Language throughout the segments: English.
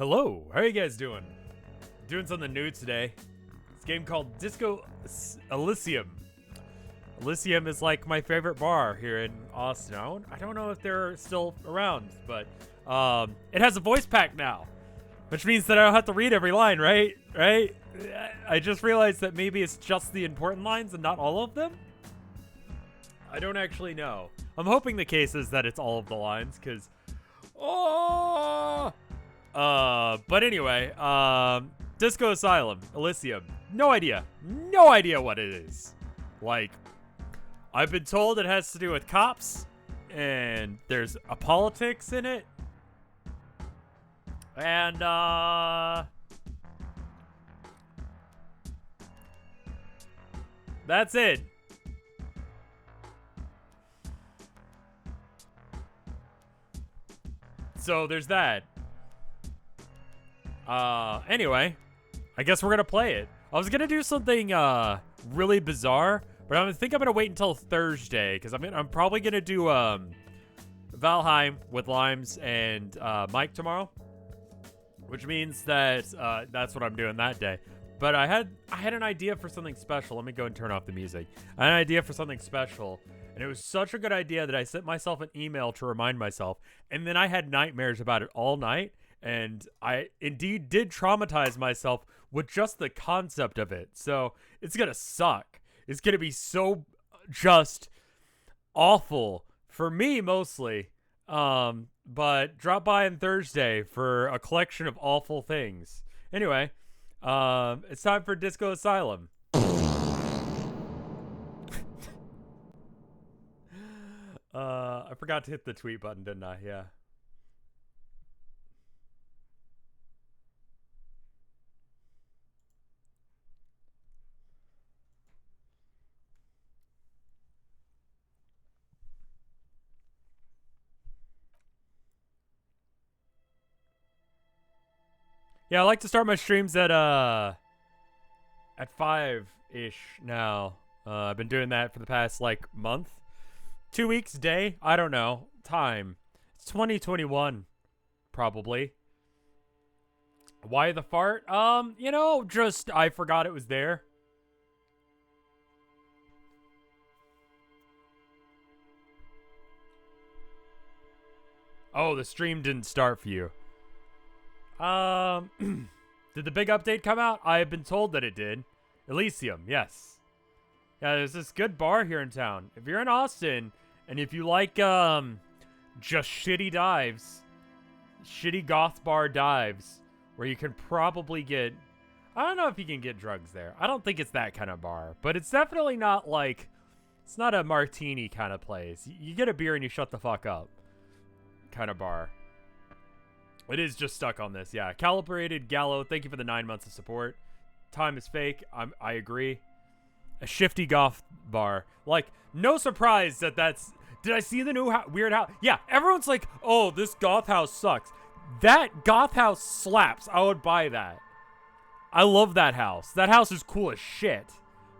Hello, how are you guys doing? Doing something new today. This game called Elysium. Elysium is like my favorite bar here in Austin. I don't know if they're still around, but it has a voice pack now, which means that I don't have to read every line, right? Right? I just realized that maybe it's just the important lines and not all of them. I don't actually know. I'm hoping the case is that it's all of the lines, because but anyway, Disco Asylum, Elysium. No idea what it is. Like, I've been told it has to do with cops, and there's a politics in it. And, that's it. So there's that. Anyway, I guess we're gonna play it. I was gonna do something really bizarre, but I think I'm gonna wait until Thursday, because I'm probably gonna do Valheim with Limes and Mike tomorrow, which means that that's what I'm doing that day. But I had an idea for something special. Let me go and turn off the music. I had an idea for something special, and it was such a good idea that I sent myself an email to remind myself, and then I had nightmares about it all night. And I indeed did traumatize myself with just the concept of it. So it's going to suck. It's going to be so just awful for me mostly. But drop by on Thursday for a collection of awful things. Anyway, it's time for Disco Asylum. I forgot to hit the tweet button, didn't I? Yeah. Yeah, I like to start my streams at 5-ish now. I've been doing that for the past, like, month. 2 weeks, day? I don't know. Time. It's 2021, probably. Why the fart? Just I forgot it was there. Oh, the stream didn't start for you. Did the big update come out? I have been told that it did. Elysium, yes. Yeah, there's this good bar here in town. If you're in Austin, and if you like, just shitty dives, shitty goth bar dives, where you can probably get, I don't know if you can get drugs there. I don't think it's that kind of bar, but it's definitely not like, it's not a martini kind of place. You get a beer and you shut the fuck up kind of bar. It is just stuck on this, yeah. Calibrated Gallo, thank you for the 9 months of support. Time is fake, I agree. A shifty goth bar. Like, no surprise that that's... Did I see the new weird house? Yeah, everyone's like, oh, this goth house sucks. That goth house slaps. I would buy that. I love that house. That house is cool as shit.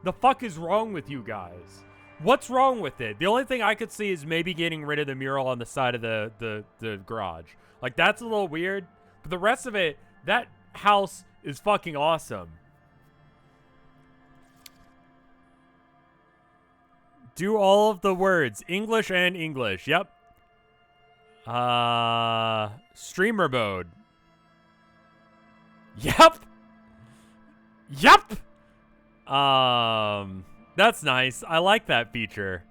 The fuck is wrong with you guys? What's wrong with it? The only thing I could see is maybe getting rid of the mural on the side of the garage. Like, that's a little weird. But the rest of it, that house is fucking awesome. Do all of the words. English and English. Yep. Streamer mode. Yep. Yep. That's nice. I like that feature.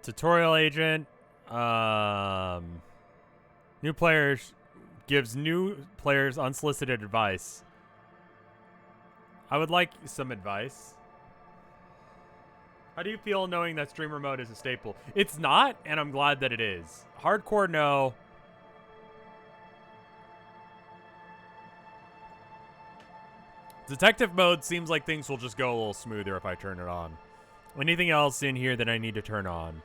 Tutorial agent. New players gives new players unsolicited advice. I would like some advice. How do you feel knowing that streamer mode is a staple? It's not, and I'm glad that it is. Hardcore, no. Detective mode seems like things will just go a little smoother if I turn it on. Anything else in here that I need to turn on?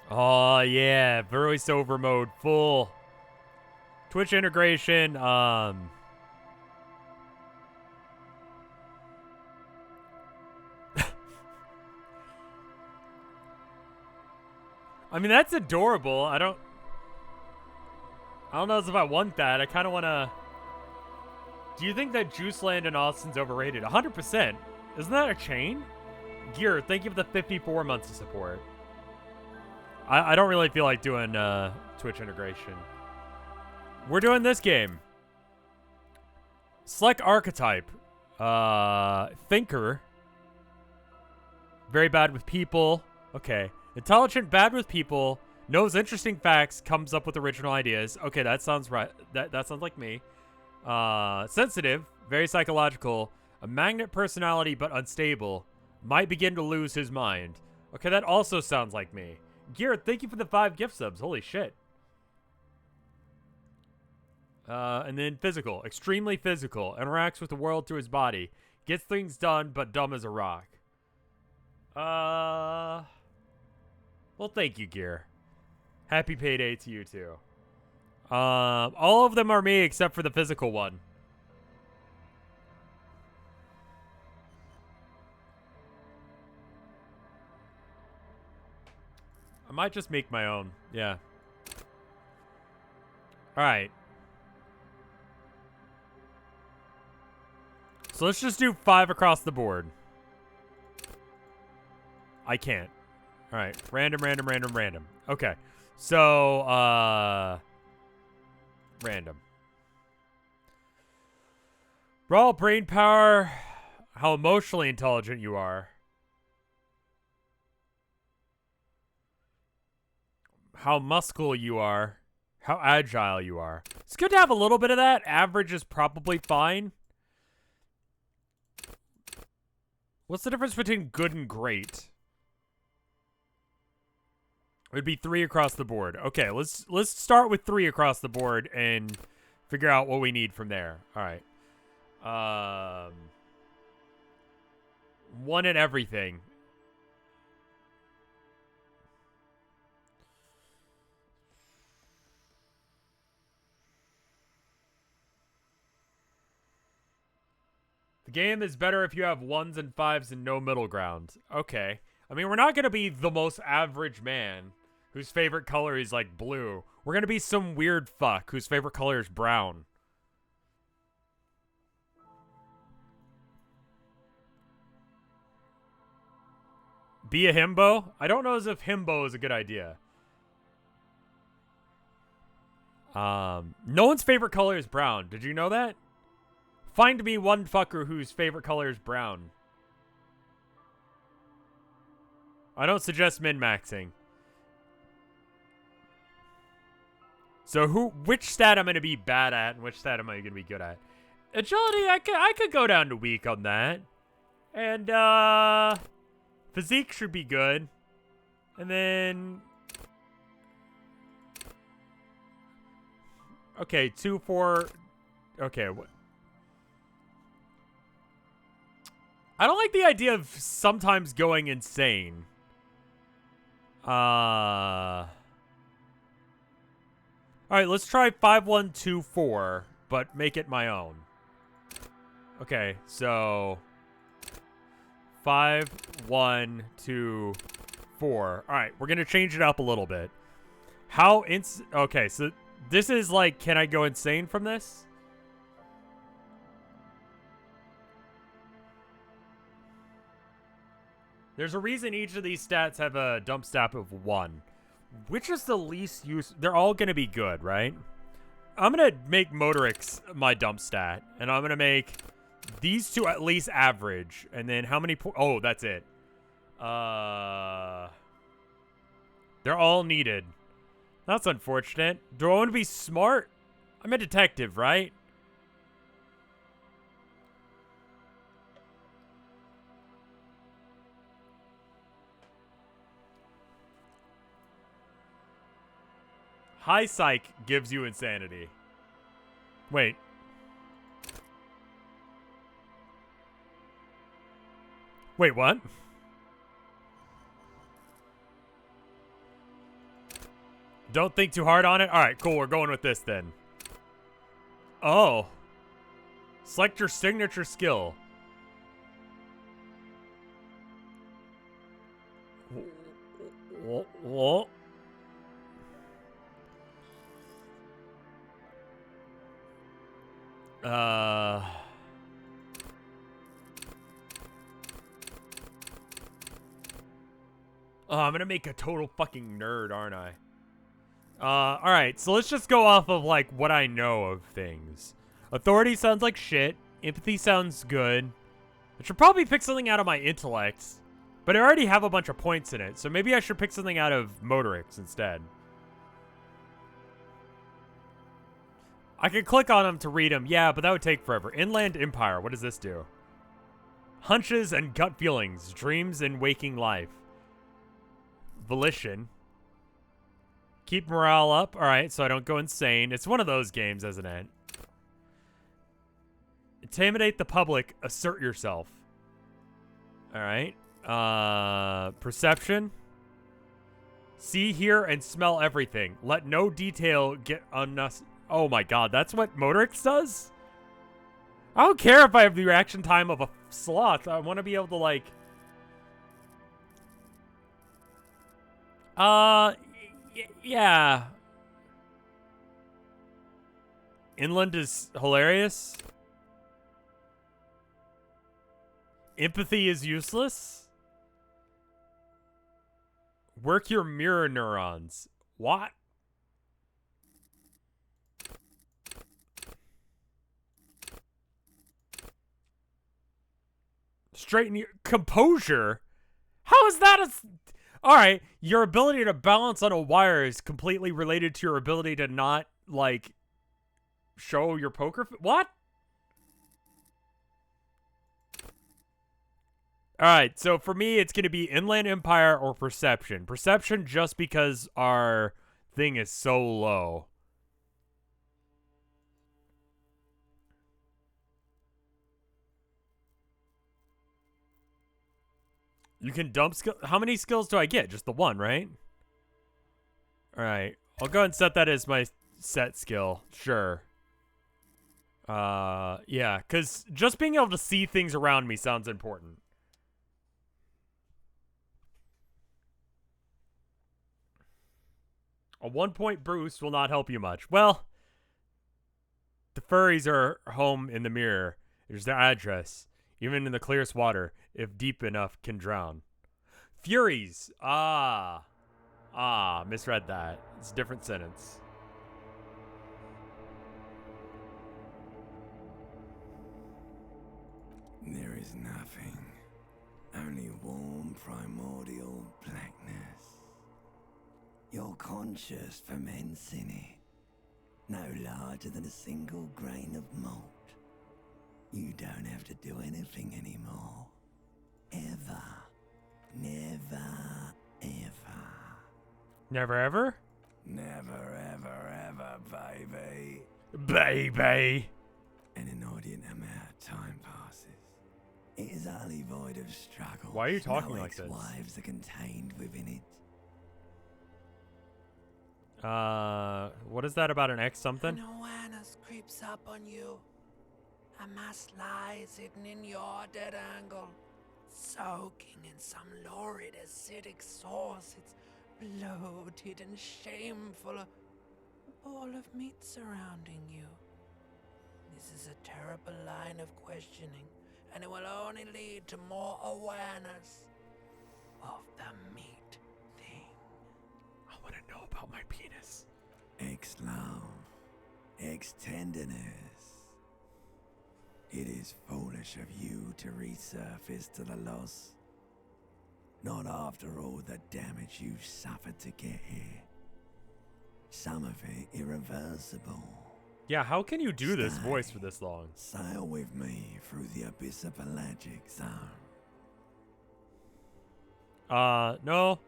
Oh, yeah. Voiceover mode full. Twitch integration. I mean, that's adorable. I don't know if I want that. I kind of want to... Do you think that Juice Land in Austin's overrated? 100%. Isn't that a chain? Gear, thank you for the 54 months of support. I don't really feel like doing Twitch integration. We're doing this game. Select archetype. Thinker. Very bad with people. Okay. Intelligent, bad with people. Knows interesting facts. Comes up with original ideas. Okay, that sounds right. That sounds like me. Sensitive. Very psychological. A magnet personality, but unstable. Might begin to lose his mind. Okay, that also sounds like me. Gear, thank you for the 5 gift subs. Holy shit. And then physical. Extremely physical. Interacts with the world through his body. Gets things done, but dumb as a rock. Well, thank you, Gear. Happy payday to you, too. All of them are me except for the physical one. I might just make my own. Yeah. Alright. So let's just do 5 across the board. I can't. Alright. Random, random, random, random. Okay. So, random. Raw brain power. How emotionally intelligent you are. How muscular you are. How agile you are. It's good to have a little bit of that. Average is probably fine. What's the difference between good and great? It would be 3 across the board. Okay, let's start with 3 across the board and figure out what we need from there. All right. 1 in everything. The game is better if you have 1s and 5s and no middle ground. Okay. I mean, we're not going to be the most average man whose favorite color is, like, blue. We're going to be some weird fuck whose favorite color is brown. Be a himbo? I don't know as if himbo is a good idea. No one's favorite color is brown. Did you know that? Find me one fucker whose favorite color is brown. I don't suggest min-maxing. So which stat I'm going to be bad at and which stat am I going to be good at? Agility, I could go down to weak on that. And, physique should be good. And then... Okay, 2, 4... Okay, what... I don't like the idea of sometimes going insane. Alright, let's try 5, 1, 2, 4, but make it my own. Okay, so 5, 1, 2, 4. Alright, we're gonna change it up a little bit. Okay, so this is like, can I go insane from this? There's a reason each of these stats have a dump stat of 1. Which is the least use? They're all going to be good, right? I'm going to make Motorix my dump stat. And I'm going to make these 2 at least average. And then how many... Oh, that's it. They're all needed. That's unfortunate. Do I want to be smart? I'm a detective, right? High psych gives you insanity. Wait. Wait, what? Don't think too hard on it? Alright, cool. We're going with this then. Oh. Select your signature skill. What? Oh, I'm gonna make a total fucking nerd, aren't I? Alright, so let's just go off of, like, what I know of things. Authority sounds like shit. Empathy sounds good. I should probably pick something out of my intellect. But I already have a bunch of points in it, so maybe I should pick something out of motorics instead. I could click on them to read them. Yeah, but that would take forever. Inland Empire, what does this do? Hunches and gut feelings. Dreams and waking life. Volition. Keep morale up. Alright, so I don't go insane. It's one of those games, isn't it? Intimidate the public. Assert yourself. Alright. Perception. See, hear, and smell everything. Let no detail get unnecessary. Oh my god, that's what Motorix does? I don't care if I have the reaction time of a sloth. I want to be able to, like... Yeah. Inland is hilarious. Empathy is useless. Work your mirror neurons. What? Straighten your composure? How is that a... Alright, your ability to balance on a wire is completely related to your ability to not, like, show your poker... What? Alright, so for me, it's going to be Inland Empire or Perception. Perception just because our thing is so low. You can dump skill. How many skills do I get? Just the one, right? Alright. I'll go ahead and set that as my set skill. Sure. Yeah, because just being able to see things around me sounds important. A 1-point boost will not help you much. Well, the furries are home in the mirror. There's their address. Even in the clearest water, if deep enough, can drown. Furies. Misread that. It's a different sentence. There is nothing. Only warm primordial blackness. Your conscious ferments in it. No larger than a single grain of malt. You don't have to do anything anymore. Ever. Never, ever. Never ever? Never, ever, ever, baby. Baby. An inordinate amount of time passes. It is utterly void of struggle. Why are you talking like this? Ex-wives are contained within it. What is that about an X something? An awareness creeps up on you. A mass lies hidden in your dead angle, soaking in some lurid acidic sauce. It's bloated and shameful, a ball of meat surrounding you. This is a terrible line of questioning, and it will only lead to more awareness of the meat thing. I want to know about my penis. Ex-love, ex-tenderness. It is foolish of you to resurface to the loss. Not after all the damage you've suffered to get here. Some of it irreversible. Yeah, how can you do this voice for this long? Sail with me through the abyss of pelagic zone. No.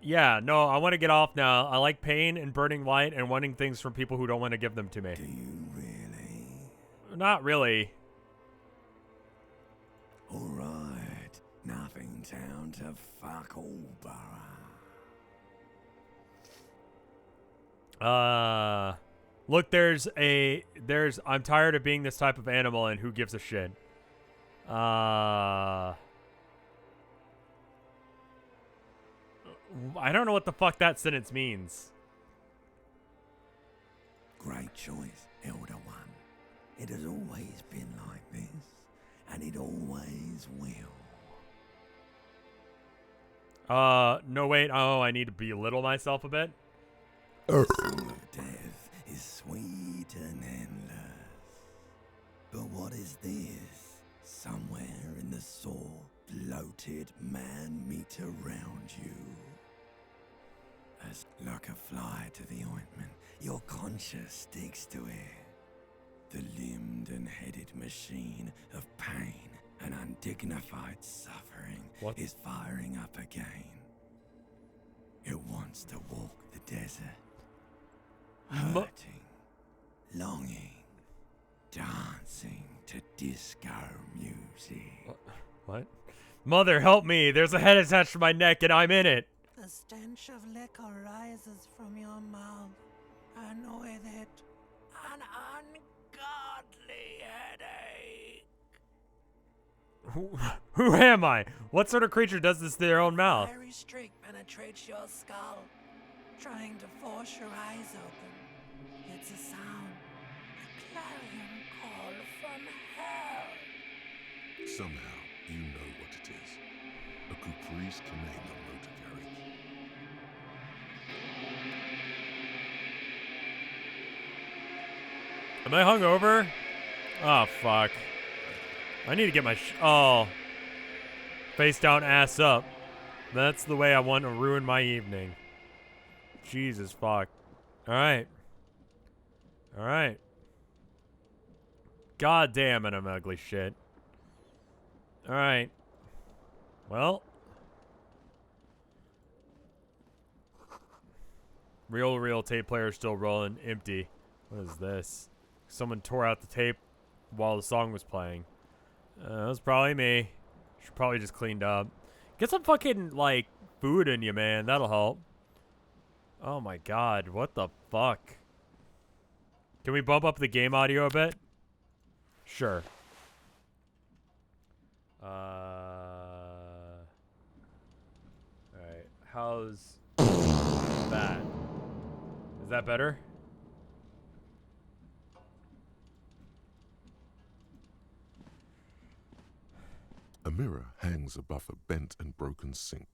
Yeah, no, I want to get off now. I like pain and burning light and wanting things from people who don't want to give them to me. Do you really? Not really. Alright, nothing down to fuck all, Burra. Look, I'm tired of being this type of animal and who gives a shit. I don't know what the fuck that sentence means. Great choice, Elder One. It has always been like this. and it always will. No, wait. Oh, I need to belittle myself a bit. The song of death is sweet and endless. But what is this? Somewhere in the sore, bloated man-meat around you. As like a fly to the ointment, your conscience sticks to it. The limbed and headed machine of pain and undignified suffering is firing up again. It wants to walk the desert, hurting, longing, dancing to disco music. What? Mother, help me! There's a head attached to my neck and I'm in it! The stench of liquor rises from your mouth, and with it, an ungodly headache. Who am I? What sort of creature does this to their own mouth? Fiery streak penetrates your skull, trying to force your eyes open. It's a sound, a clarion call from hell. Somehow, you know what it is. A caprice command on motor carriage. Am I hungover? Oh, fuck. I need to get my face down, ass up. That's the way I want to ruin my evening. Jesus fuck. Alright. Alright. God damn it, I'm ugly shit. Alright. Well. Real tape player still rolling. Empty. What is this? Someone tore out the tape while the song was playing. That was probably me. Should probably just cleaned up. Get some fucking, like, food in you, man. That'll help. Oh my god. What the fuck? Can we bump up the game audio a bit? Sure. Alright. How's that? Is that better? A mirror hangs above a bent and broken sink.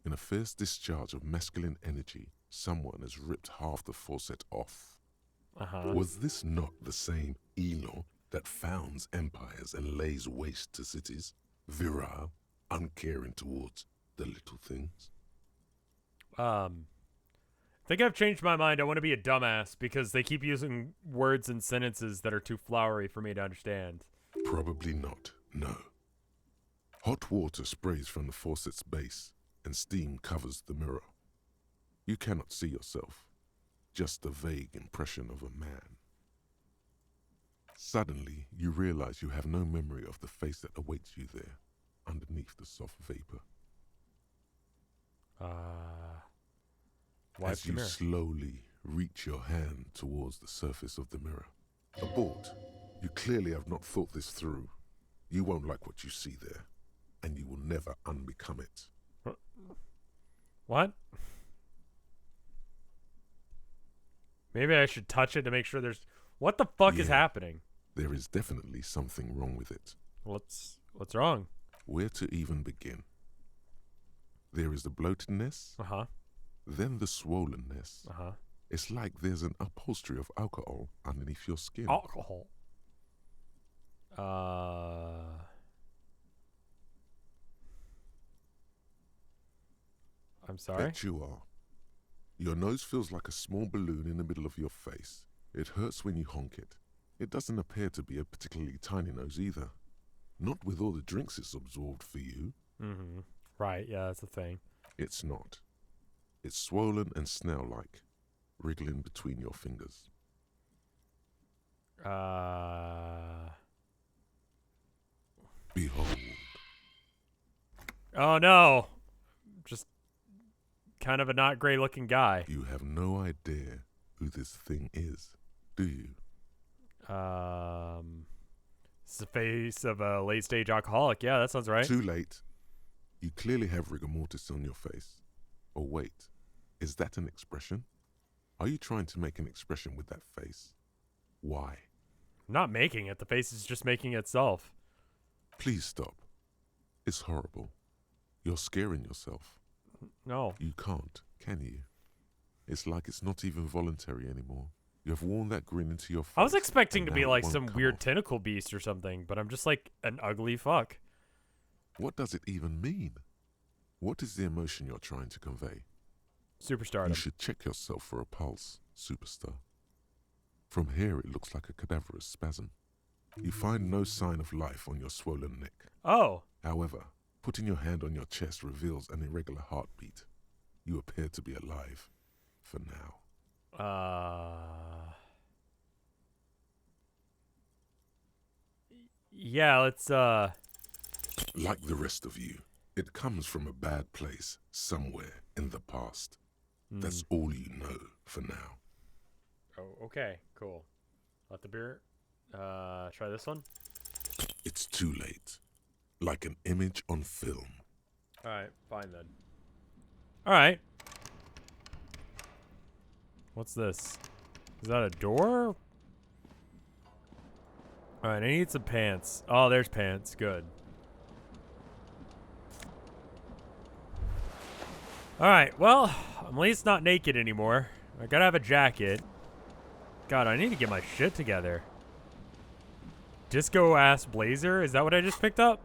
In a fierce discharge of masculine energy, someone has ripped half the faucet off. Was this not the same Elo that founds empires and lays waste to cities? Virile, uncaring towards the little things? I think I've changed my mind. I want to be a dumbass because they keep using words and sentences that are too flowery for me to understand. Probably not, no. Hot water sprays from the faucet's base, and steam covers the mirror. You cannot see yourself, just a vague impression of a man. Suddenly, you realize you have no memory of the face that awaits you there, underneath the soft vapor. As you slowly reach your hand towards the surface of the mirror. Abort. You clearly have not thought this through. You won't like what you see there, and you will never unbecome it. What? Maybe I should touch it to make sure there's... What the fuck is happening? There is definitely something wrong with it. What's wrong? Where to even begin? There is the bloatedness. Then the swollenness. It's like there's an upholstery of alcohol underneath your skin. Alcohol? I'm sorry? Bet you are. Your nose feels like a small balloon in the middle of your face. It hurts when you honk it. It doesn't appear to be a particularly tiny nose either. Not with all the drinks it's absorbed for you. Right, yeah, that's the thing. It's not. It's swollen and snail-like, wriggling between your fingers. Behold. Oh no! Just kind of a not great looking guy. You have no idea who this thing is, do you? It's the face of a late stage alcoholic. Yeah, that sounds right. Too late. You clearly have rigor mortis on your face. Oh wait, is that an expression? Are you trying to make an expression with that face? Why? I'm not making it. The face is just making itself. Please stop. It's horrible. You're scaring yourself. No. You can't, can you? It's like it's not even voluntary anymore. You have worn that grin into your face. I was expecting to be now like it won't some come weird off. tentacle beast or something, but I'm just like an ugly fuck. What does it even mean? What is the emotion you're trying to convey? Superstardom. You should check yourself for a pulse, superstar. From here, it looks like a cadaverous spasm. You find no sign of life on your swollen neck. Oh. However, putting your hand on your chest reveals an irregular heartbeat. You appear to be alive. For now. Yeah, let's, Like the rest of you, it comes from a bad place somewhere in the past. That's all you know for now. Oh, okay, cool. Let the beer. Try this one. It's too late. Like an image on film. Alright, fine then. Alright. What's this? Is that a door? Alright, I need some pants. Oh, there's pants. Good. Alright, well, I'm at least not naked anymore. I gotta have a jacket. God, I need to get my shit together. Disco ass blazer? Is that what I just picked up?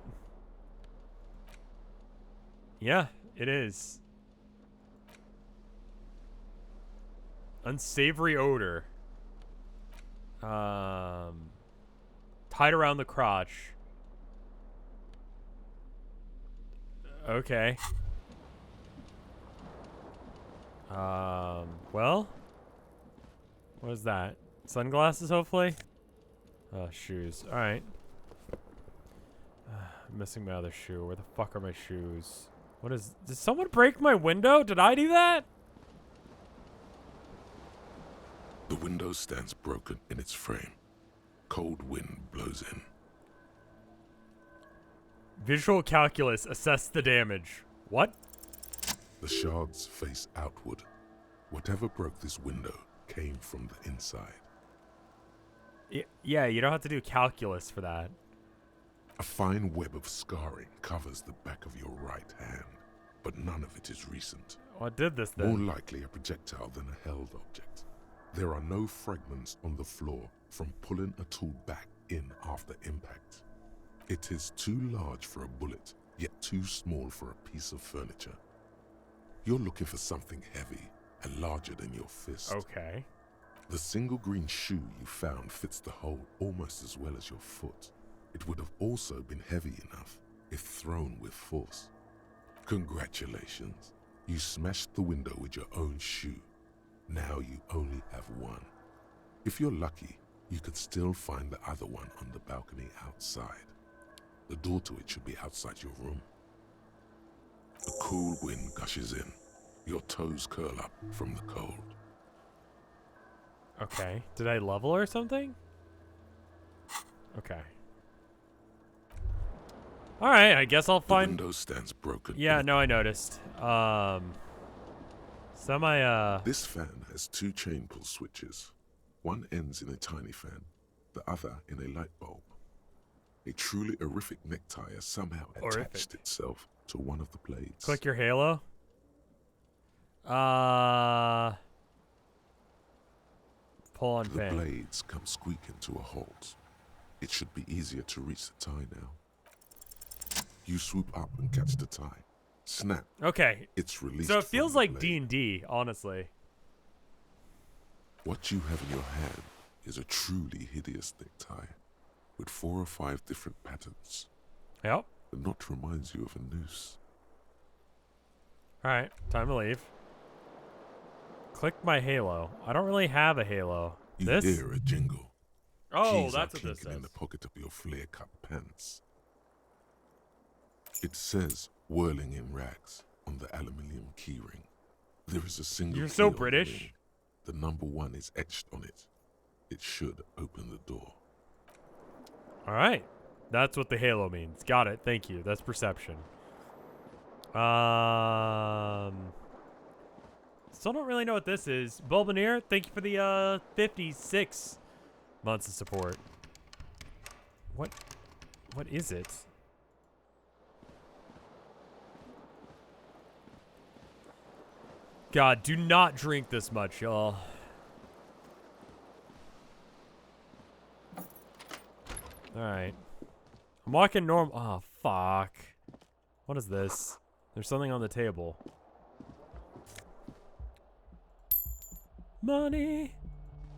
Yeah, it is. Unsavory odor. Tied around the crotch. Okay. Well. What is that? Sunglasses, hopefully? Oh, shoes. Alright. I'm missing my other shoe. Where the fuck are my shoes? What is... Did someone break my window? Did I do that? The window stands broken in its frame. Cold wind blows in. Visual calculus. Assess the damage. What? The shards face outward. Whatever broke this window came from the inside. Yeah, you don't have to do calculus for that. A fine web of scarring covers the back of your right hand, but none of it is recent. What did this then? More likely a projectile than a held object. There are no fragments on the floor from pulling a tool back in after impact. It is too large for a bullet, yet too small for a piece of furniture. You're looking for something heavy and larger than your fist. Okay. The single green shoe you found fits the hole almost as well as your foot. It would have also been heavy enough if thrown with force. Congratulations. You smashed the window with your own shoe. Now you only have one. If you're lucky, you could still find the other one on the balcony outside. The door to it should be outside your room. A cool wind gushes in. Your toes curl up from the cold. Okay. Did I level or something? Okay. Alright, I guess I'll The find... window stands broken. Yeah, no, I noticed. This fan has two chain pull switches. One ends in a tiny fan, the other in a light bulb. A truly horrific necktie has somehow attached itself to one of the blades. Click your halo. Pull on The fan. blades come squeaking to a halt. It should be easier to reach the tie now. You swoop up and catch the tie. Snap. Okay. It's released. So it from feels the like blade. D&D, honestly. What you have in your hand is a truly hideous necktie with 4 or 5 different patterns. Yep. The knot reminds you of a noose. Alright, time to leave. Click my halo. I don't really have a halo. You This? hear a jingle. Oh, Keys that's are what this clinking in says. the pocket of your flare-cut pants. It says "whirling in rags" on the aluminium keyring. There is a single. You're key so on the British. ring. The number 1 is etched on it. It should open the door. Alright. That's what the halo means. Got it. Thank you. That's perception. Still don't really know what this is. Bulbaneer, thank you for the 56 months of support. What is it? God, do not drink this much, y'all. Alright. I'm walking normal. Oh, fuck. What is this? There's something on the table. Money.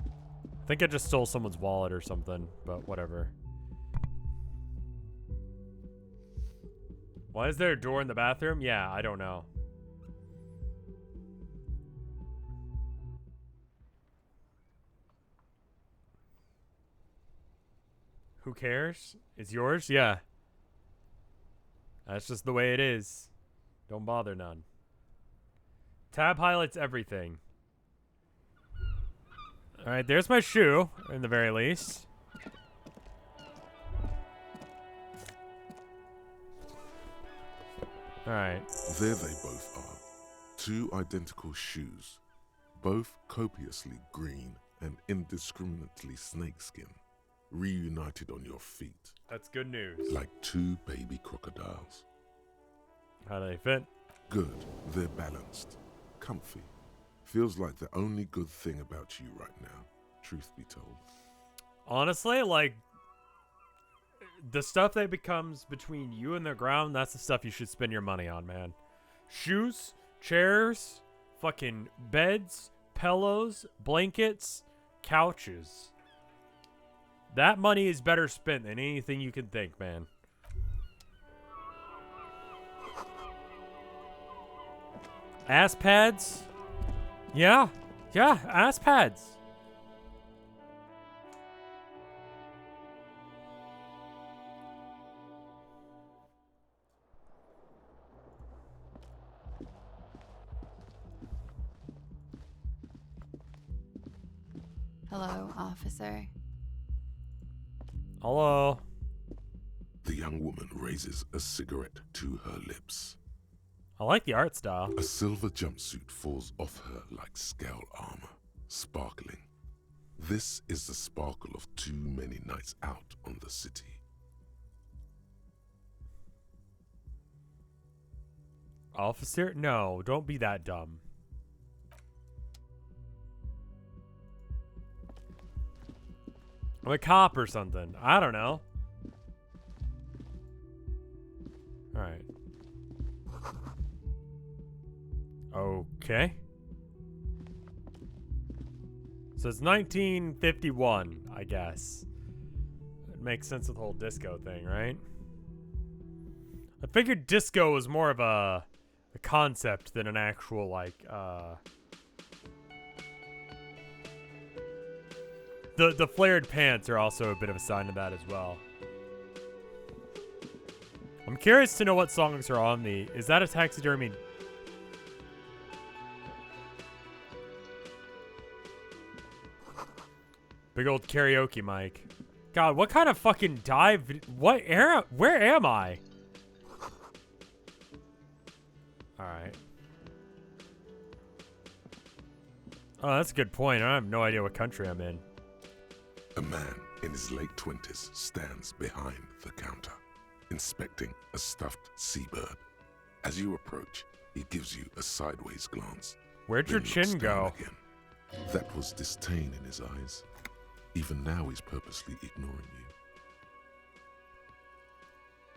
I think I just stole someone's wallet or something, but whatever. Why is there a door in the bathroom? Yeah, I don't know. Who cares? It's yours? Yeah. That's just the way it is. Don't bother none. Tab highlights everything. Alright, there's my shoe, in the very least. Alright. There they both are. Two identical shoes. Both copiously green and indiscriminately snakeskin. Reunited on your feet. That's good news. Like two baby crocodiles. How do they fit? Good. They're balanced. Comfy. Feels like the only good thing about you right now, truth be told. Honestly, like, the stuff that becomes between you and the ground, that's the stuff you should spend your money on, man. Shoes, chairs, fucking beds, pillows, blankets, couches. That money is better spent than anything you can think, man. Ass pads? Yeah, ass pads. Hello, officer. Hello. The young woman raises a cigarette to her lips. I like the art style. A silver jumpsuit falls off her like scale armor, sparkling. This is the sparkle of too many nights out on the city. Officer? No, don't be that dumb. I'm a cop or something. I don't know. Alright. Okay. So it's 1951, I guess. It makes sense with the whole disco thing, right? I figured disco was more of a concept than an actual, like, The flared pants are also a bit of a sign of that as well. I'm curious to know what songs are on the... Is that a taxidermy? Big old karaoke mic. God, what kind of fucking dive... What era... Where am I? Alright. Oh, that's a good point. I have no idea what country I'm in. A man in his late 20s stands behind the counter, inspecting a stuffed seabird. As you approach, he gives you a sideways glance. Where'd your then chin looks down go? again. That was disdain in his eyes. Even now he's purposely ignoring you.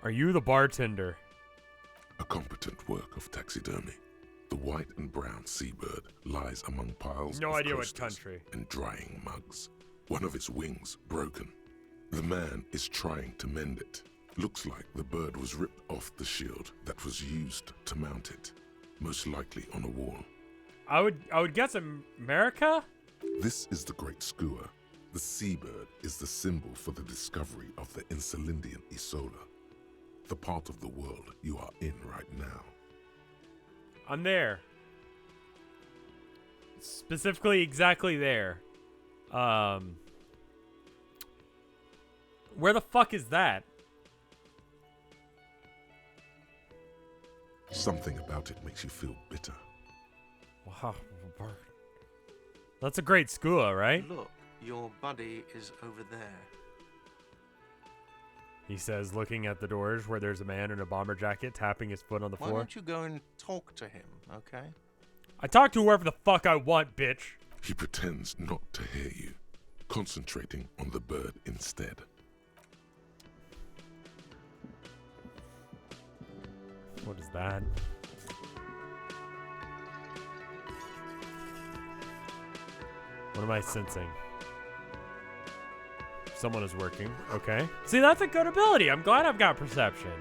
Are you the bartender? A competent work of taxidermy. The white and brown seabird lies among piles No of idea what coasters country. and drying mugs. One of its wings broken. The man is trying to mend it. Looks like the bird was ripped off the shield that was used to mount it, most likely on a wall. I would guess America? This is the Great Skua. The seabird is the symbol for the discovery of the Insulindian Isola, the part of the world you are in right now. I'm there. Specifically, exactly there. Where the fuck is that? Something about it makes you feel bitter. Wow. That's a great school, right? Look, your buddy is over there. He says, looking at the doors where there's a man in a bomber jacket tapping his foot on the Why floor. don't you go and talk to him, okay? I talk to whoever the fuck I want, bitch. He pretends not to hear you, concentrating on the bird instead. What is that? What am I sensing? Someone is working. Okay. See, that's a good ability. I'm glad I've got perception.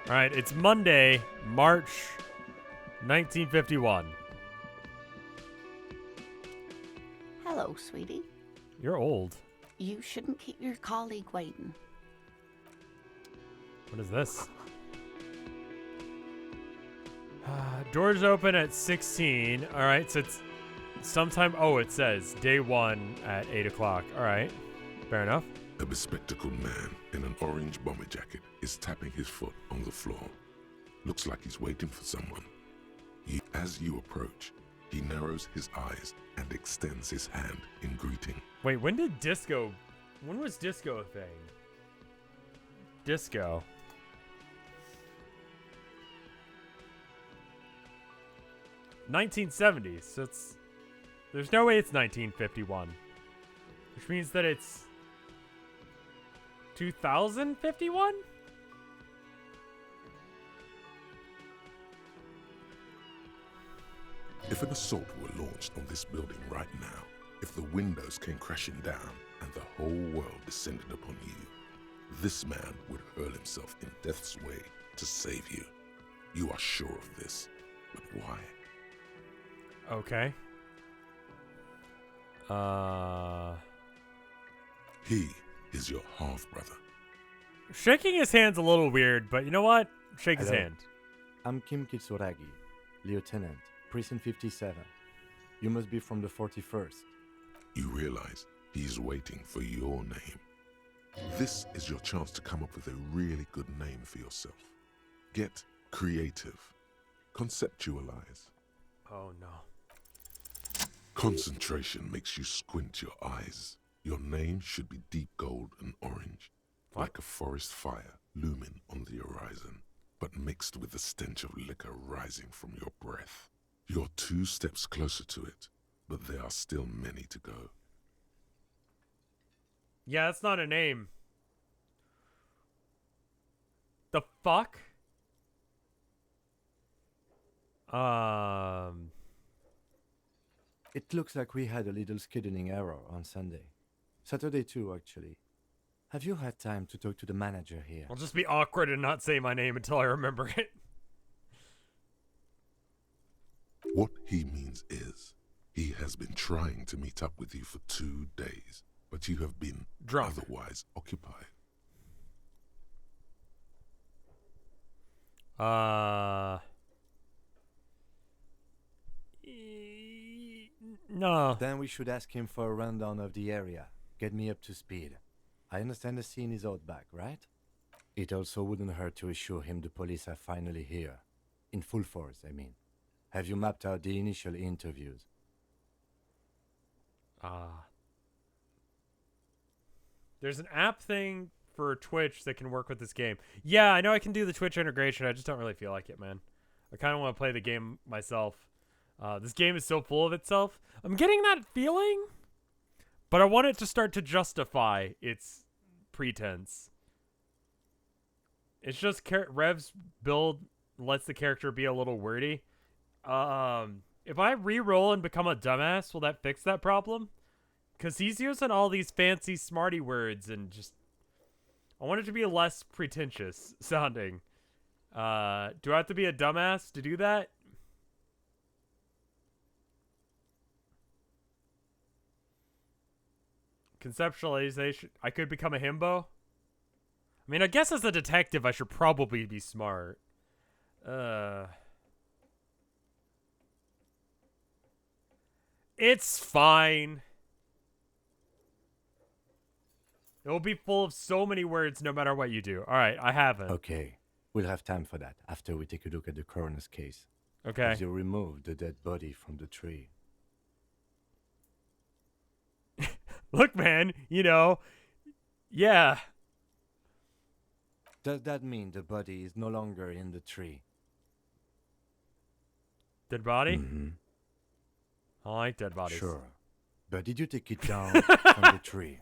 All right, it's Monday, March 1951. Hello, sweetie. You're old. You shouldn't keep your colleague waiting. What is this? Doors open at 16. All right, so it's sometime. Oh, it says day 1 at 8 o'clock. All right, fair enough. A bespectacled man in an orange bomber jacket is tapping his foot on the floor. Looks like he's waiting for someone. As you approach, he narrows his eyes and extends his hand in greeting. Wait, when was disco a thing? Disco. (1970s). So there's no way it's 1951, which means that it's 2051. If an assault were launched on this building right now, if the windows came crashing down and the whole world descended upon you, this man would hurl himself in death's way to save you. You are sure of this, but why? Okay. He is your half-brother. Shaking his hand's a little weird, but you know what? Shake his Hello. hand. I'm Kim Kitsuragi, Lieutenant, Precinct 57. You must be from the 41st. You realize he is waiting for your name. This is your chance to come up with a really good name for yourself. Get creative. Conceptualize. Oh no. Concentration makes you squint your eyes. Your name should be deep gold and orange, What? like a forest fire looming on the horizon, but mixed with the stench of liquor rising from your breath. You're 2 steps closer to it, but there are still many to go. Yeah, that's not a name. The fuck? It looks like we had a little scheduling error on Sunday. Saturday too, actually. Have you had time to talk to the manager here? I'll just be awkward and not say my name until I remember it. What he means is, he has been trying to meet up with you for 2 days, but you have been Drunk. otherwise occupied. No. Then we should ask him for a rundown of the area. Get me up to speed. I understand the scene is out back, right? It also wouldn't hurt to assure him the police are finally here. In full force, I mean. Have you mapped out the initial interviews? There's an app thing for Twitch that can work with this game. Yeah, I know I can do the Twitch integration. I just don't really feel like it, man. I kind of want to play the game myself. This game is so full of itself. I'm getting that feeling, but I want it to start to justify its pretense. It's just Rev's build lets the character be a little wordy. If I re-roll and become a dumbass, will that fix that problem? Because he's using all these fancy smarty words and just... I want it to be less pretentious sounding. Do I have to be a dumbass to do that? Conceptualization. I could become a himbo. I mean, I guess as a detective, I should probably be smart. It's fine. It will be full of so many words no matter what you do. All right, I haven't. Okay, we'll have time for that after we take a look at the coroner's case. Okay. As you remove the dead body from the tree. Look, man, you know, yeah. Does that mean the body is no longer in the tree? Dead body? Mm-hmm. I like dead bodies. Sure. But did you take it down from the tree?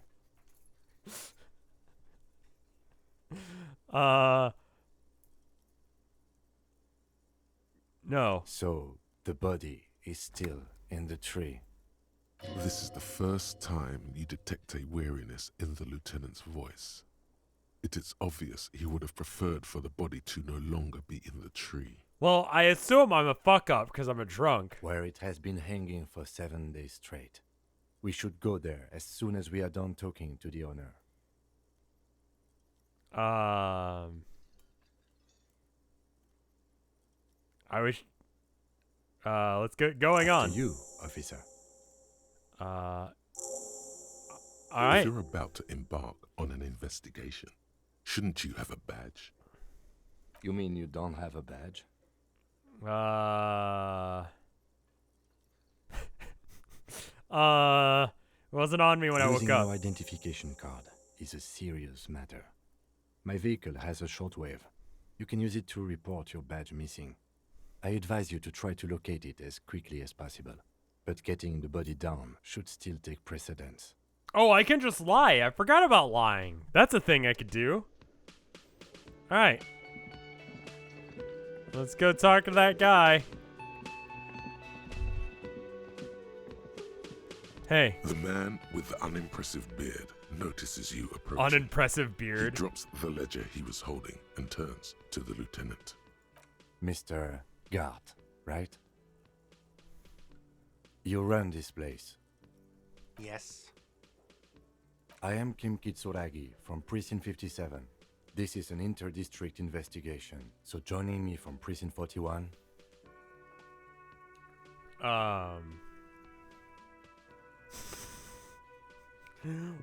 No. So, the body is still in the tree. This is the first time you detect a weariness in the lieutenant's voice. It is obvious he would have preferred for the body to no longer be in the tree. Well, I assume I'm a fuck up because I'm a drunk. Where it has been hanging for 7 days straight. We should go there as soon as we are done talking to the owner. I wish. Let's get going on. To you, officer. All If right. you're about to embark on an investigation, shouldn't you have a badge? You mean you don't have a badge? It wasn't on me when I woke Losing up. your identification card is a serious matter. My vehicle has a shortwave. You can use it to report your badge missing. I advise you to try to locate it as quickly as possible. But getting the body down should still take precedence. Oh, I can just lie. I forgot about lying. That's a thing I could do. All right. Let's go talk to that guy. Hey, The man with the unimpressive beard notices you approaching. unimpressive He beard. drops the ledger he was holding and turns to the lieutenant. Mr. Gart, right? You run this place. Yes. I am Kim Kitsuragi from Precinct 57. This is an inter-district investigation, so joining me from Precinct 41.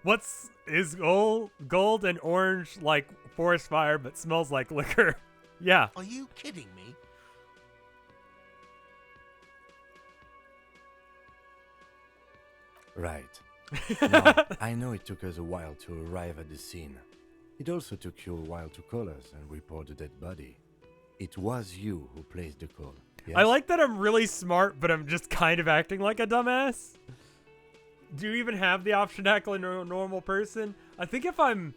What's is gold and orange like forest fire but smells like liquor? Yeah. Are you kidding me? Right. Now, I know it took us a while to arrive at the scene. It also took you a while to call us and report the dead body. It was you who placed the call. Yes? I like that I'm really smart, but I'm just kind of acting like a dumbass. Do you even have the option to act like a normal person? I think if I'm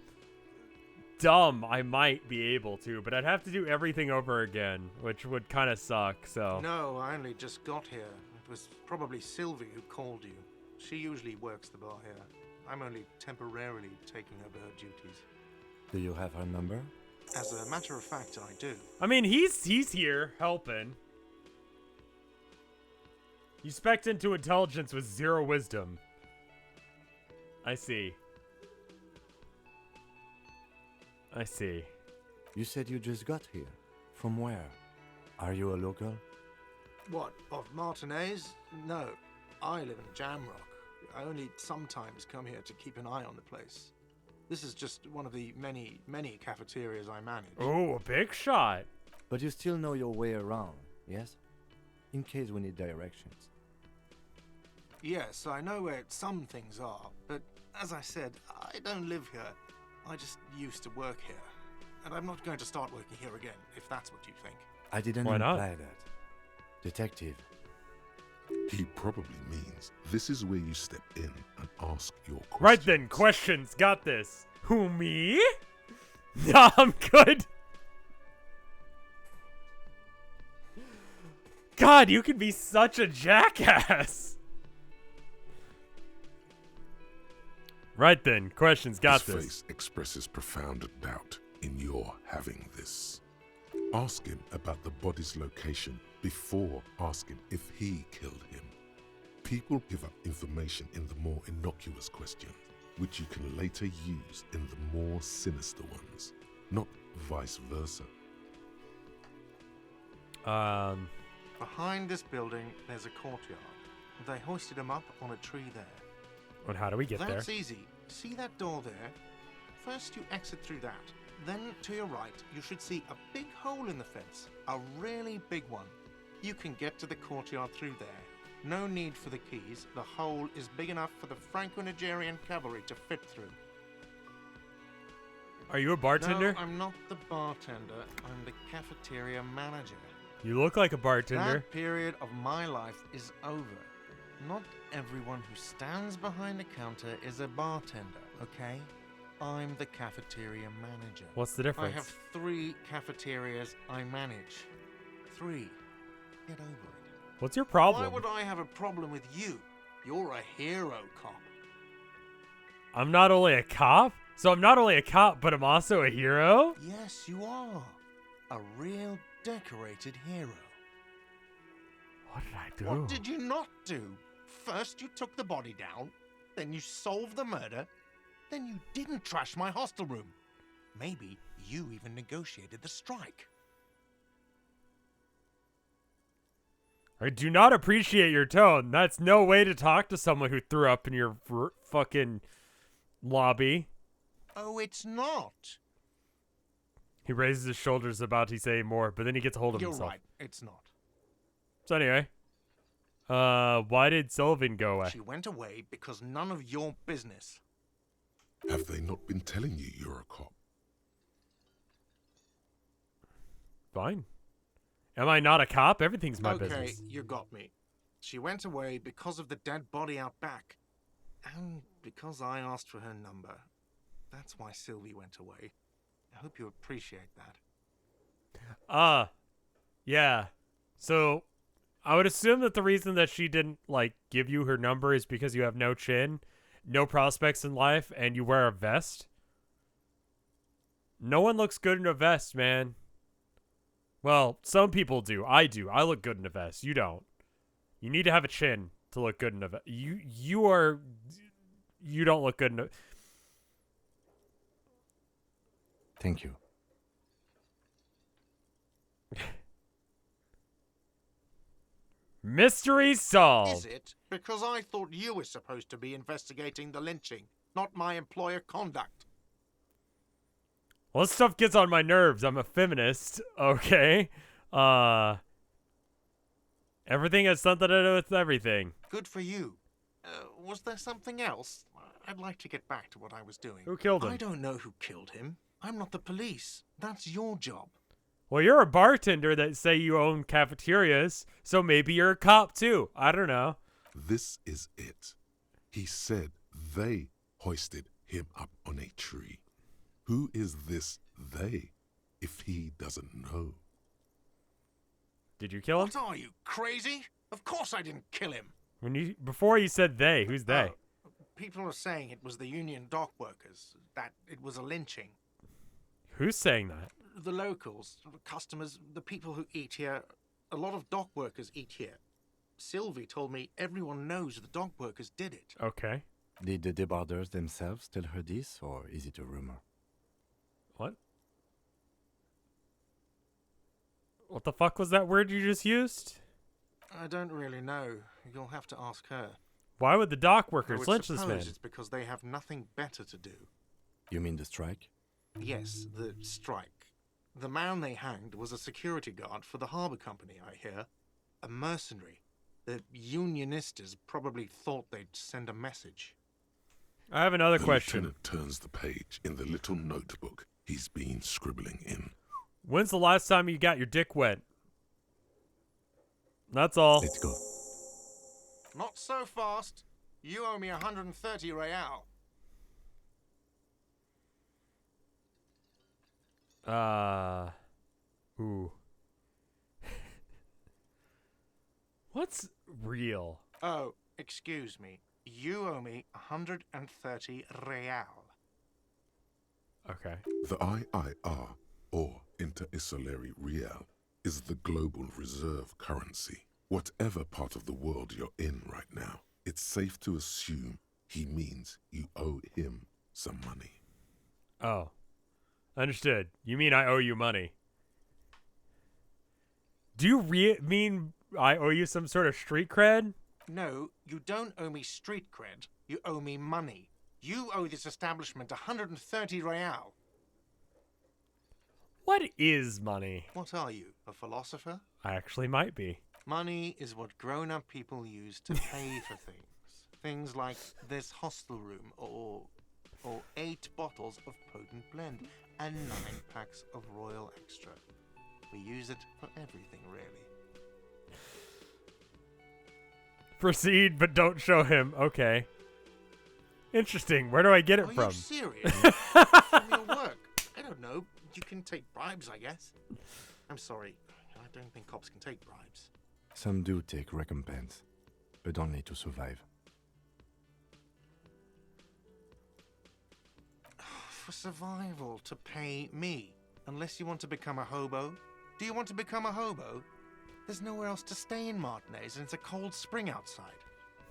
dumb, I might be able to, but I'd have to do everything over again, which would kind of suck, so. No, I only just got here. It was probably Sylvie who called you. She usually works the bar here. I'm only temporarily taking over her duties. Do you have her number? As a matter of fact, I do. I mean, he's here helping. You spec'd into intelligence with 0 wisdom. I see. I see. You said you just got here. From where? Are you a local? What, of Martinez? No, I live in Jamrock. I only sometimes come here to keep an eye on the place. This is just one of the many, many cafeterias I manage. Oh, a big shot. But you still know your way around, yes? In case we need directions. Yes, I know where some things are, but as I said, I don't live here. I just used to work here. And I'm not going to start working here again, if that's what you think. I didn't Why not? imply that. Detective, He probably means this is where you step in and ask your questions. Right then, questions. Got this. Who, me? Nah, I'm good. God, you can be such a jackass. Right then, questions. Got His this. face expresses profound doubt in your having this. Ask him about the body's location before asking if he killed him. People give up information in the more innocuous questions, which you can later use in the more sinister ones, not vice versa. Behind this building, there's a courtyard. They hoisted him up on a tree there. And how do we get there? That's easy. See that door there? First you exit through that. Then to your right, you should see a big hole in the fence. A really big one. You can get to the courtyard through there. No need for the keys. The hole is big enough for the Franco-Nigerian cavalry to fit through. Are you a bartender? No, I'm not the bartender. I'm the cafeteria manager. You look like a bartender. That period of my life is over. Not everyone who stands behind a counter is a bartender, okay? I'm the cafeteria manager. What's the difference? I have 3 cafeterias I manage. 3. Get over it. What's your problem? Why would I have a problem with you? You're a hero cop. I'm not only a cop? So I'm not only a cop, but I'm also a hero? Yes, you are. A real decorated hero. What did I do? What did you not do? First you took the body down, then you solved the murder, then you didn't trash my hostel room. Maybe you even negotiated the strike. I do not appreciate your tone. That's no way to talk to someone who threw up in your fucking lobby. Oh, it's not. He raises his shoulders about to say more, but then he gets a hold of himself. You're right, it's not. So anyway, why did Sylvan go away? She went away because none of your business. Have they not been telling you you're a cop? Fine. Am I not a cop? Everything's my Okay, business. you got me. She went away because of the dead body out back. And because I asked for her number. That's why Sylvie went away. I hope you appreciate that. Yeah. So, I would assume that the reason that she didn't, like, give you her number is because you have no chin, no prospects in life, and you wear a vest. No one looks good in a vest, man. Well, some people do. I do. I look good in a vest. You don't. You need to have a chin to look good in a vest. You don't look good in a... Thank you. Mystery solved. Is it? Because I thought you were supposed to be investigating the lynching, not my employer conduct. Well, this stuff gets on my nerves. I'm a feminist, okay? Everything has something to do with everything. Good for you. Was there something else? I'd like to get back to what I was doing. Who killed him? I don't know who killed him. I'm not the police. That's your job. Well, you're a bartender that say you own cafeterias, so maybe you're a cop too. I don't know. This is it. He said they hoisted him up on a tree. Who is this they, if he doesn't know? Did you kill him? What are you, crazy? Of course I didn't kill him. Before you said they, who's they? People are saying it was the union dock workers, that it was a lynching. Who's saying that? The locals, the customers, the people who eat here. A lot of dock workers eat here. Sylvie told me everyone knows the dock workers did it. Okay. Did the debarders themselves tell her this, or is it a rumor? What? What the fuck was that word you just used? I don't really know. You'll have to ask her. Why would the dock I workers would lynch this suppose man? it's because they have nothing better to do. You mean the strike? Yes, the strike. The man they hanged was a security guard for the harbour company, I hear. A mercenary. The unionistas probably thought they'd send a message. I have another The question. lieutenant turns the page in the little notebook he's been scribbling in. When's the last time you got your dick wet? That's all. Let's go. Not so fast. You owe me 130 real. Ooh. What's real? Oh, excuse me. You owe me 130 real. Okay. The IIR, or Inter-Isolary Real, is the global reserve currency. Whatever part of the world you're in right now, it's safe to assume he means you owe him some money. Oh. Understood. You mean I owe you money? Do you mean I owe you some sort of street cred? No, you don't owe me street cred. You owe me money. You owe this establishment 130 real. What is money? What are you, a philosopher? I actually might be. Money is what grown-up people use to pay for things. Things like this hostel room or or 8 bottles of potent blend, and 9 packs of Royal Extra. We use it for everything, really. Proceed, but don't show him. Okay. Interesting. Where do I get it Are from? you serious? From your work. I don't know. You can take bribes, I guess. I'm sorry. I don't think cops can take bribes. Some do take recompense, but only to survive. For survival, to pay me. Unless you want to become a hobo. Do you want to become a hobo? There's nowhere else to stay in Martinez, and it's a cold spring outside.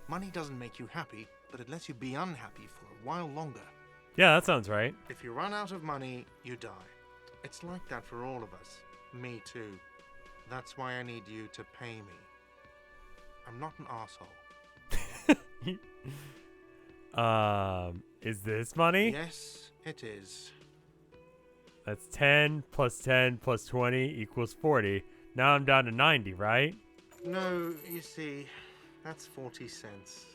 Money doesn't make you happy, but it lets you be unhappy for a while longer. Yeah, that sounds right. If you run out of money, you die. It's like that for all of us. Me too. That's why I need you to pay me. I'm not an asshole. Is this money? Yes, it is. That's 10 plus 10 plus 20 equals 40. Now I'm down to 90, right? No, you see, that's 40 cents.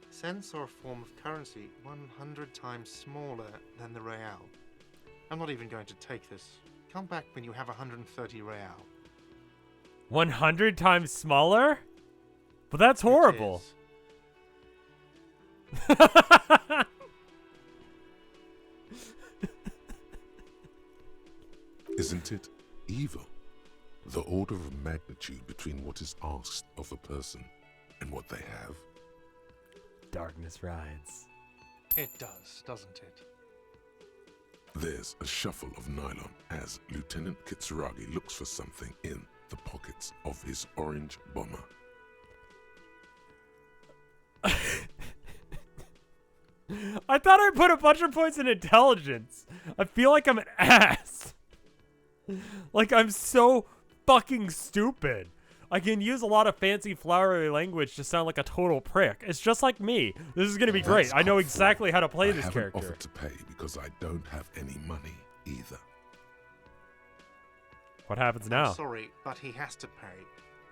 Cents are a form of currency 100 times smaller than the real. I'm not even going to take this. Come back when you have 130 real. 100 times smaller? But that's horrible. Isn't it evil? The order of magnitude between what is asked of a person and what they have. Darkness rides. It does, doesn't it? There's a shuffle of nylon as Lieutenant Kitsuragi looks for something in the pockets of his orange bomber. I thought I put a bunch of points in intelligence. I feel like I'm an ass. Like I'm so fucking stupid. I can use a lot of fancy flowery language to sound like a total prick. It's just like me. This is gonna be great. That's I know up exactly how to play I this haven't character. offered to pay because I don't have any money either. What happens now? I'm sorry, but he has to pay.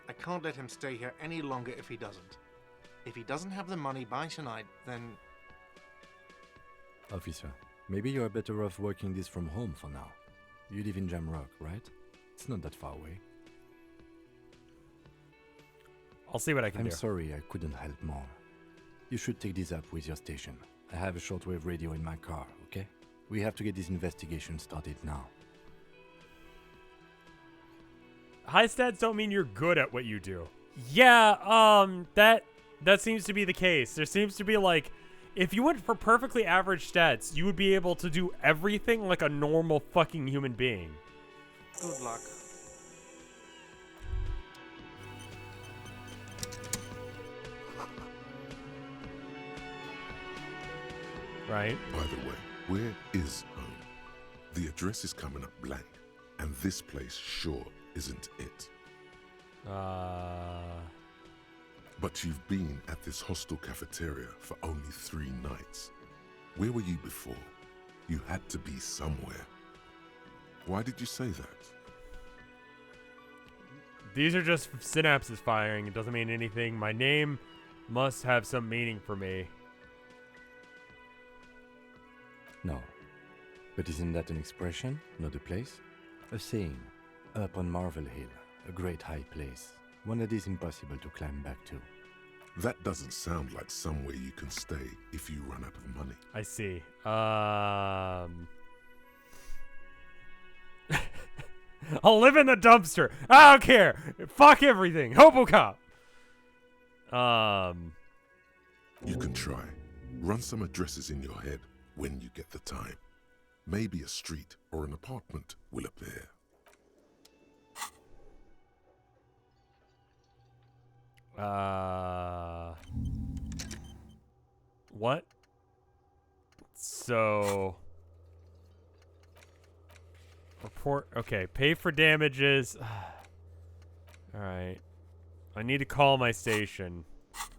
I can't let him stay here any longer if he doesn't. If he doesn't have the money by tonight, then... Officer, maybe you are better off working this from home for now. You live in Jamrock, right? It's not that far away. I'll see what I can I'm do. sorry I couldn't help more. You should take this up with your station. I have a shortwave radio in my car, okay? We have to get this investigation started now. High stats don't mean you're good at what you do. Yeah, that seems to be the case. There seems to be like, if you went for perfectly average stats, you would be able to do everything like a normal fucking human being. Good luck. Right? By the way, where is home? The address is coming up blank, and this place sure isn't it. But you've been at this hostel cafeteria for only 3 nights. Where were you before? You had to be somewhere. Why did you say that? These are just synapses firing. It doesn't mean anything. My name must have some meaning for me. No. But isn't that an expression, not a place? A saying. Up on Marvel Hill, a great high place. One that is impossible to climb back to. That doesn't sound like somewhere you can stay if you run out of money. I see. I'll live in the dumpster. I don't care. Fuck everything. Hobocop. You can try. Run some addresses in your head when you get the time. Maybe a street or an apartment will appear. What? So... Report... Okay, pay for damages. Alright. I need to call my station,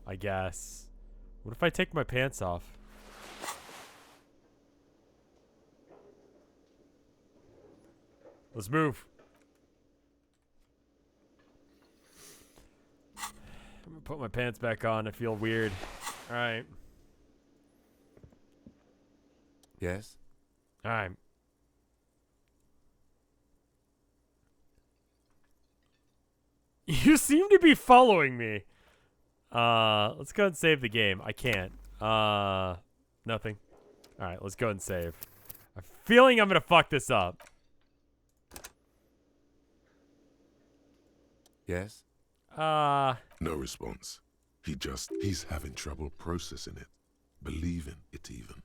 I guess. What if I take my pants off? Let's move. I'm gonna put my pants back on. I feel weird. Alright. Yes? Alright. You seem to be following me. Let's go and save the game. I can't. Nothing. Alright, let's go and save. I'm feeling I'm gonna fuck this up. Yes? No response. He's having trouble processing it. Believing it even.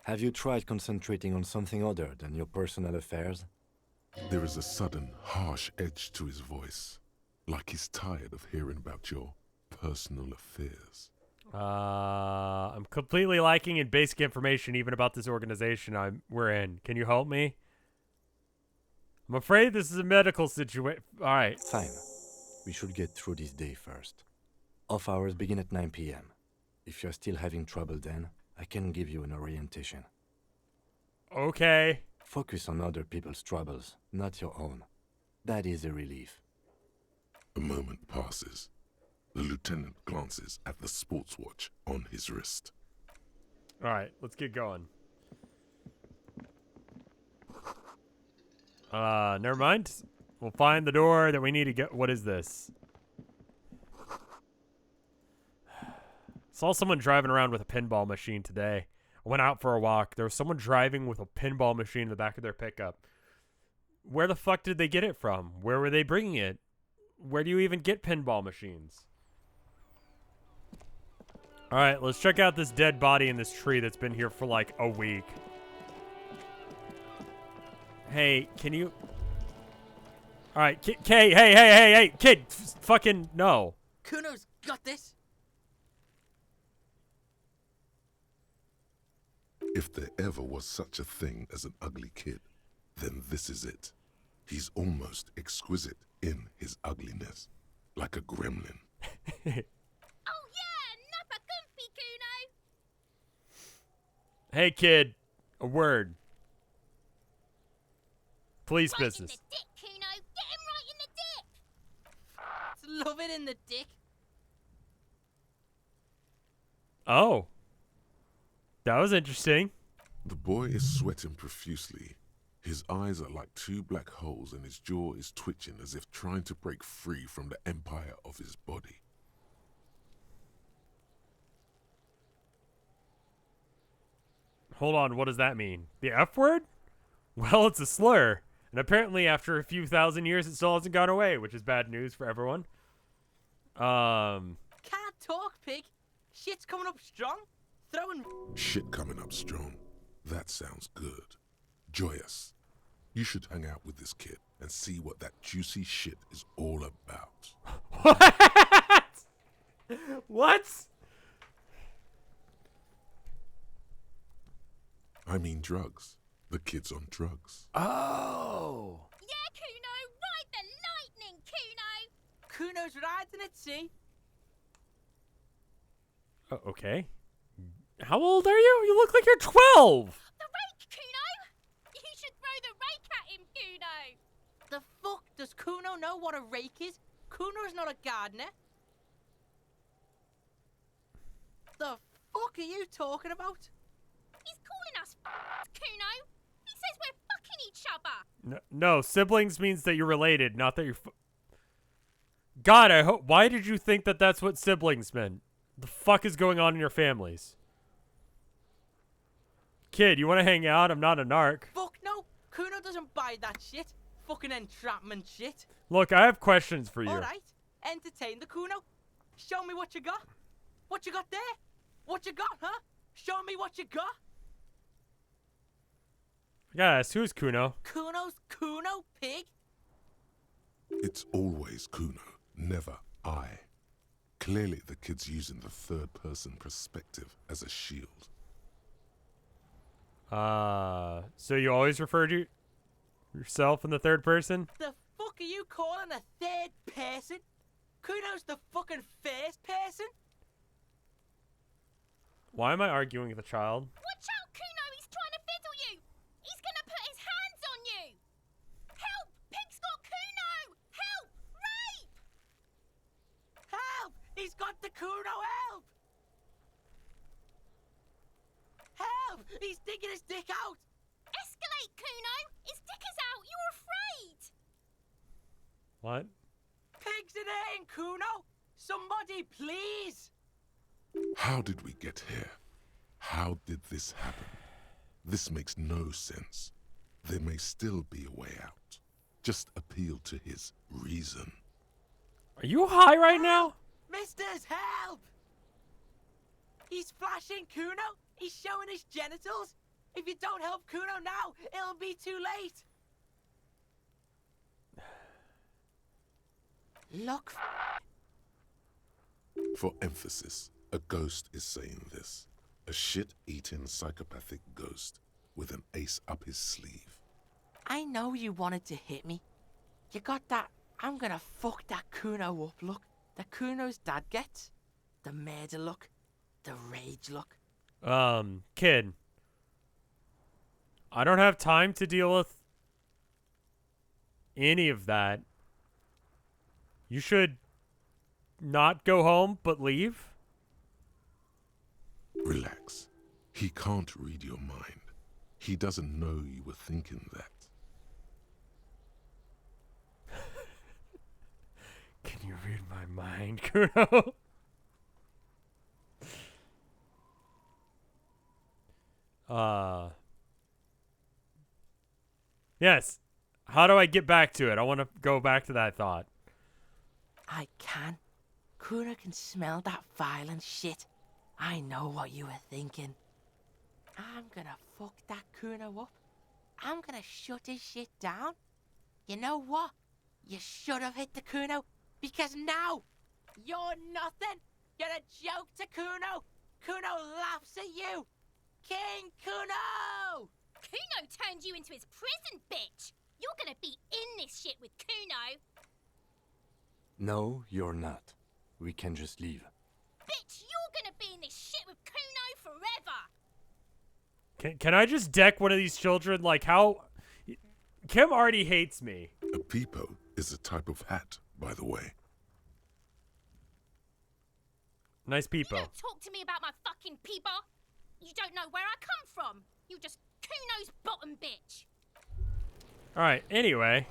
Have you tried concentrating on something other than your personal affairs? There is a sudden, harsh edge to his voice. Like he's tired of hearing about your personal affairs. I'm completely lacking in basic information even about this organization we're in. Can you help me? I'm afraid this is a medical situation. Alright. Fine. We should get through this day first. Off hours begin at 9 p.m. If you're still having trouble then, I can give you an orientation. Okay. Focus on other people's troubles, not your own. That is a relief. A moment passes. The lieutenant glances at the sports watch on his wrist. Alright, let's get going. Never mind. We'll find the door that we need to get. What is this? Saw someone driving around with a pinball machine today. I went out for a walk. There was someone driving with a pinball machine in the back of their pickup. Where the fuck did they get it from? Where were they bringing it? Where do you even get pinball machines? Alright, let's check out this dead body in this tree that's been here for like a week. Hey, can you... Alright, hey, kid, fucking no. Kuno's got this. If there ever was such a thing as an ugly kid, then this is it. He's almost exquisite in his ugliness, like a gremlin. Oh yeah, nappa comfy, Kuno. Hey, kid, a word. Police Right business. in the dick, Kuno. Get him right in the dick. Love it in the dick. Oh. That was interesting. The boy is sweating profusely. His eyes are like two black holes and his jaw is twitching as if trying to break free from the empire of his body. Hold on, what does that mean? The F word? Well, it's a slur. And apparently after a few thousand years, it still hasn't gone away, which is bad news for everyone. Can't talk, pig. Shit's coming up strong. Throwing... Shit coming up strong. That sounds good. Joyous. You should hang out with this kid and see what that juicy shit is all about. What? What? I mean drugs. The kid's on drugs. Oh. Yeah, Kuno. Ride the lightning, Kuno. Kuno's riding it, see? Oh, okay. How old are you? You look like you're 12. The rake, Kuno. You should throw the rake at him, Kuno. The fuck? Does Kuno know what a rake is? Kuno's not a gardener. The fuck are you talking about? He's calling us Kuno. He says we're fucking each other. No, siblings means that you're related, not that you're... God, I hope... Why did you think that that's what siblings meant? The fuck is going on in your families? Kid, you want to hang out? I'm not a narc. Fuck no. Kuno doesn't buy that shit. Fucking entrapment shit. Look, I have questions for you. Alright. Entertain the Kuno. Show me what you got. What you got there? What you got, huh? Show me what you got. Yes, who's Kuno? Kuno's Kuno, pig. It's always Kuno, never I. Clearly the kid's using the third-person perspective as a shield. So you always refer to yourself in the third person? The fuck are you calling a third person? Kuno's the fucking first person? Why am I arguing with a child? Watch out, Kuno. He's trying to fiddle you. He's gonna put his hands on you. Help! Pig's got Kuno. Help! Rape! Help! He's got the Kuno, help! He's digging his dick out! Escalate, Kuno! His dick is out! You're afraid! What? Pigs in here, Kuno! Somebody, please! How did we get here? How did this happen? This makes no sense. There may still be a way out. Just appeal to his reason. Are you high right now? Misters, help! He's flashing Kuno. He's showing his genitals. If you don't help Kuno now, it'll be too late. Look. For emphasis, a ghost is saying this. A shit-eating psychopathic ghost with an ace up his sleeve. I know you wanted to hit me. You got that I'm gonna fuck that Kuno up look that Kuno's dad gets. The murder look. The rage look. Kid. I don't have time to deal with any of that. You should not go home, but leave. Relax. He can't read your mind. He doesn't know you were thinking that. Can you read my mind, Kuno? Yes. How do I get back to it? I want to go back to that thought. I can. Kuno can smell that violent shit. I know what you were thinking. I'm gonna fuck that Kuno up. I'm gonna shut his shit down. You know what? You should have hit the Kuno, because now you're nothing. You're a joke to Kuno. Kuno laughs at you. King Kuno! Kuno turned you into his prison, bitch! You're gonna be in this shit with Kuno! No, you're not. We can just leave. Bitch, you're gonna be in this shit with Kuno forever! Can I just deck one of these children? Like, how... Kim already hates me. A peepo is a type of hat, by the way. Nice You peepo. don't talk to me about my fucking peeper! You don't know where I come from! You just Kuno's bottom bitch! Alright, anyway.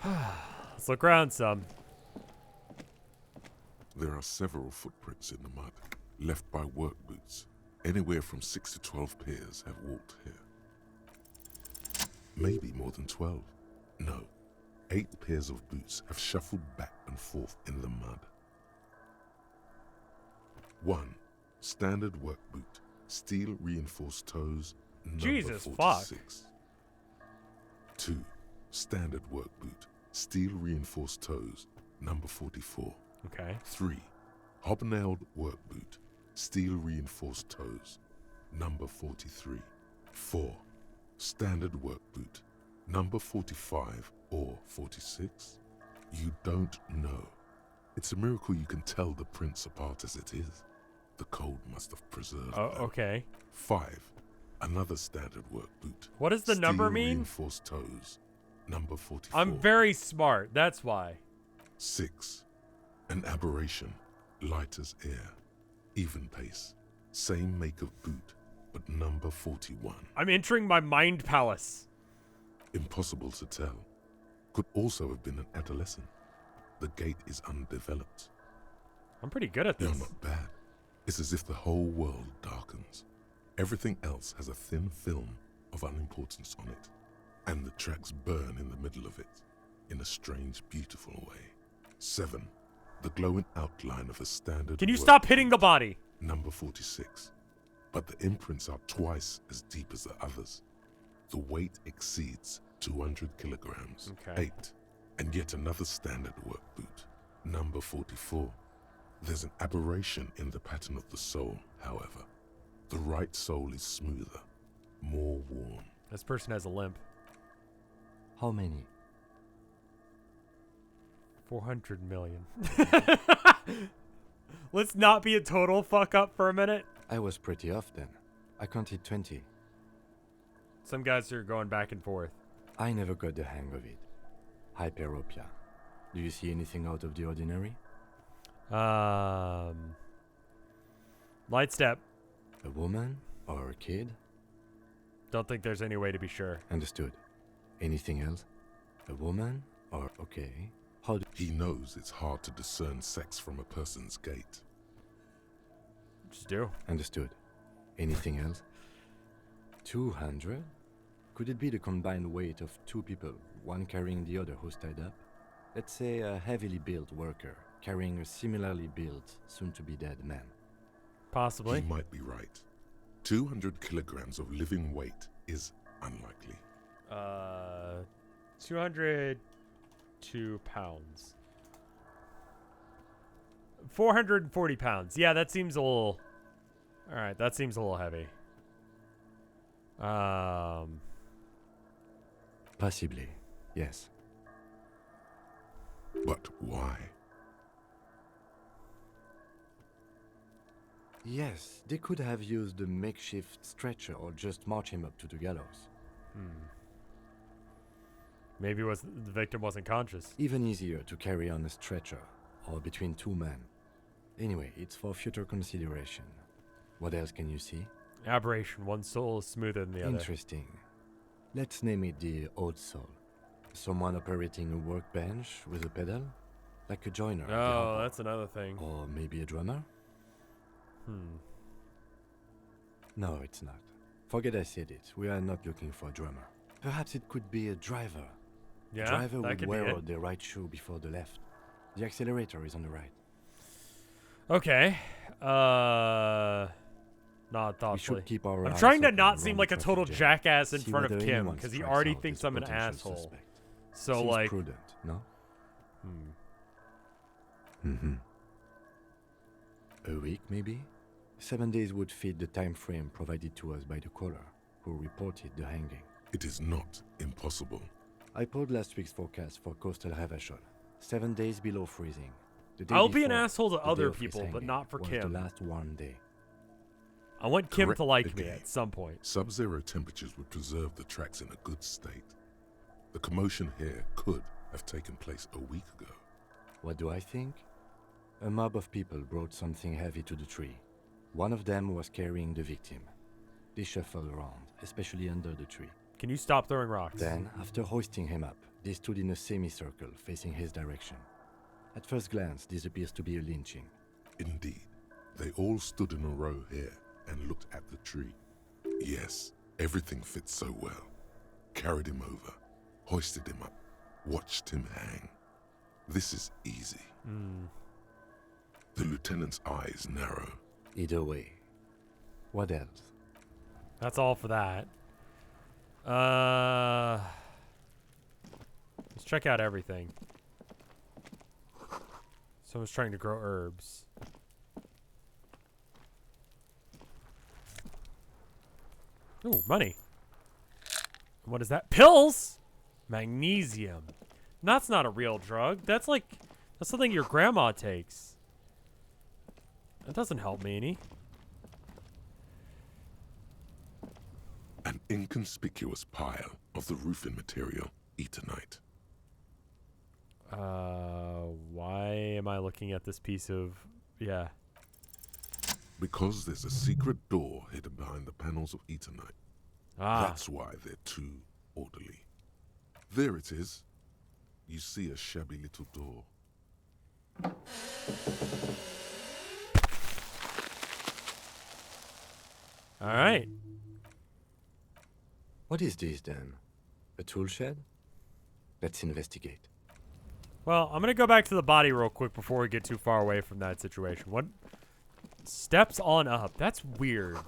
Let's look around some. There are several footprints in the mud, left by work boots. Anywhere from 6 to 12 pairs have walked here. Maybe more than 12. No, 8 pairs of boots have shuffled back and forth in the mud. 1. Standard work boot, steel reinforced toes, number Jesus 46. 2. Standard work boot, steel reinforced toes, number 44. Okay. 3. Hobnailed work boot, steel reinforced toes, number 43. 4. Standard work boot, number 45 or 46. You don't know. It's a miracle you can tell the prints apart as it is. The cold must have preserved Oh, them. okay. 5. Another standard work boot. What does the number steel mean? Reinforced toes, number 44. I'm very smart, that's why. 6. An aberration, light as air, even pace, same make of boot, but number 41. I'm entering my mind palace. Impossible to tell. Could also have been an adolescent. The gait is undeveloped. I'm pretty good at You're this. not bad. It's as if the whole world darkens. Everything else has a thin film of unimportance on it, and the tracks burn in the middle of it, in a strange, beautiful way. 7. The glowing outline of a standard. Can you work stop hitting the boot, body? number 46. But the imprints are twice as deep as the others. The weight exceeds 200 kilograms. Okay. 8. And yet another standard work boot, number 44. There's an aberration in the pattern of the sole, however. The right sole is smoother, more worn. This person has a limp. How many? 400 million. Let's not be a total fuck up for a minute. I was pretty off then. I counted 20. Some guys are going back and forth. I never got the hang of it. Hyperopia. Do you see anything out of the ordinary? Light step. A woman or a kid? Don't think there's any way to be sure. Understood. Anything else? A woman or okay? How do He knows it's hard to discern sex from a person's gait. Just do. Understood. Anything else? 200? Could it be the combined weight of two people, one carrying the other who's tied up? Let's say a heavily built worker carrying a similarly built, soon-to-be-dead man. Possibly. He might be right. 200 kilograms of living weight is unlikely. 202 pounds. 440 pounds. Yeah, that seems a little... Alright, that seems a little heavy. Possibly, yes. But why? Yes, they could have used a makeshift stretcher or just march him up to the gallows. Maybe the victim wasn't conscious. Even easier to carry on a stretcher, or between two men. Anyway, it's for future consideration. What else can you see? Aberration. One soul is smoother than the other. Interesting. Let's name it the odd soul. Someone operating a workbench with a pedal? Like a joiner. at the Oh, harbor. that's another thing. Or maybe a drummer? No, it's not. Forget I said it. We are not looking for a drummer. Perhaps it could be a driver. Yeah, Driver that would could wear be out it. the right shoe before the left. The accelerator is on the right. Okay. Not We thoughtfully. should keep our I'm eyes trying to open not around seem the like a total traffic jam. jackass in See front of whether Kim, anyone because he strikes already out thinks as I'm an potential asshole. suspect. So, Seems like... prudent, no? A week, maybe? 7 days would fit the time frame provided to us by the caller, who reported the hanging. It is not impossible. I pulled last week's forecast for coastal Revachol. 7 days below freezing. The day I'll be an before, asshole to the day other of his people, but hanging, not for was Kim. the last warm day. I want Kim Correct to like me again. at some point. Sub-zero temperatures would preserve the tracks in a good state. The commotion here could have taken place a week ago. What do I think? A mob of people brought something heavy to the tree. One of them was carrying the victim. They shuffled around, especially under the tree. Can you stop throwing rocks? Then, after hoisting him up, they stood in a semicircle facing his direction. At first glance, this appears to be a lynching. Indeed, they all stood in a row here and looked at the tree. Yes, everything fits so well. Carried him over, hoisted him up, watched him hang. This is easy. The lieutenant's eyes narrow. Either way. What else? That's all for that. Let's check out everything. Someone's trying to grow herbs. Ooh, money. What is that? Pills? Magnesium. That's not a real drug. That's something your grandma takes. That doesn't help me any. An inconspicuous pile of the roofing material, Eternite. Why am I looking at this piece of... Yeah. Because there's a secret door hidden behind the panels of Eternite. Ah. That's why they're too orderly. There it is. You see a shabby little door. All right. What is this then? A tool shed? Let's investigate. Well, I'm going to go back to the body real quick before we get too far away from that situation. What? Steps on up. That's weird.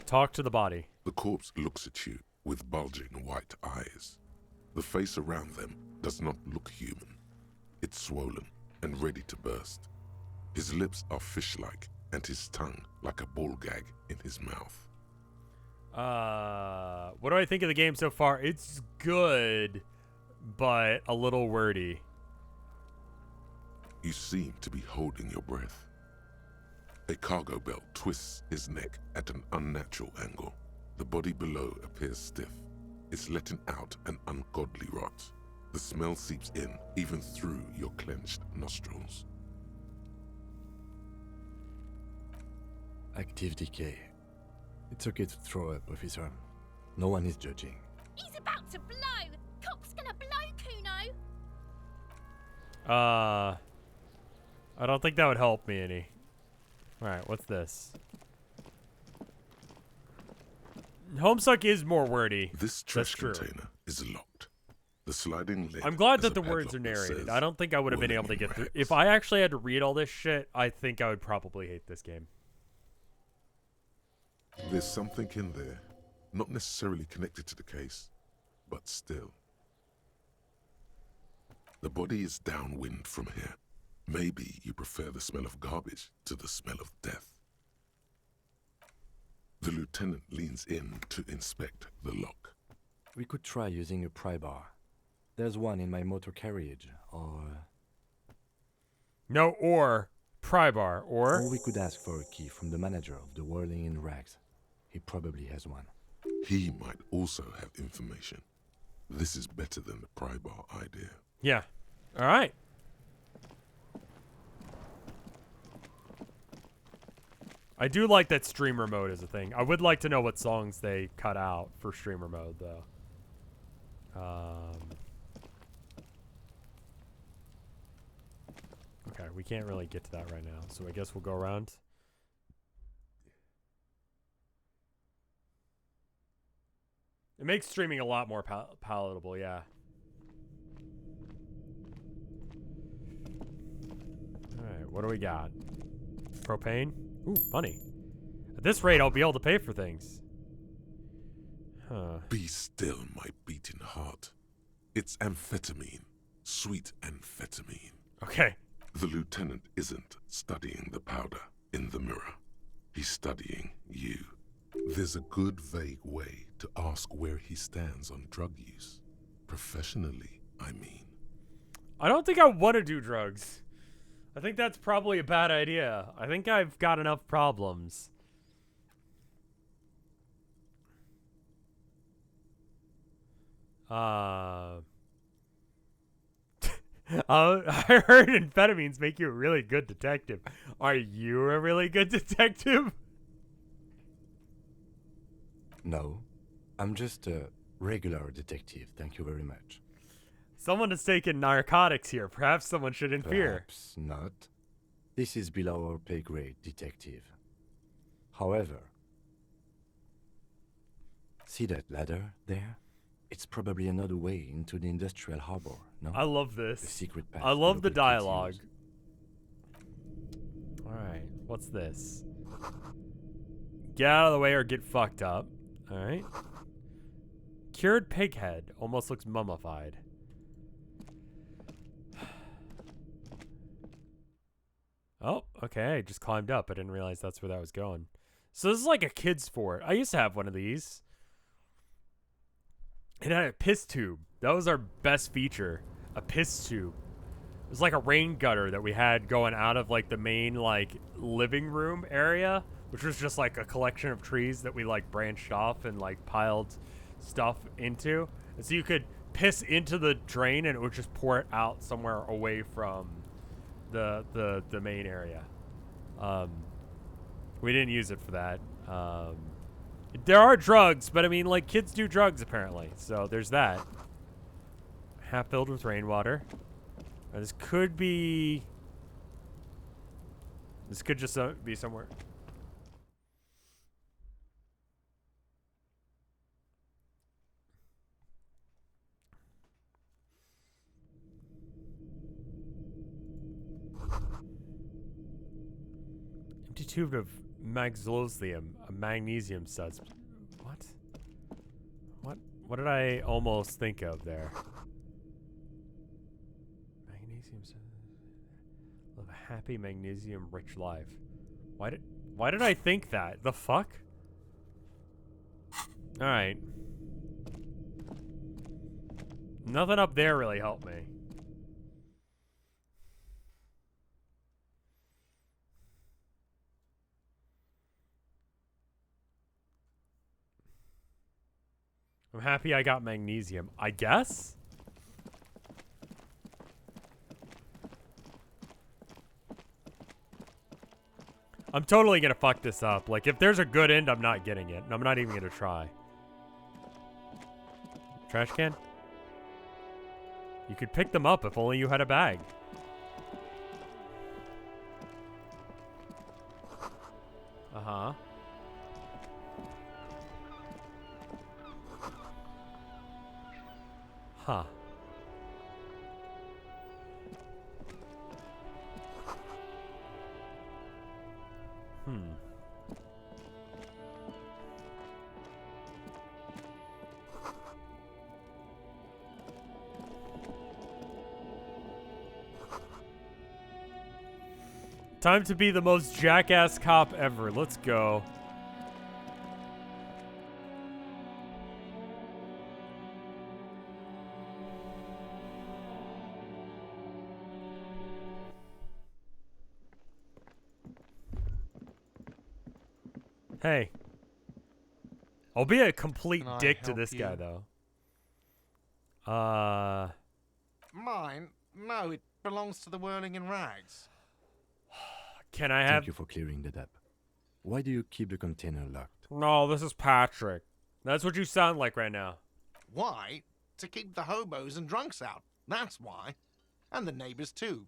Talk to the body. The corpse looks at you with bulging white eyes. The face around them does not look human. It's swollen and ready to burst. His lips are fish-like and his tongue like a ball gag in his mouth. What do I think of the game so far? It's good, but a little wordy. You seem to be holding your breath. A cargo belt twists his neck at an unnatural angle. The body below appears stiff. It's letting out an ungodly rot. The smell seeps in, even through your clenched nostrils. Active decay. It's okay to throw up, officer. No one is judging. He's about to blow. Cock's gonna blow, Kuno. I don't think that would help me any. Alright, what's this? Homestuck is more wordy. This trash container is locked. The sliding lid. I'm glad has that a the words are padlock that narrated. says, I don't think I would have been able to get through. rags. If I actually had to read all this shit, I think I would probably hate this game. There's something in there, not necessarily connected to the case, but still. The body is downwind from here. Maybe you prefer the smell of garbage to the smell of death. The lieutenant leans in to inspect the lock. We could try using a pry bar. There's one in my motor carriage, or No, or pry bar, or we could ask for a key from the manager of the Whirling in Rags. He probably has one. He might also have information. This is better than the pry bar idea. yeah. All right. I do like that streamer mode is a thing. I would like to know what songs they cut out for streamer mode, though. Okay, we can't really get to that right now, so I guess we'll go around. It makes streaming a lot more palatable, yeah. Alright, what do we got? Propane? Ooh, money. At this rate, I'll be able to pay for things. Huh. Be still, my beating heart. It's amphetamine. Sweet amphetamine. Okay. The lieutenant isn't studying the powder in the mirror. He's studying you. There's a good vague way to ask where he stands on drug use. Professionally, I mean. I don't think I want to do drugs. I think that's probably a bad idea. I think I've got enough problems. I heard amphetamines make you a really good detective. Are you a really good detective? No, I'm just a regular detective, thank you very much. Someone has taken narcotics here. Perhaps someone should interfere. Perhaps not. This is below our pay grade, detective. However, see that ladder there? It's probably another way into the industrial harbor, no? I love this. The secret path I love the local kids dialogue. use. Alright, what's this? Get out of the way or get fucked up. Alright. Cured pig head. Almost looks mummified. Oh, okay. I just climbed up. I didn't realize that's where that was going. So this is like a kid's fort. I used to have one of these. It had a piss tube. That was our best feature. A piss tube. It was like a rain gutter that we had going out of like the main like living room area, which was just like a collection of trees that we like branched off and like piled stuff into. And so you could piss into the drain and it would just pour it out somewhere away from the main area. We didn't use it for that. There are drugs, but I mean, like, kids do drugs apparently. So there's that. Half filled with rainwater. This could be. This could just be somewhere. Empty tube of Elysium, a magnesium suds. What did I almost think of there? Magnesium suds. Live a happy magnesium-rich life. Why did I think that? The fuck? All right. Nothing up there really helped me. I'm happy I got magnesium, I guess? I'm totally gonna fuck this up. Like, if there's a good end, I'm not getting it. And I'm not even gonna try. Trash can? You could pick them up if only you had a bag. Uh-huh. Huh. Time to be the most jackass cop ever. Let's go. Hey. I'll be a complete Can I dick to help this guy, you? though. Mine? No, it belongs to the Whirling in Rags. Can I have... Thank you for clearing that up. Why do you keep the container locked? No, this is Patrick. That's what you sound like right now. Why? To keep the hobos and drunks out. That's why. And the neighbors, too.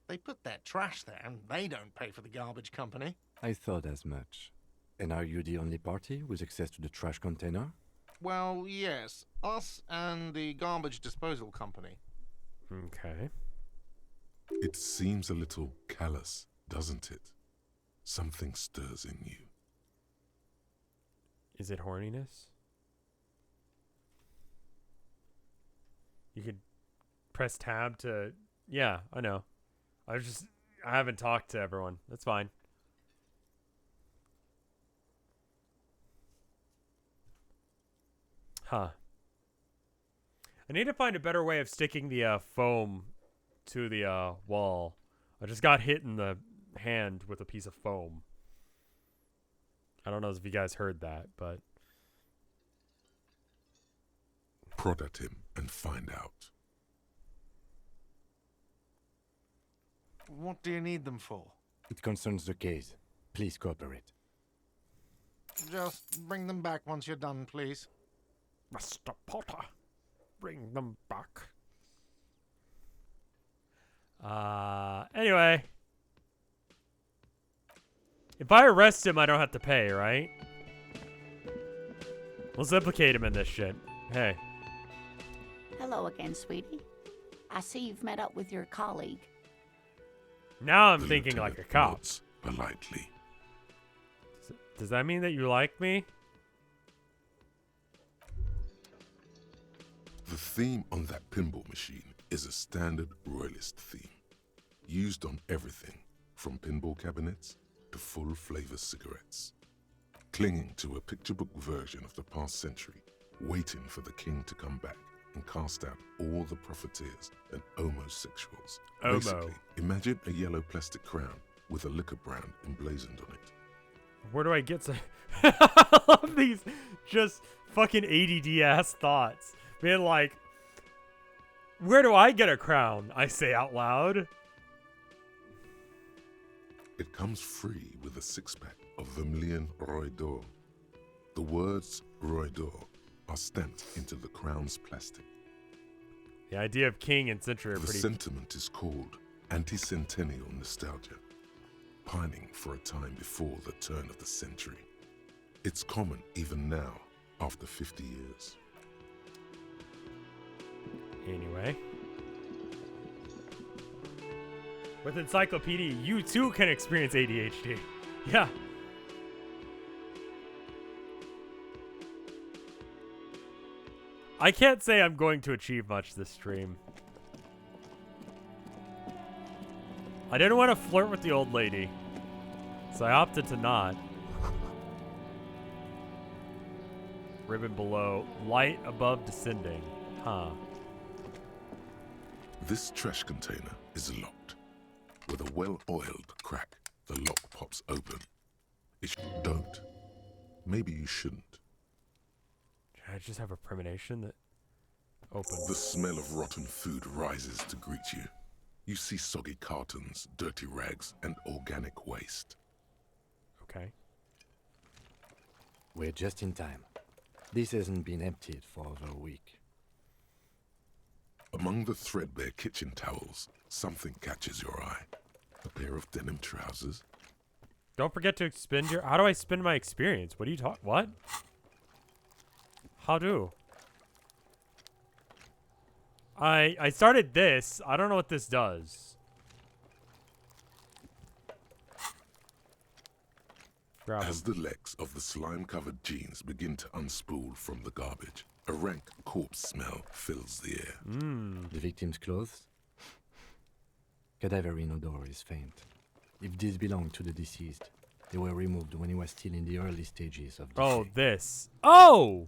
They put their trash there, and they don't pay for the garbage company. I thought as much. And are you the only party with access to the trash container? Well, yes. Us and the garbage disposal company. Okay. It seems a little callous, doesn't it? Something stirs in you. Is it horniness? You could press tab to... Yeah, I know. I haven't talked to everyone. That's fine. Huh. I need to find a better way of sticking the foam to the wall. I just got hit in the hand with a piece of foam. I don't know if you guys heard that, but... Prod at him and find out. What do you need them for? It concerns the case. Please cooperate. Just bring them back once you're done, please. Mr. Potter, bring them back. Anyway. If I arrest him, I don't have to pay, right? Let's implicate him in this shit. Hey. Hello again, sweetie. I see you've met up with your colleague. Now I'm The thinking like a lieutenant cop. nods politely. Does that mean that you like me? The theme on that pinball machine is a standard royalist theme, used on everything from pinball cabinets to full-flavor cigarettes. Clinging to a picture book version of the past century, waiting for the king to come back and cast out all the profiteers and homosexuals. Homo. Basically, imagine a yellow plastic crown with a liquor brand emblazoned on it. Where do I get to... I love these just fucking ADD-ass thoughts. Being like, where do I get a crown? I say out loud. It comes free with a six-pack of Vermilion Roy d'Or. The words Roy d'Or are stamped into the crown's plastic. The idea of king and century are The pretty... sentiment is called anti-centennial nostalgia, pining for a time before the turn of the century. It's common even now, after 50 years. Anyway. With Encyclopedia, you too can experience ADHD. Yeah. I can't say I'm going to achieve much this stream. I didn't want to flirt with the old lady, so I opted to not. Ribbon below, light above descending. Huh. This trash container is locked. With a well-oiled crack, the lock pops open. Don't. Maybe you shouldn't. Did I just have a premonition that opens? The smell of rotten food rises to greet you. You see soggy cartons, dirty rags, and organic waste. Okay. We're just in time. This hasn't been emptied for over a week. Among the threadbare kitchen towels, something catches your eye. A pair of denim trousers. Don't forget to spend your... How do I spend my experience? What do you talk... What? How do? I started this. I don't know what this does. Grab 'em. As the legs of the slime-covered jeans begin to unspool from the garbage, a rank corpse smell fills the air. The victim's clothes? Cadaverine odor is faint. If these belong to the deceased, they were removed when he was still in the early stages of decay. Oh, this. Oh!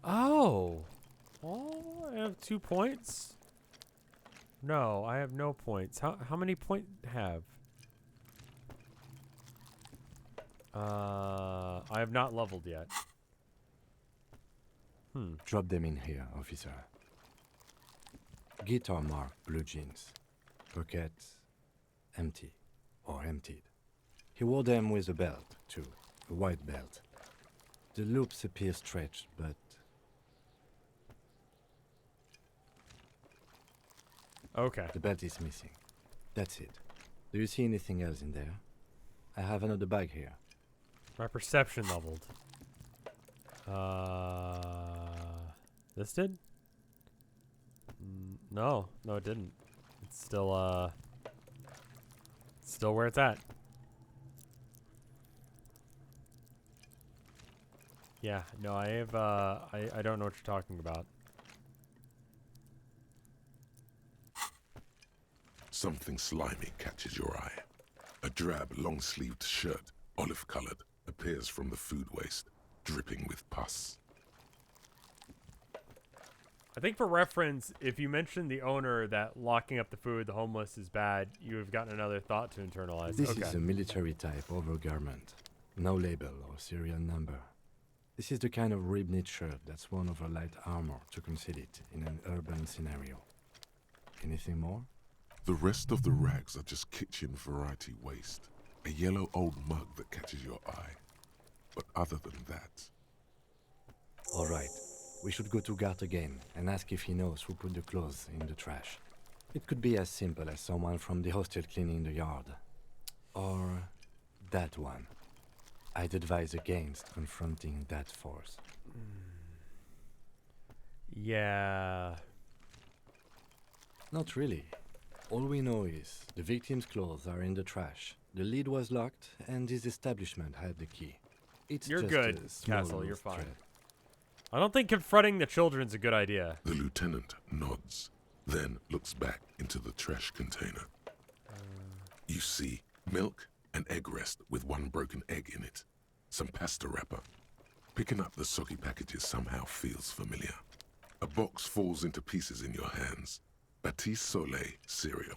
Oh! Oh, I have 2 points? No, I have no points. How many point have? I have not leveled yet. Drop them in here, officer. Guitar mark blue jeans. Pockets empty or emptied. He wore them with a belt, too. A white belt. The loops appear stretched, but... Okay. The belt is missing. That's it. Do you see anything else in there? I have another bag here. My perception leveled. This did? No, it didn't. It's still where it's at. Yeah, no, I have, I don't know what you're talking about. Something slimy catches your eye. A drab, long-sleeved shirt, olive-colored, appears from the food waste, dripping with pus. I think for reference, if you mention the owner that locking up the food, the homeless, is bad, you have gotten another thought to internalize. This is a military-type overgarment. No label or serial number. This is the kind of rib-knit shirt that's worn over light armor to conceal it in an urban scenario. Anything more? The rest of the rags are just kitchen variety waste. A yellow old mug that catches your eye. But other than that... All right. We should go to Gart again and ask if he knows who put the clothes in the trash. It could be as simple as someone from the hostel cleaning the yard. Or that one. I'd advise against confronting that force. Yeah. Not really. All we know is the victim's clothes are in the trash. The lid was locked, and his establishment had the key. It's You're just good, a small Castle. You're loose fine. thread. I don't think confronting the children's a good idea. The lieutenant nods, then looks back into the trash container. You see milk, an egg rest with one broken egg in it, some pasta wrapper. Picking up the soggy packages somehow feels familiar. A box falls into pieces in your hands. Batiste Soleil cereal.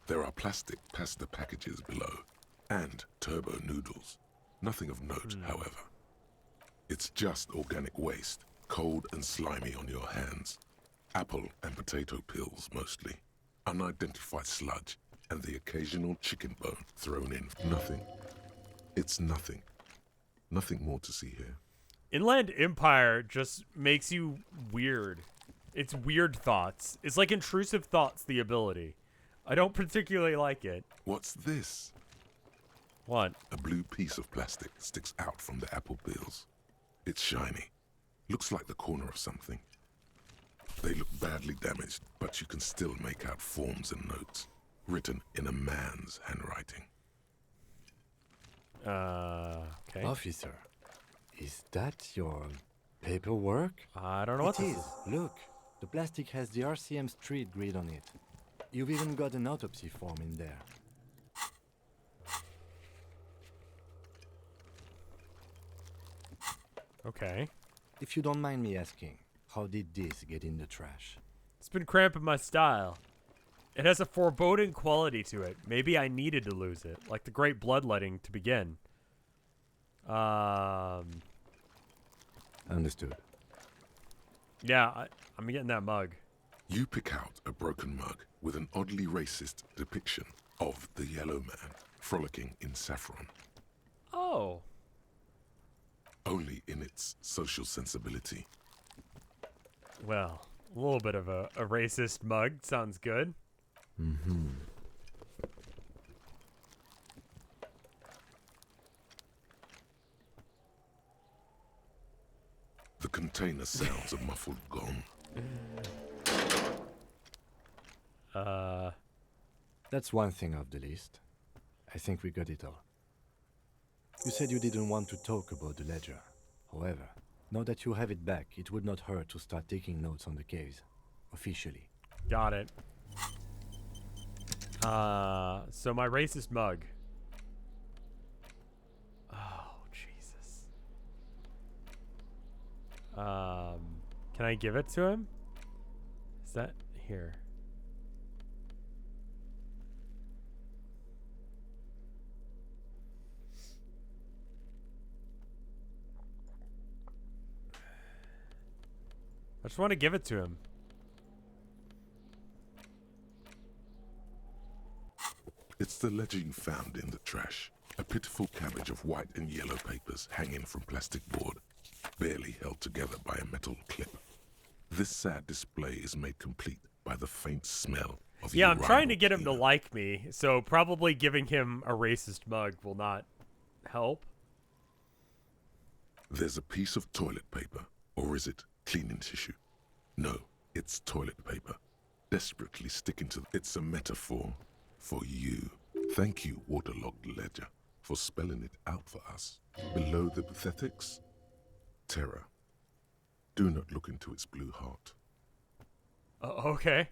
There are plastic pasta packages below, and turbo noodles. Nothing of note, however. It's just organic waste, cold and slimy on your hands. Apple and potato peels, mostly. Unidentified sludge, and the occasional chicken bone thrown in. Nothing. It's nothing. Nothing more to see here. Inland Empire just makes you weird. It's weird thoughts. It's like intrusive thoughts, the ability. I don't particularly like it. What's this? What? A blue piece of plastic sticks out from the apple peels. It's shiny. Looks like the corner of something. They look badly damaged, but you can still make out forms and notes, written in a man's handwriting. Okay. Officer, is that your paperwork? I don't know what It this is. Look, the plastic has the RCM street grid on it. You've even got an autopsy form in there. Okay. If you don't mind me asking, how did this get in the trash? It's been cramping my style. It has a foreboding quality to it. Maybe I needed to lose it, like the great bloodletting to begin. Understood. Yeah, I'm getting that mug. You pick out a broken mug with an oddly racist depiction of the yellow man frolicking in saffron. Oh. Only in its social sensibility. Well, a little bit of a racist mug sounds good. Mm-hmm. The container sounds a muffled gong. That's one thing off the list. I think we got it all. You said you didn't want to talk about the ledger. However, now that you have it back, it would not hurt to start taking notes on the caves. Officially. Got it. So my racist mug. Oh, Jesus. Can I give it to him? Is that here? I just want to give it to him. It's the ledger you found in the trash. A pitiful cabbage of white and yellow papers hanging from plastic board, barely held together by a metal clip. This sad display is made complete by the faint smell of Yeah, I'm trying to urine get him to cleaner. like me, so probably giving him a racist mug will not help. There's a piece of toilet paper, or is it cleaning tissue? No, it's toilet paper. Desperately sticking to it's a metaphor for you. Thank you, waterlogged ledger, for spelling it out for us. Below the pathetics, terror. Do not look into its blue heart. Okay.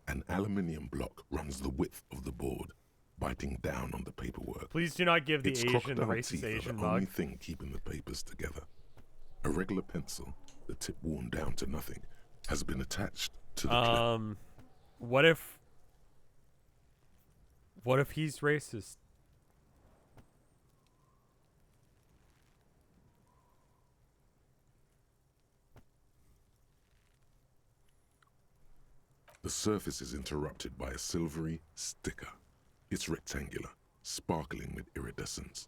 An aluminium block runs the width of the board, biting down on the paperwork. Please do not give the Its Asian, crocodile racist teeth are Asian the only mug. thing keeping the papers together. A regular pencil, the tip worn down to nothing, has been attached to the clip. What if he's racist? The surface is interrupted by a silvery sticker. It's rectangular, sparkling with iridescence.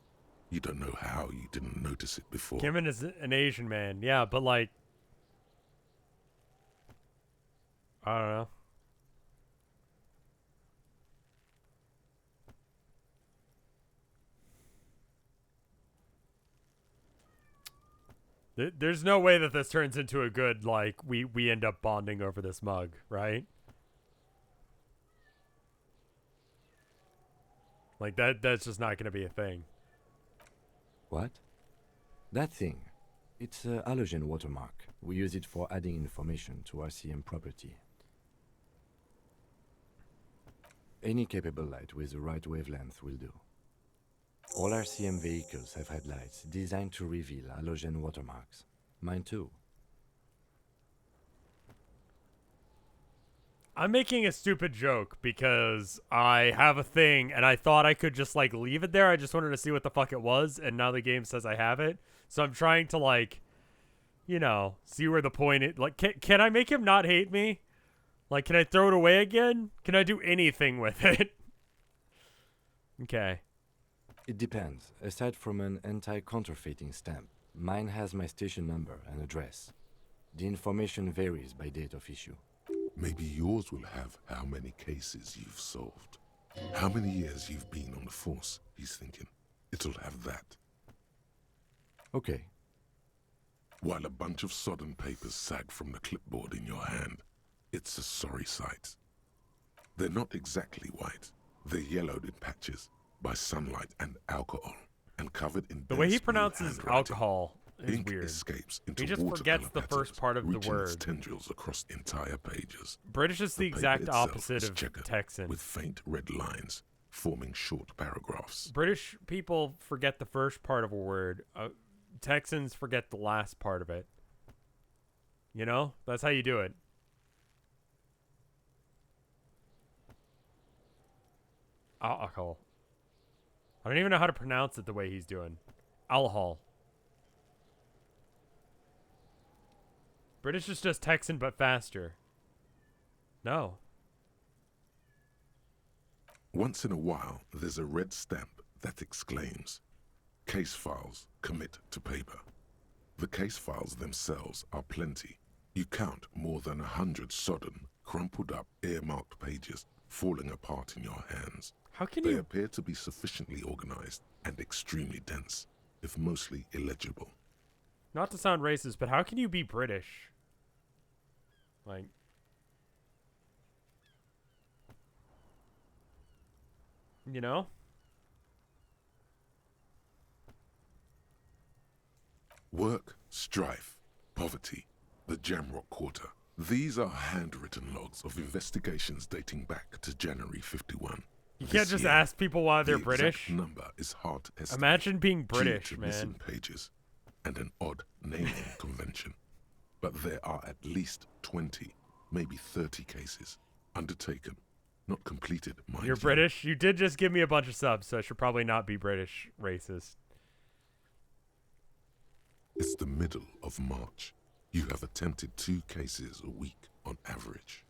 You don't know how you didn't notice it before. Kimmin is an Asian man, yeah, but like, I don't know. There's no way that this turns into a good, like, we end up bonding over this mug, right? Like, that's just not going to be a thing. What? That thing. It's a halogen watermark. We use it for adding information to RCM property. Any capable light with the right wavelength will do. All RCM vehicles have headlights designed to reveal halogen watermarks. Mine too. I'm making a stupid joke because I have a thing and I thought I could just like leave it there. I just wanted to see what the fuck it was, and now the game says I have it. So I'm trying to like, you know, see where the point is. Like, can I make him not hate me? Like, can I throw it away again? Can I do anything with it? Okay. It depends. Aside from an anti-counterfeiting stamp, mine has my station number and address. The information varies by date of issue. Maybe yours will have how many cases you've solved. How many years you've been on the force, he's thinking. It'll have that. Okay. While a bunch of sodden papers sag from the clipboard in your hand, it's a sorry sight. They're not exactly white. They're yellowed in patches by sunlight and alcohol, and covered in The way he dense blue pronounces handwriting. alcohol is Ink weird. escapes into He just watercolor forgets the first patterns, part of the reaching its word. tendrils across entire pages. British is the paper exact itself opposite is of checkered Texan. with faint red lines forming short paragraphs. British people forget the first part of a word. Texans forget the last part of it. You know? That's how you do it. Alcohol. I don't even know how to pronounce it the way he's doing. Alcohol. British is just Texan but faster. No. Once in a while, there's a red stamp that exclaims, Case files commit to paper. The case files themselves are plenty. You count more than 100 sodden, crumpled up, earmarked pages falling apart in your hands. How can They you... appear to be sufficiently organized and extremely dense, if mostly illegible. Not to sound racist, but how can you be British? Like... You know? Work, strife, poverty, the Jamrock Quarter. These are handwritten logs of investigations dating back to January 51. You can't just ask people why they're British. The number is hard to estimate. Imagine being due British, to man. missing pages and an odd naming convention. But there are at least 20, maybe 30 cases undertaken, not completed, mind you. You're British? You did just give me a bunch of subs, so I should probably not be British racist. It's the middle of March. You have attempted 2 cases a week on average.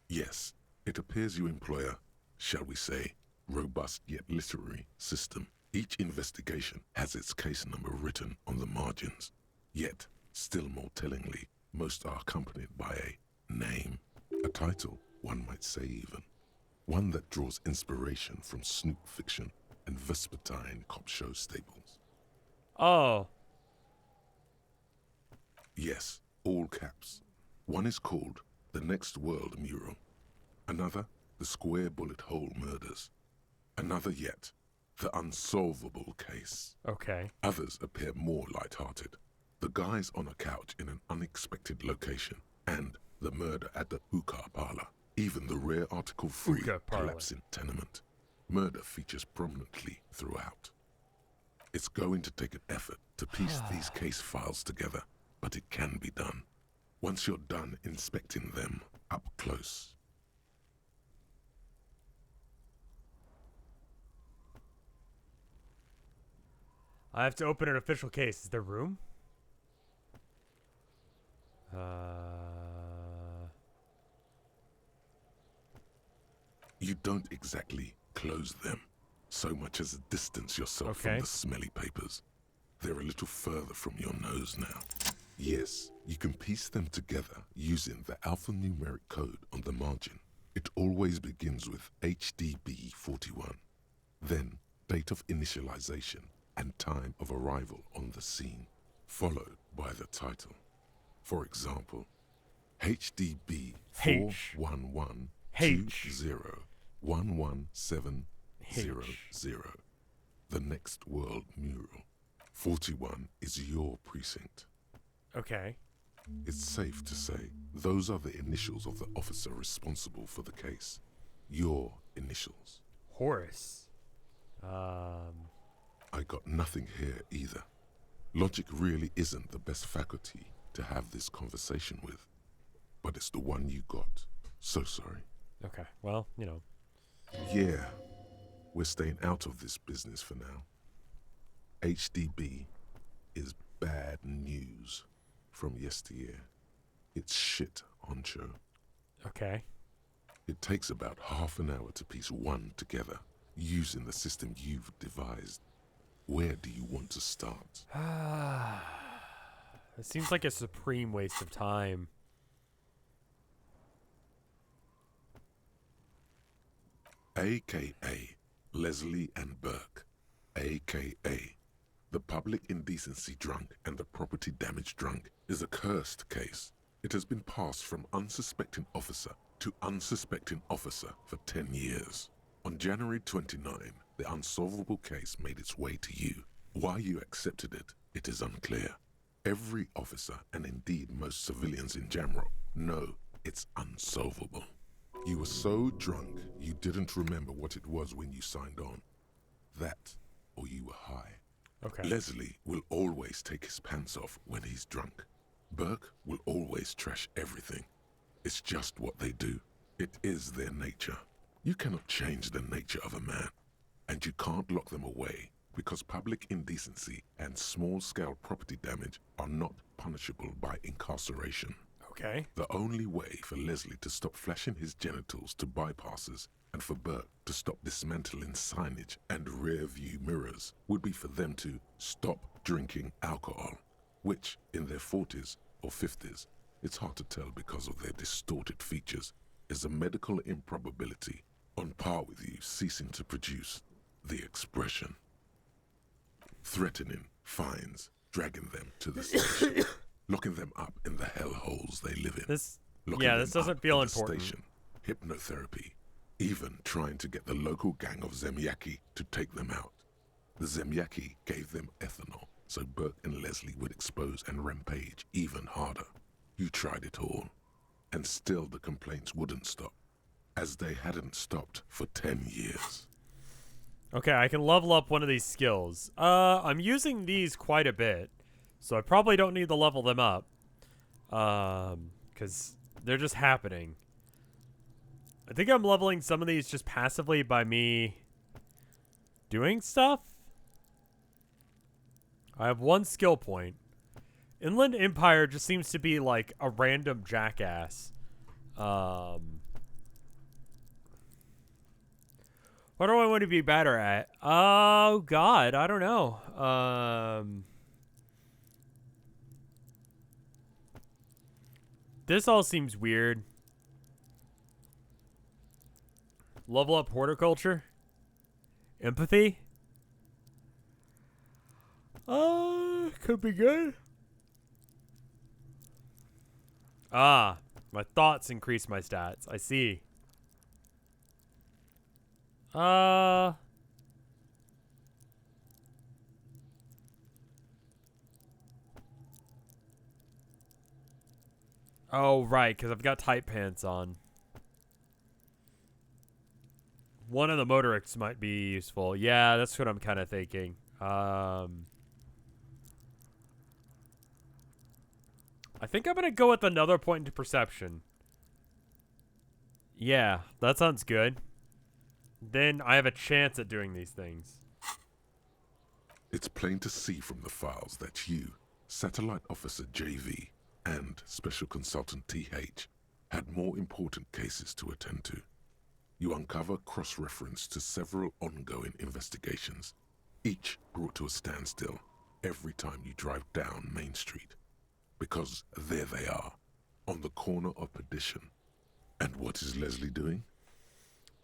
Yes, it appears you employ a, shall we say, robust yet literary system. Each investigation has its case number written on the margins. Yet, still more tellingly, most are accompanied by a name, a title, one might say even. One that draws inspiration from snoop fiction and vespertine cop show staples. Oh. Yes, all caps. One is called The Next World Mural. Another, The Square Bullet Hole Murders. Another yet, The Unsolvable Case. Okay. Others appear more light-hearted. The Guys on a Couch in an Unexpected Location, and The Murder at the Hookah Parlor. Even the rare article-free Collapsing Tenement. Murder features prominently throughout. It's going to take an effort to piece these case files together, but it can be done. Once you're done inspecting them up close. I have to open an official case. Is there room? You don't exactly close them, so much as distance yourself from the smelly papers. They're a little further from your nose now. Yes, you can piece them together using the alphanumeric code on the margin. It always begins with HDB 41, then date of initialization and time of arrival on the scene, followed by the title. For example, HDB 41120117000, the Next World Mural. 41 is your precinct. Okay. It's safe to say those are the initials of the officer responsible for the case. Your initials. Horace. I got nothing here either. Logic really isn't the best faculty to have this conversation with. But it's the one you got. So sorry. Okay, well, you know. Yeah, we're staying out of this business for now. HDB is bad news from yesteryear. It's shit, honcho. Okay. It takes about half an hour to piece one together, using the system you've devised. Where do you want to start? It seems like a supreme waste of time. AKA Leslie and Burke, AKA the public indecency drunk and the property damage drunk, is a cursed case. It has been passed from unsuspecting officer to unsuspecting officer for 10 years. On January 29, the unsolvable case made its way to you. Why you accepted it, it is unclear. Every officer, and indeed most civilians in Jamrock, know it's unsolvable. You were so drunk, you didn't remember what it was when you signed on. That, or you were high. Okay. Leslie will always take his pants off when he's drunk. Burke will always trash everything. It's just what they do. It is their nature. You cannot change the nature of a man. And you can't lock them away because public indecency and small-scale property damage are not punishable by incarceration. Okay. The only way for Leslie to stop flashing his genitals to bypassers And for Burke to stop dismantling signage and rear view mirrors would be for them to stop drinking alcohol, which in their 40s or 50s, it's hard to tell because of their distorted features, is a medical improbability on par with you ceasing to produce the expression. Threatening fines, dragging them to the station, locking them up in the hellholes they live in. This doesn't feel important. Station, hypnotherapy, even trying to get the local gang of Zemyaki to take them out. The Zemyaki gave them ethanol, so Burke and Leslie would expose and rampage even harder. You tried it all, and still the complaints wouldn't stop, as they hadn't stopped for 10 years. Okay, I can level up one of these skills. I'm using these quite a bit, so I probably don't need to level them up. Because they're just happening. I think I'm leveling some of these just passively by me doing stuff. I have one skill point. Inland Empire just seems to be like a random jackass. What do I want to be better at? Oh, God, I don't know. This all seems weird. Level up horticulture? Empathy? Could be good. Ah, my thoughts increase my stats. I see. Oh, right, because I've got tight pants on. One of the motorics might be useful. Yeah, that's what I'm kind of thinking. I think I'm going to go with another point into perception. Yeah, that sounds good. Then I have a chance at doing these things. It's plain to see from the files that you, Satellite Officer JV, and Special Consultant TH had more important cases to attend to. You uncover cross-reference to several ongoing investigations, each brought to a standstill every time you drive down Main Street. Because there they are, on the corner of Perdition. And what is Leslie doing?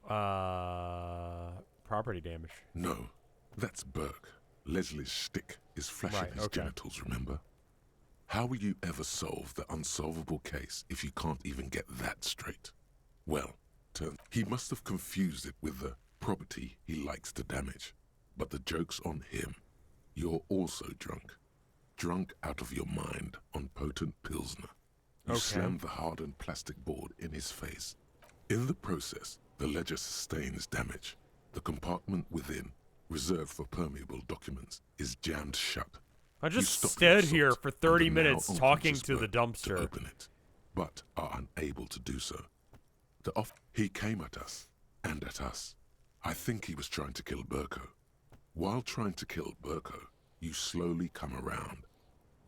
Property damage. No, that's Burke. Leslie's shtick is flashing his genitals, remember? How will you ever solve the unsolvable case if you can't even get that straight? Well, he must have confused it with the property he likes to damage. But the joke's on him. You're also drunk. Drunk out of your mind on potent Pilsner. You slam the hardened plastic board in his face. In the process, the ledger sustains damage. The compartment within, reserved for permeable documents, is jammed shut. I just stood here for 30 minutes talking to the dumpster. To open it, but are unable to do so. He came at us, and at us. I think he was trying to kill Burko. While trying to kill Burko, you slowly come around.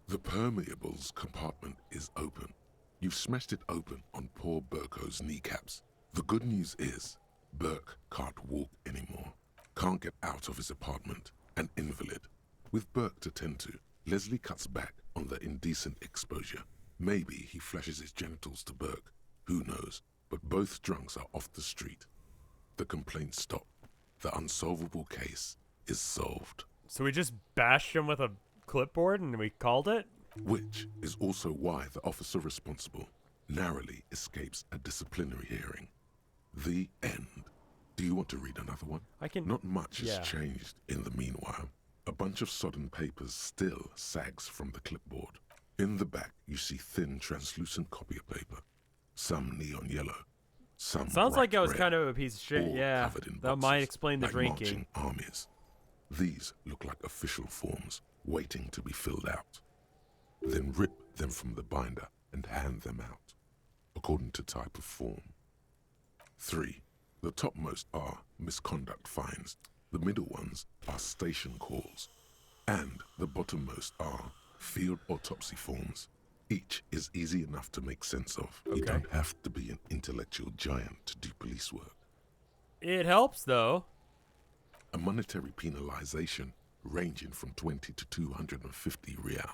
The permeables compartment is open. You've smashed it open on poor Burko's kneecaps. The good news is, Burke can't walk anymore. Can't get out of his apartment, an invalid. With Burke to tend to, Leslie cuts back on the indecent exposure. Maybe he flashes his genitals to Burke. Who knows? But both drunks are off the street. The complaints stop. The unsolvable case is solved. So we just bashed him with a clipboard and we called it? Which is also why the officer responsible narrowly escapes a disciplinary hearing. The end. Do you want to read another one? I can. Not much has changed in the meanwhile. A bunch of sodden papers still sags from the clipboard. In the back, you see thin, translucent copy paper. Some neon yellow. Some sounds like I was red, kind of a piece of shit. Yeah, that might explain the like drinking. Armies. These look like official forms waiting to be filled out. Then rip them from the binder and hand them out, according to type of form. 3. The topmost are misconduct fines. The middle ones are station calls. And the bottommost are field autopsy forms. Each is easy enough to make sense of. You don't have to be an intellectual giant to do police work. It helps, though. A monetary penalization ranging from 20 to 250 real.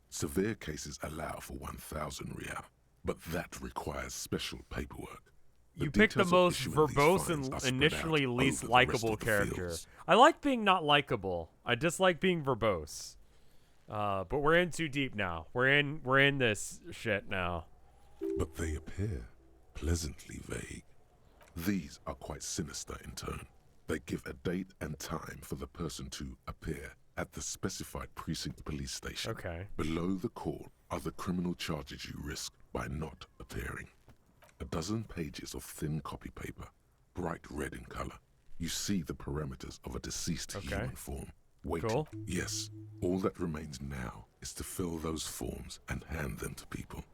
Severe cases allow for 1,000 real, but that requires special paperwork. You picked the most verbose and initially least likable character. I like being not likable. I dislike being verbose. But we're in too deep now. We're in this shit now. But they appear pleasantly vague. These are quite sinister in tone. They give a date and time for the person to appear at the specified precinct police station. Okay. Below the call are the criminal charges you risk by not appearing. A dozen pages of thin copy paper, bright red in color. You see the parameters of a deceased human form. Wait. Cool. Yes. All that remains now is to fill those forms and hand them to people.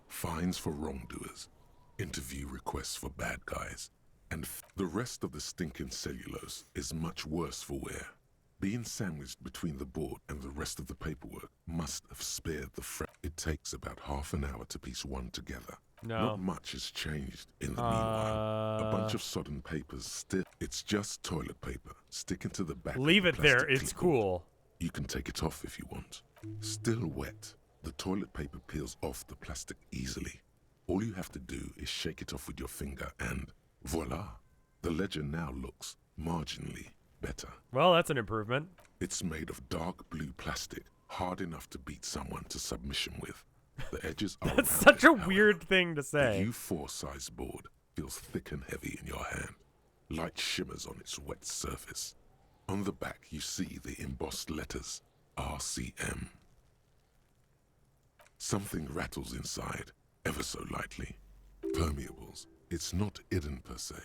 Fines for wrongdoers, interview requests for bad guys, and the rest of the stinking cellulose is much worse for wear. Being sandwiched between the board and the rest of the paperwork must have spared the It takes about half an hour to piece one together. No. Not much has changed in the meanwhile. A bunch of sodden papers still. It's just toilet paper sticking to the back. Leave of the it there. plastic It's clipboard. cool. You can take it off if you want. Still wet, the toilet paper peels off the plastic easily. All you have to do is shake it off with your finger and voila. The ledger now looks marginally better. Well, that's an improvement. It's made of dark blue plastic, hard enough to beat someone to submission with. The edges are That's rounded, such a however. weird thing to say. The U4 size board feels thick and heavy in your hand. Light shimmers on its wet surface. On the back, you see the embossed letters RCM. Something rattles inside, ever so lightly. Permeables. It's not hidden per se.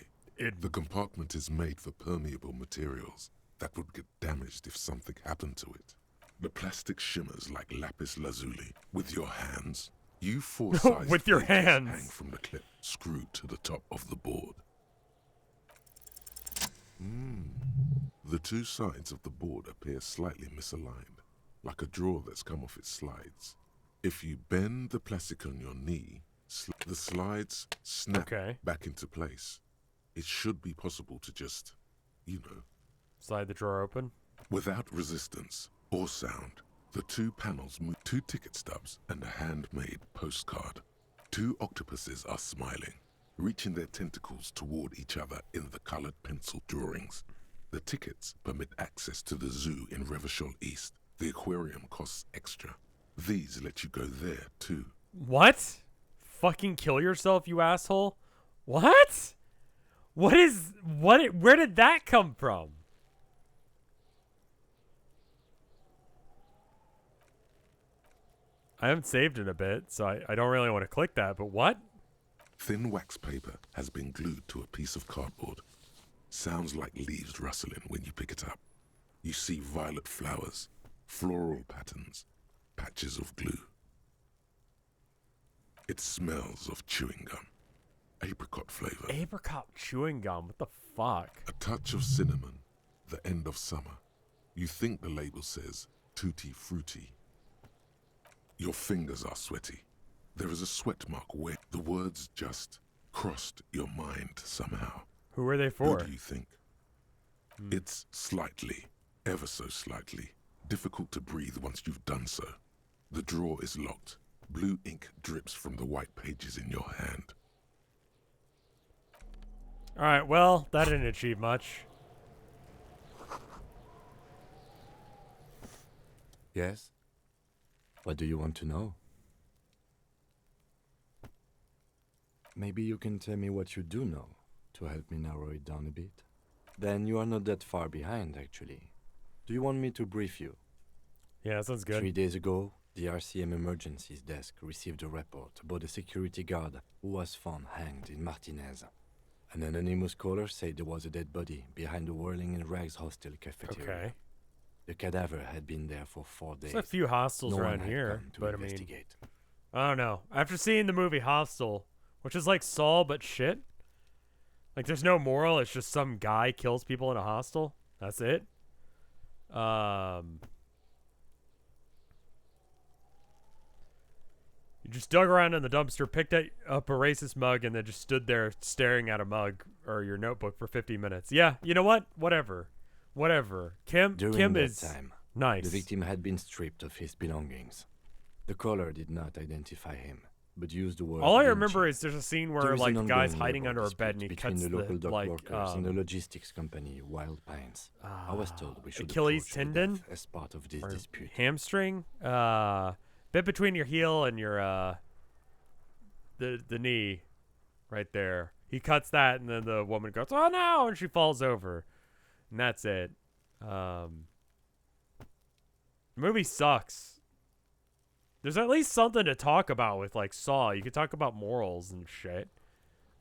The compartment is made for permeable materials that would get damaged if something happened to it. The plastic shimmers like lapis lazuli. With your hands, you size With your pages hands. hang from the clip screwed to the top of the board. The two sides of the board appear slightly misaligned, like a drawer that's come off its slides. If you bend the plastic on your knee, the slides snap back into place. It should be possible to just, slide the drawer open. Without resistance or sound, the two panels move. 2 ticket stubs and a handmade postcard. 2 octopuses are smiling, reaching their tentacles toward each other in the colored pencil drawings. The tickets permit access to the zoo in Revachol East. The aquarium costs extra. These let you go there, too. What? Fucking kill yourself, you asshole? What? Where did that come from? I haven't saved in a bit, so I don't really want to click that, but what? Thin wax paper has been glued to a piece of cardboard. Sounds like leaves rustling when you pick it up. You see violet flowers, floral patterns, patches of glue. It smells of chewing gum. Apricot flavor. Apricot chewing gum? What the fuck? A touch of cinnamon. The end of summer. You think the label says tutti frutti. Your fingers are sweaty. There is a sweat mark where the words just crossed your mind somehow. Who are they for? Who do you think? It's slightly, ever so slightly, difficult to breathe once you've done so. The drawer is locked. Blue ink drips from the white pages in your hand. Alright, well, that didn't achieve much. Yes? What do you want to know? Maybe you can tell me what you do know to help me narrow it down a bit. Then you are not that far behind, actually. Do you want me to brief you? Yeah, that sounds good. 3 days ago, the RCM emergencies desk received a report about a security guard who was found hanged in Martinez. An anonymous caller said there was a dead body behind the Whirling in Rags hostel cafeteria. Okay. The cadaver had been there for 4 days. There's a few hostels No around one had here, come to but I mean, investigate. I don't know. After seeing the movie Hostel, which is like Saw but shit, like there's no moral. It's just some guy kills people in a hostel. That's it. You just dug around in the dumpster, picked up a racist mug, and then just stood there staring at a mug or your notebook for 50 minutes. Yeah, you know what? Whatever. Kim is time, nice. The victim had been stripped of his belongings. The caller did not identify him, but used the word. All I lynching. remember is there's a scene where like the guy's hiding under a bed and he between cuts the local dock like workers and the logistics company Wild Pines. I was told we should Achilles approach the tendon death as part of this or dispute. hamstring, bit between your heel and your the knee, right there. He cuts that, and then the woman goes, "Oh no!" and she falls over, and that's it. The movie sucks. There's at least something to talk about with like Saw. You could talk about morals and shit.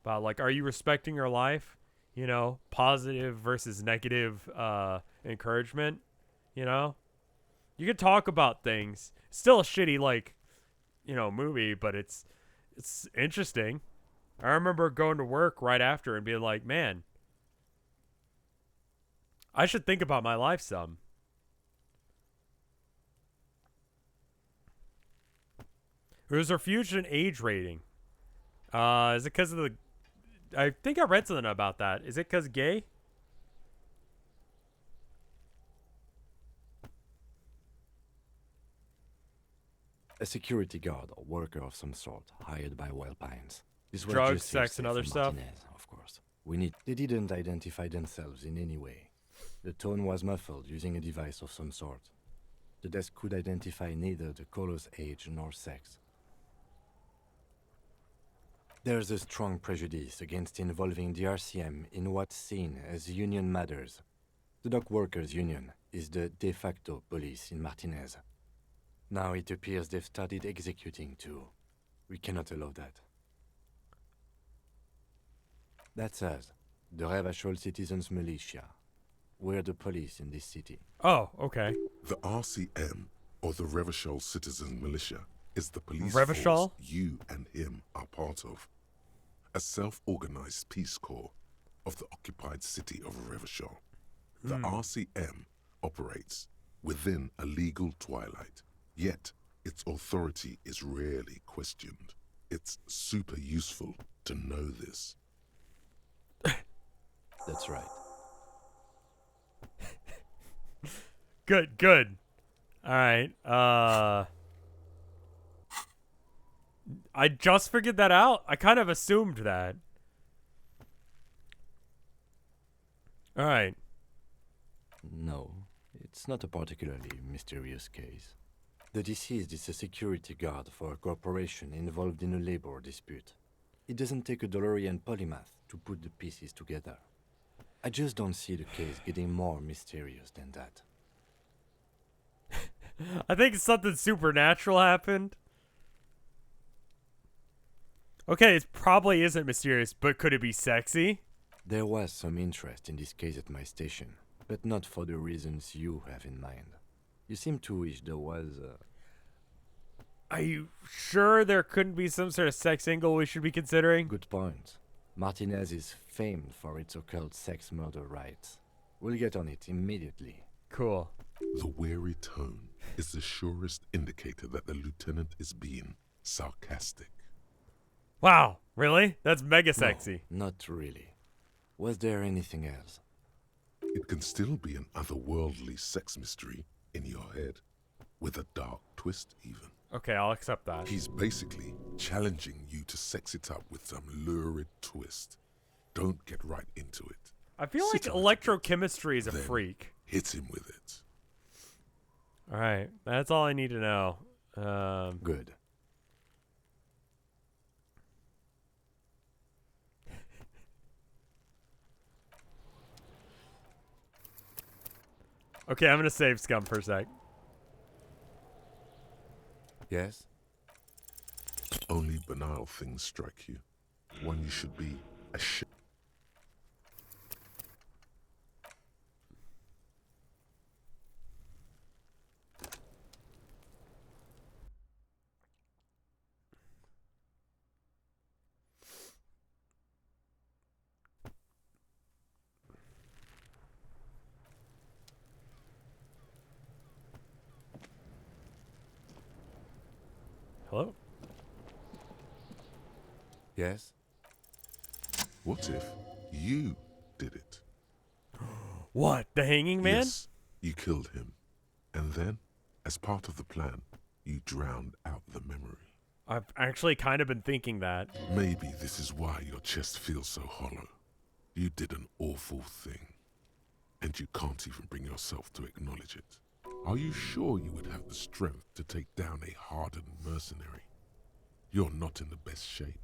About like, are you respecting your life? You know, positive versus negative encouragement. You know, you could talk about things. Still a shitty like, you know, movie, but it's interesting. I remember going to work right after and being like, man, I should think about my life some. There's a fusion age rating. Is it because of the... I think I read something about that. Is it because gay? A security guard or worker of some sort, hired by Wild Pines. This was Drugs, just sex, and hearsay other from stuff? Martinez, of course. They didn't identify themselves in any way. The tone was muffled using a device of some sort. The desk could identify neither the caller's age nor sex. There's a strong prejudice against involving the RCM in what's seen as union matters. The dock workers' union is the de facto police in Martinez. Now it appears they've started executing too. We cannot allow that. That's us, the RevScarecrow Citizens Militia. We're the police in this city. Oh, okay. The RCM, or the RevScarecrow Citizen Militia, is the police RevScarecrow? force you and him are part of. A self-organized peace corps of the occupied city of RevScarecrow. The RCM operates within a legal twilight, yet its authority is rarely questioned. It's super useful to know this. That's right. Good. All right. I just figured that out. I kind of assumed that. All right. No, it's not a particularly mysterious case. The deceased is a security guard for a corporation involved in a labor dispute. It doesn't take a DeLorean polymath to put the pieces together. I just don't see the case getting more mysterious than that. I think something supernatural happened. Okay, it probably isn't mysterious, but could it be sexy? There was some interest in this case at my station, but not for the reasons you have in mind. You seem to wish there was Are you sure there couldn't be some sort of sex angle we should be considering? Good point. Martinez is famed for its occult sex murder rites. We'll get on it immediately. Cool. The weary tone is the surest indicator that the lieutenant is being sarcastic. Wow, really? That's mega sexy. No, not really. Was there anything else? It can still be an otherworldly sex mystery in your head, with a dark twist even. Okay, I'll accept that. He's basically challenging you to sex it up with some lurid twist. Don't get right into it. I feel like Sit on it electrochemistry is a then freak. Hit him with it. All right, that's all I need to know. Good. Okay, I'm gonna save Scum for a sec. Yes? Only banal things strike you. One you should be ashamed. Hello? Yes? What if you did it? What? The hanging man? Yes, you killed him. And then, as part of the plan, you drowned out the memory. I've actually kind of been thinking that. Maybe this is why your chest feels so hollow. You did an awful thing. And you can't even bring yourself to acknowledge it. Are you sure you would have the strength to take down a hardened mercenary? You're not in the best shape.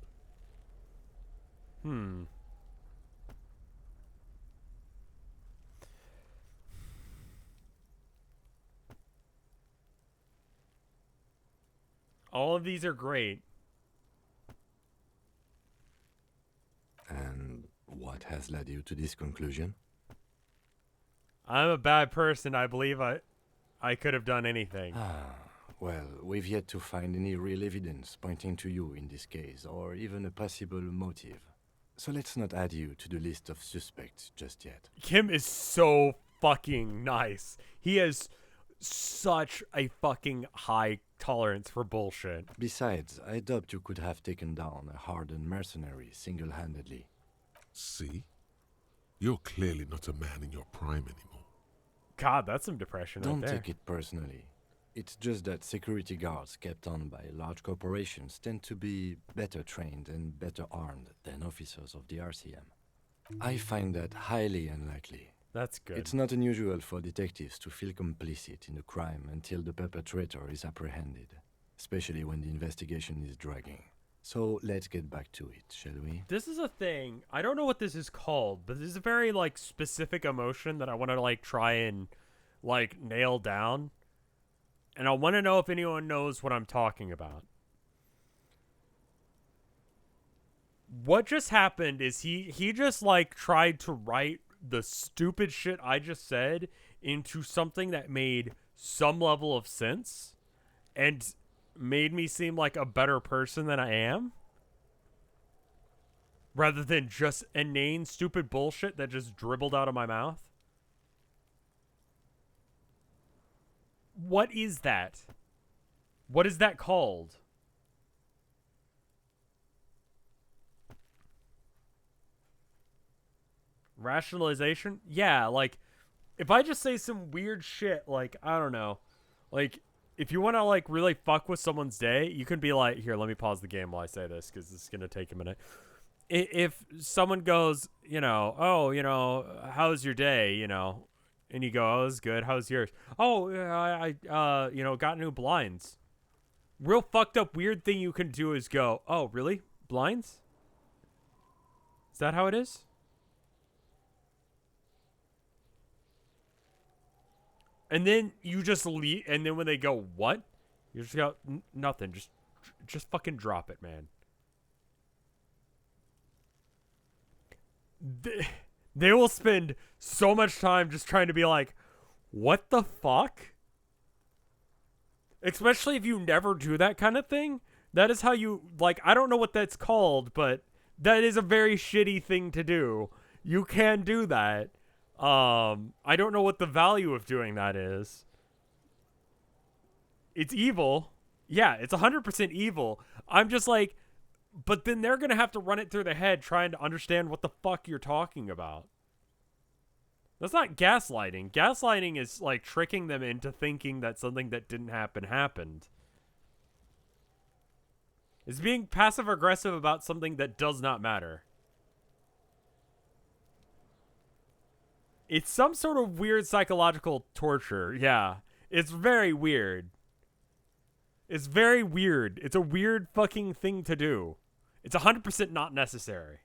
All of these are great. And what has led you to this conclusion? I'm a bad person. I believe I could have done anything. Well, we've yet to find any real evidence pointing to you in this case, or even a possible motive. So let's not add you to the list of suspects just yet. Kim is so fucking nice. He has such a fucking high tolerance for bullshit. Besides, I doubt you could have taken down a hardened mercenary single-handedly. See? You're clearly not a man in your prime anymore. God, that's some depression Don't right there. take it personally. It's just that security guards kept on by large corporations tend to be better trained and better armed than officers of the RCM. I find that highly unlikely. That's good. It's not unusual for detectives to feel complicit in a crime until the perpetrator is apprehended, especially when the investigation is dragging. So let's get back to it, shall we? This is a thing. I don't know what this is called, but this is a very like specific emotion that I want to like try and like nail down. And I want to know if anyone knows what I'm talking about. What just happened is he just like tried to write the stupid shit I just said into something that made some level of sense and made me seem like a better person than I am, rather than just inane stupid bullshit that just dribbled out of my mouth. What is that? What is that called? Rationalization? Yeah, like, if I just say some weird shit, like, I don't know, like, if you want to, like, really fuck with someone's day, you can be like, here, let me pause the game while I say this, because this is going to take a minute. If someone goes, you know, oh, you know, how's your day, you know, and you go, oh, it's good, how's yours? Oh, I you know, got new blinds. Real fucked up weird thing you can do is go, oh, really? Blinds? Is that how it is? And then you just leave, and then when they go, what? You just go, nothing. Just fucking drop it, man. They will spend so much time just trying to be like, what the fuck? Especially if you never do that kind of thing. That is how you, like, I don't know what that's called, but that is a very shitty thing to do. You can do that. I don't know what the value of doing that is. It's evil. Yeah, it's 100% evil. I'm just like, but then they're going to have to run it through their head trying to understand what the fuck you're talking about. That's not gaslighting. Gaslighting is like tricking them into thinking that something that didn't happen happened. It's being passive aggressive about something that does not matter. It's some sort of weird psychological torture. Yeah. It's very weird. It's very weird. It's a weird fucking thing to do. It's 100% not necessary.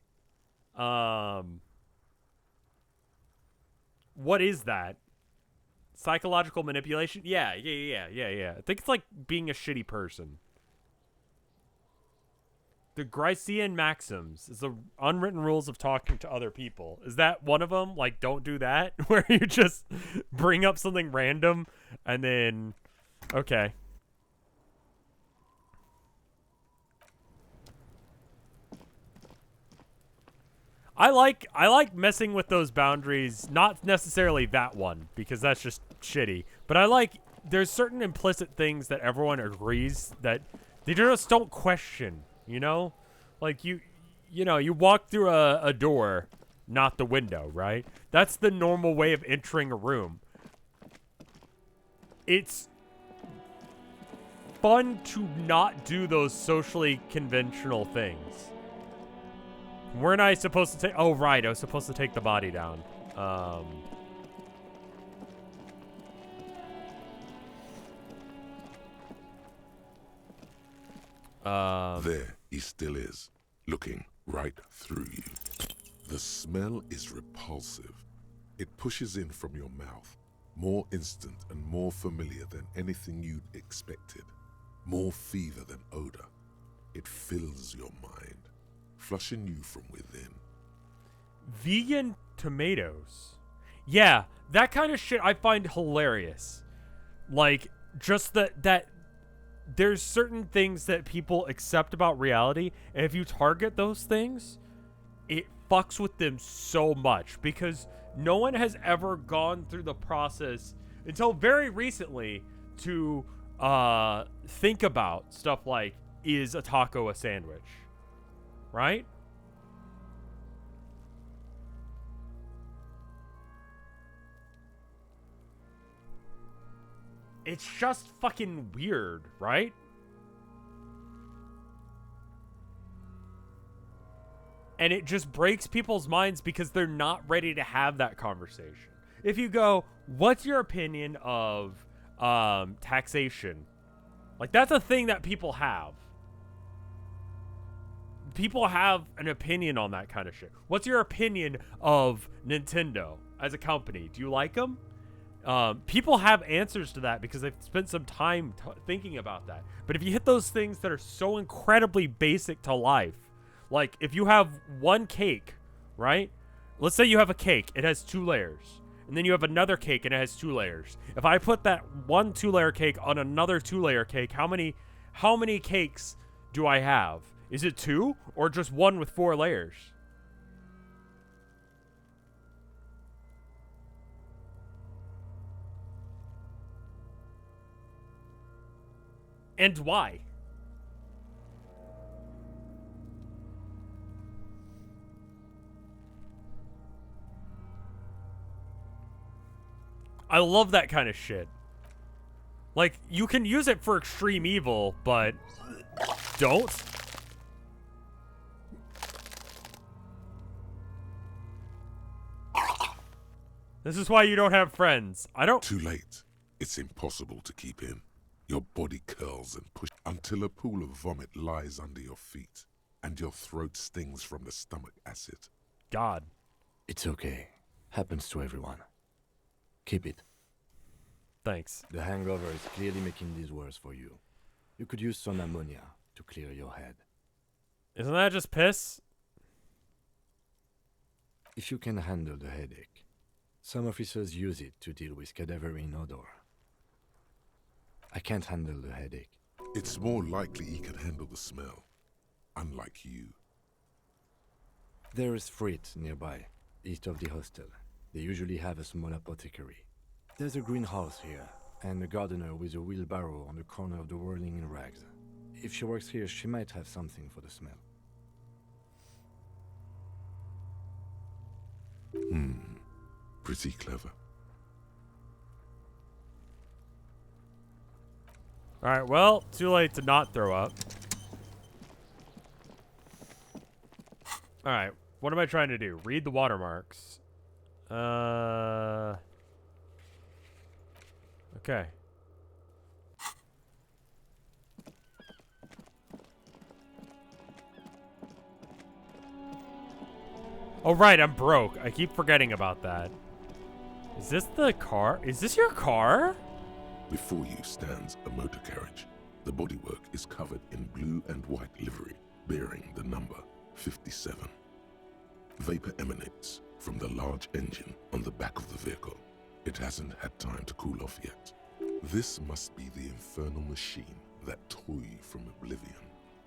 What is that? Psychological manipulation? Yeah. I think it's like being a shitty person. The Gricean maxims is the unwritten rules of talking to other people. Is that one of them? Like, don't do that? Where you just bring up something random and then... Okay. I like messing with those boundaries. Not necessarily that one, because that's just shitty. But I like... There's certain implicit things that everyone agrees that they just don't question. You know, like you you know, you walk through a door, not the window, right? That's the normal way of entering a room. It's fun to not do those socially conventional things. Weren't I supposed to take... Oh, right. I was supposed to take the body down. There he still is, looking right through you. The smell is repulsive. It pushes in from your mouth, more instant and more familiar than anything you'd expected. More fever than odor. It fills your mind, flushing you from within. Vegan tomatoes. Yeah, that kind of shit I find hilarious. Like, just that there's certain things that people accept about reality, and if you target those things, it fucks with them so much, because no one has ever gone through the process until very recently to think about stuff like, is a taco a sandwich? Right? It's just fucking weird, right? And it just breaks people's minds because they're not ready to have that conversation. If you go, what's your opinion of taxation? Like, that's a thing that people have. People have an opinion on that kind of shit. What's your opinion of Nintendo as a company? Do you like them? People have answers to that because they've spent some time thinking about that. But if you hit those things that are so incredibly basic to life, like if you have one cake, right? Let's say you have a cake, it has 2 layers. And then you have another cake and it has 2 layers. If I put that one 2-layer cake on another 2-layer cake, how many cakes do I have? Is it 2 or just 1 with 4 layers? And why? I love that kind of shit. Like, you can use it for extreme evil, but don't. This is why you don't have friends. I don't... Too late. It's impossible to keep in. Your body curls and pushes until a pool of vomit lies under your feet, and your throat stings from the stomach acid. God. It's okay. Happens to everyone. Keep it. Thanks. The hangover is clearly making this worse for you. You could use some ammonia to clear your head. Isn't that just piss? If you can handle the headache, some officers use it to deal with cadaverine odor. I can't handle the headache. It's more likely he can handle the smell, unlike you. There is Frit nearby, east of the hostel. They usually have a small apothecary. There's a greenhouse here, and a gardener with a wheelbarrow on the corner of the whirling in rags. If she works here, she might have something for the smell. Pretty clever. Alright, well, too late to not throw up. Alright, what am I trying to do? Read the watermarks. Okay. Oh, right, I'm broke. I keep forgetting about that. Is this the car? Is this your car? Before you stands a motor carriage. The bodywork is covered in blue and white livery, bearing the number 57. Vapor emanates from the large engine on the back of the vehicle. It hasn't had time to cool off yet. This must be the infernal machine that tore you from oblivion.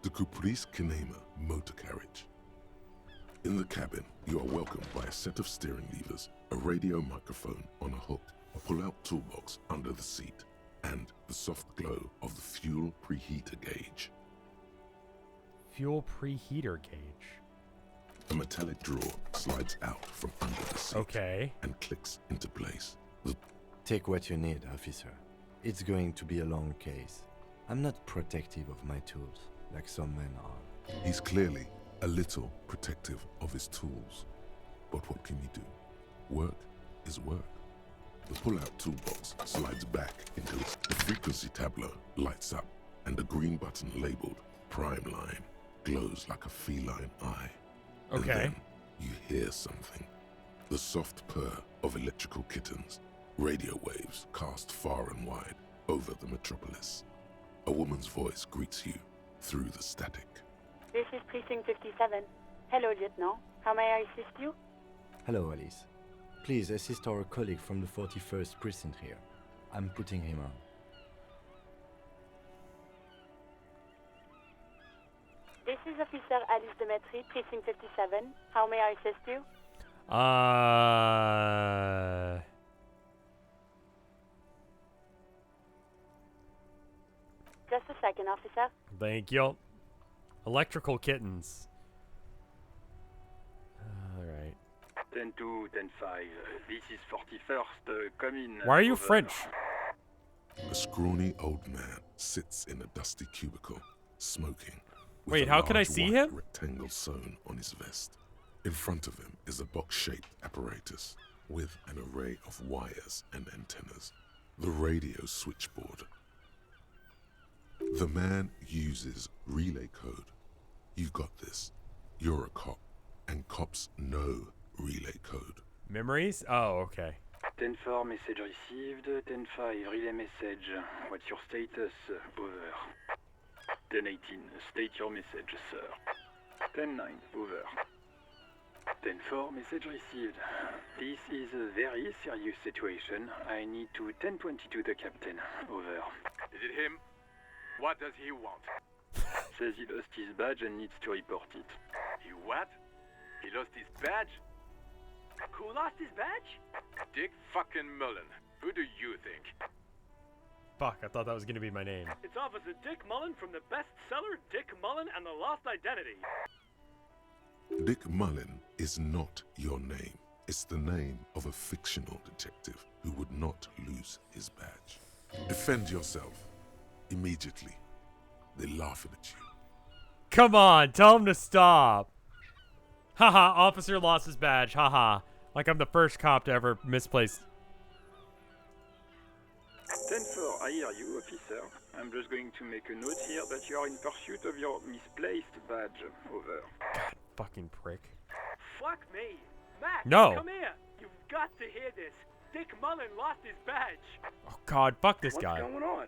The Caprice Kinema motor carriage. In the cabin, you are welcomed by a set of steering levers, a radio microphone on a hook, a pull-out toolbox under the seat, and the soft glow of the fuel preheater gauge. Fuel preheater gauge. metallic drawer slides out from under the seat Okay. and clicks into place. Take what you need, officer. It's going to be a long case. I'm not protective of my tools, like some men are. He's clearly a little protective of his tools. But what can you do? Work is work. The pull-out toolbox slides back into it. The frequency tableau lights up, and the green button labeled Prime Line glows like a feline eye. Okay. And then you hear something. The soft purr of electrical kittens. Radio waves cast far and wide over the metropolis. A woman's voice greets you through the static. This is Precinct 57. Hello, Lieutenant. How may I assist you? Hello, Alice. Please assist our colleague from the 41st Precinct here. I'm putting him on. This is Officer Alice Demetri, Precinct 57. How may I assist you? Just a second, officer. Thank you. Electrical kittens. Alright. 10-2, 10-5. This is 41st. Come in. Why are you over. French? A scrawny old man sits in a dusty cubicle, smoking. with Wait, a how can I large see white him? rectangle sewn on his vest. In front of him is a box-shaped apparatus with an array of wires and antennas. The radio switchboard. The man uses relay code. You've got this. You're a cop, and cops know relay code. Memories? Oh, okay. 10-4, message received. 10-5, relay message. What's your status? Over. 10-18, state your message, sir. 10-9, over. 10-4, message received. This is a very serious situation. I need to 10-22 the captain. Over. Is it him? What does he want? Says he lost his badge and needs to report it. He what? He lost his badge? Who lost his badge? Dick fucking Mullen. Who do you think? Fuck, I thought that was gonna be my name. It's Officer Dick Mullen from the bestseller Dick Mullen and the Lost Identity. Dick Mullen is not your name. It's the name of a fictional detective who would not lose his badge. Defend yourself. Immediately. They're laughing at you. Come on, tell him to stop. Haha, officer lost his badge. Haha. Like I'm the first cop to ever misplace. 10-4, I hear you, officer. I'm just going to make a note here that you are in pursuit of your misplaced badge. Over. God, fucking prick. Fuck me. Max, No. come here. You've got to hear this. Dick Mullen lost his badge. Oh God, fuck this guy. What's going on?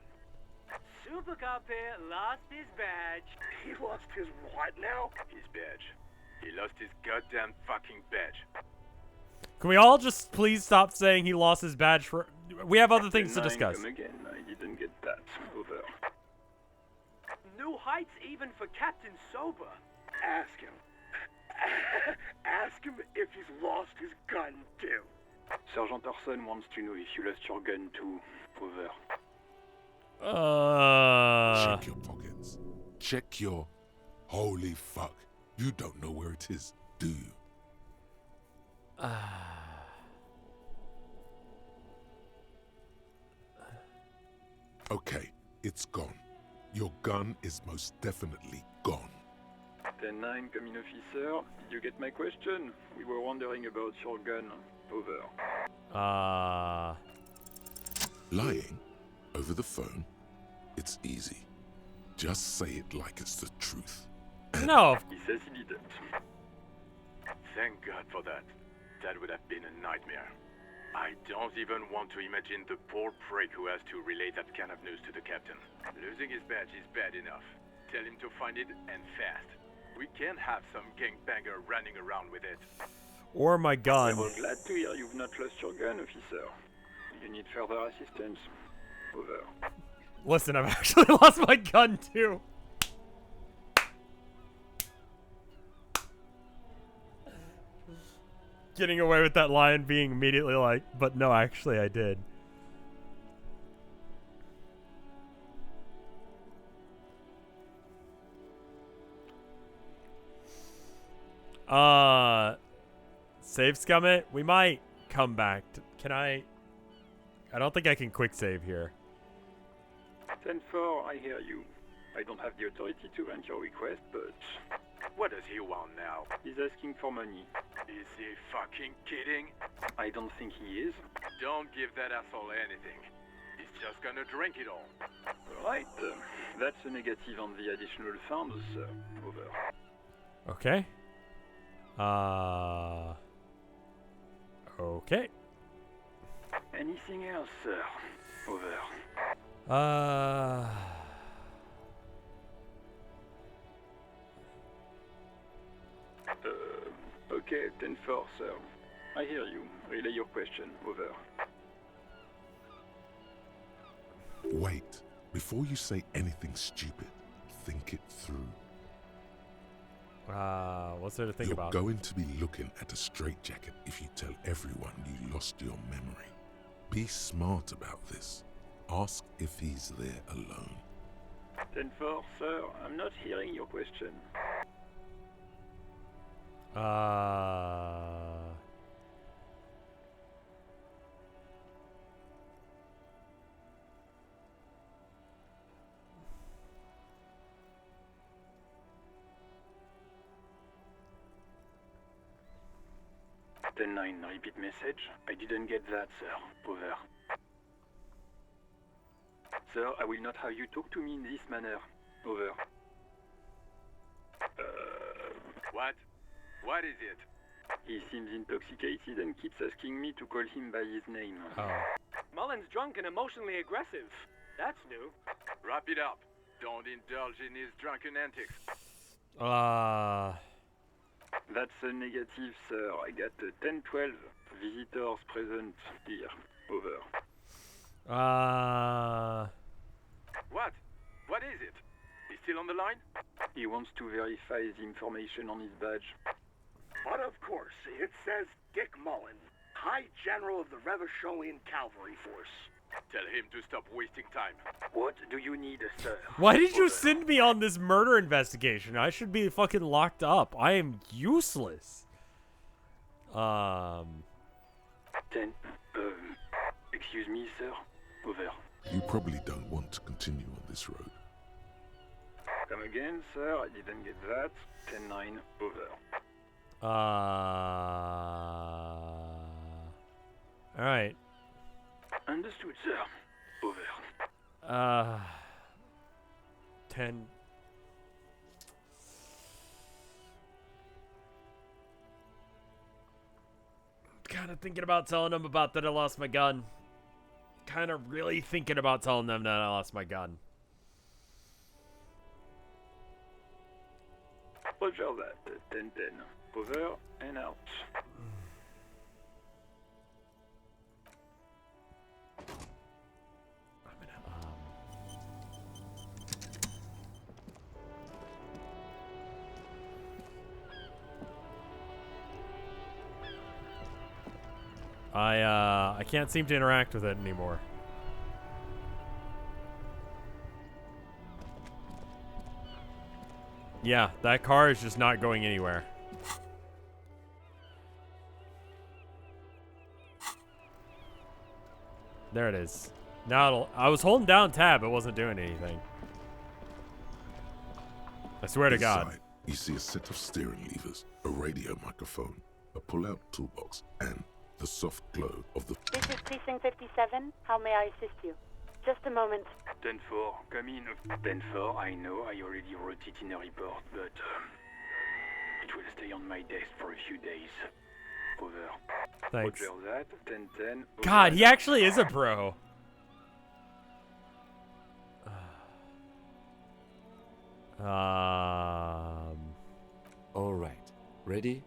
Super Cop here lost his badge. He lost his what now? His badge. He lost his goddamn fucking badge. Can we all just please stop saying he lost his badge for... We have other things to 10-9, discuss. Come again. I didn't get that. Over. New heights even for Captain Sober. Ask him. Ask him if he's lost his gun too. Sergeant Orson wants to know if you lost your gun too. Over. Check your pockets. Check your... Holy fuck. You don't know where it is, do you? Okay, it's gone. Your gun is most definitely gone. 10-9, come in, officer. Did you get my question? We were wondering about your gun. Over. Lying over the phone? It's easy. Just say it like it's the truth. No. He says he didn't. Thank God for that. That would have been a nightmare. I don't even want to imagine the poor prick who has to relay that kind of news to the captain. Losing his badge is bad enough. Tell him to find it and fast. We can't have some gangbanger running around with it. Or my gun. We're glad to hear you've not lost your gun, officer. You need further assistance. Over. Listen, I've actually lost my gun too. Getting away with that line being immediately like, but no, actually I did. Save scum it? We might come back. Can I don't think I can quick save here. 10-4, I hear you. I don't have the authority to grant your request, but... What does he want now? He's asking for money. Is he fucking kidding? I don't think he is. Don't give that asshole anything. He's just gonna drink it all. Right. That's a negative on the additional funds, sir. Over. Okay. Okay. Anything else, sir? Over. Okay, 10-4, sir. I hear you. Relay your question. Over. Wait. Before you say anything stupid, think it through. What's there to think You're about? going to be looking at a straitjacket if you tell everyone you lost your memory. Be smart about this. Ask if he's there alone. 10-4, sir. I'm not hearing your question. Ten-9, repeat message. I didn't get that, sir. Over. Sir, I will not have you talk to me in this manner. Over. What? What is it? He seems intoxicated and keeps asking me to call him by his name. Oh. Mullen's drunk and emotionally aggressive. That's new. Wrap it up. Don't indulge in his drunken antics. That's a negative, sir. I got 10-12 visitors present here. Over. What? What is it? He's still on the line? He wants to verify the information on his badge. But of course, it says Dick Mullen, High General of the Revacholian Cavalry Force. Tell him to stop wasting time. What do you need, sir? Why did you send me on this murder investigation? I should be fucking locked up. I am useless. 10. Excuse me, sir. Over. You probably don't want to continue on this road. Come again, sir. I didn't get that. 10-9. Over. Alright. Understood, sir. Over. 10. Kind of thinking about telling them about that I lost my gun. Kind of really thinking about telling them that I lost my gun. Roger that. 10-10. Over and out. I can't seem to interact with it anymore. Yeah, that car is just not going anywhere. There it is. Now I was holding down tab, it wasn't doing anything. I swear to God. Inside, you see a set of steering levers, a radio microphone, a pull-out toolbox, and the soft glow of the... This is Precinct 57. How may I assist you? Just a moment. 10-4, come in. 10-4, I know I already wrote it in a report, but it will stay on my desk for a few days. Over. Thanks. Roger that. 10-10. God, he actually is a pro. All right. Ready?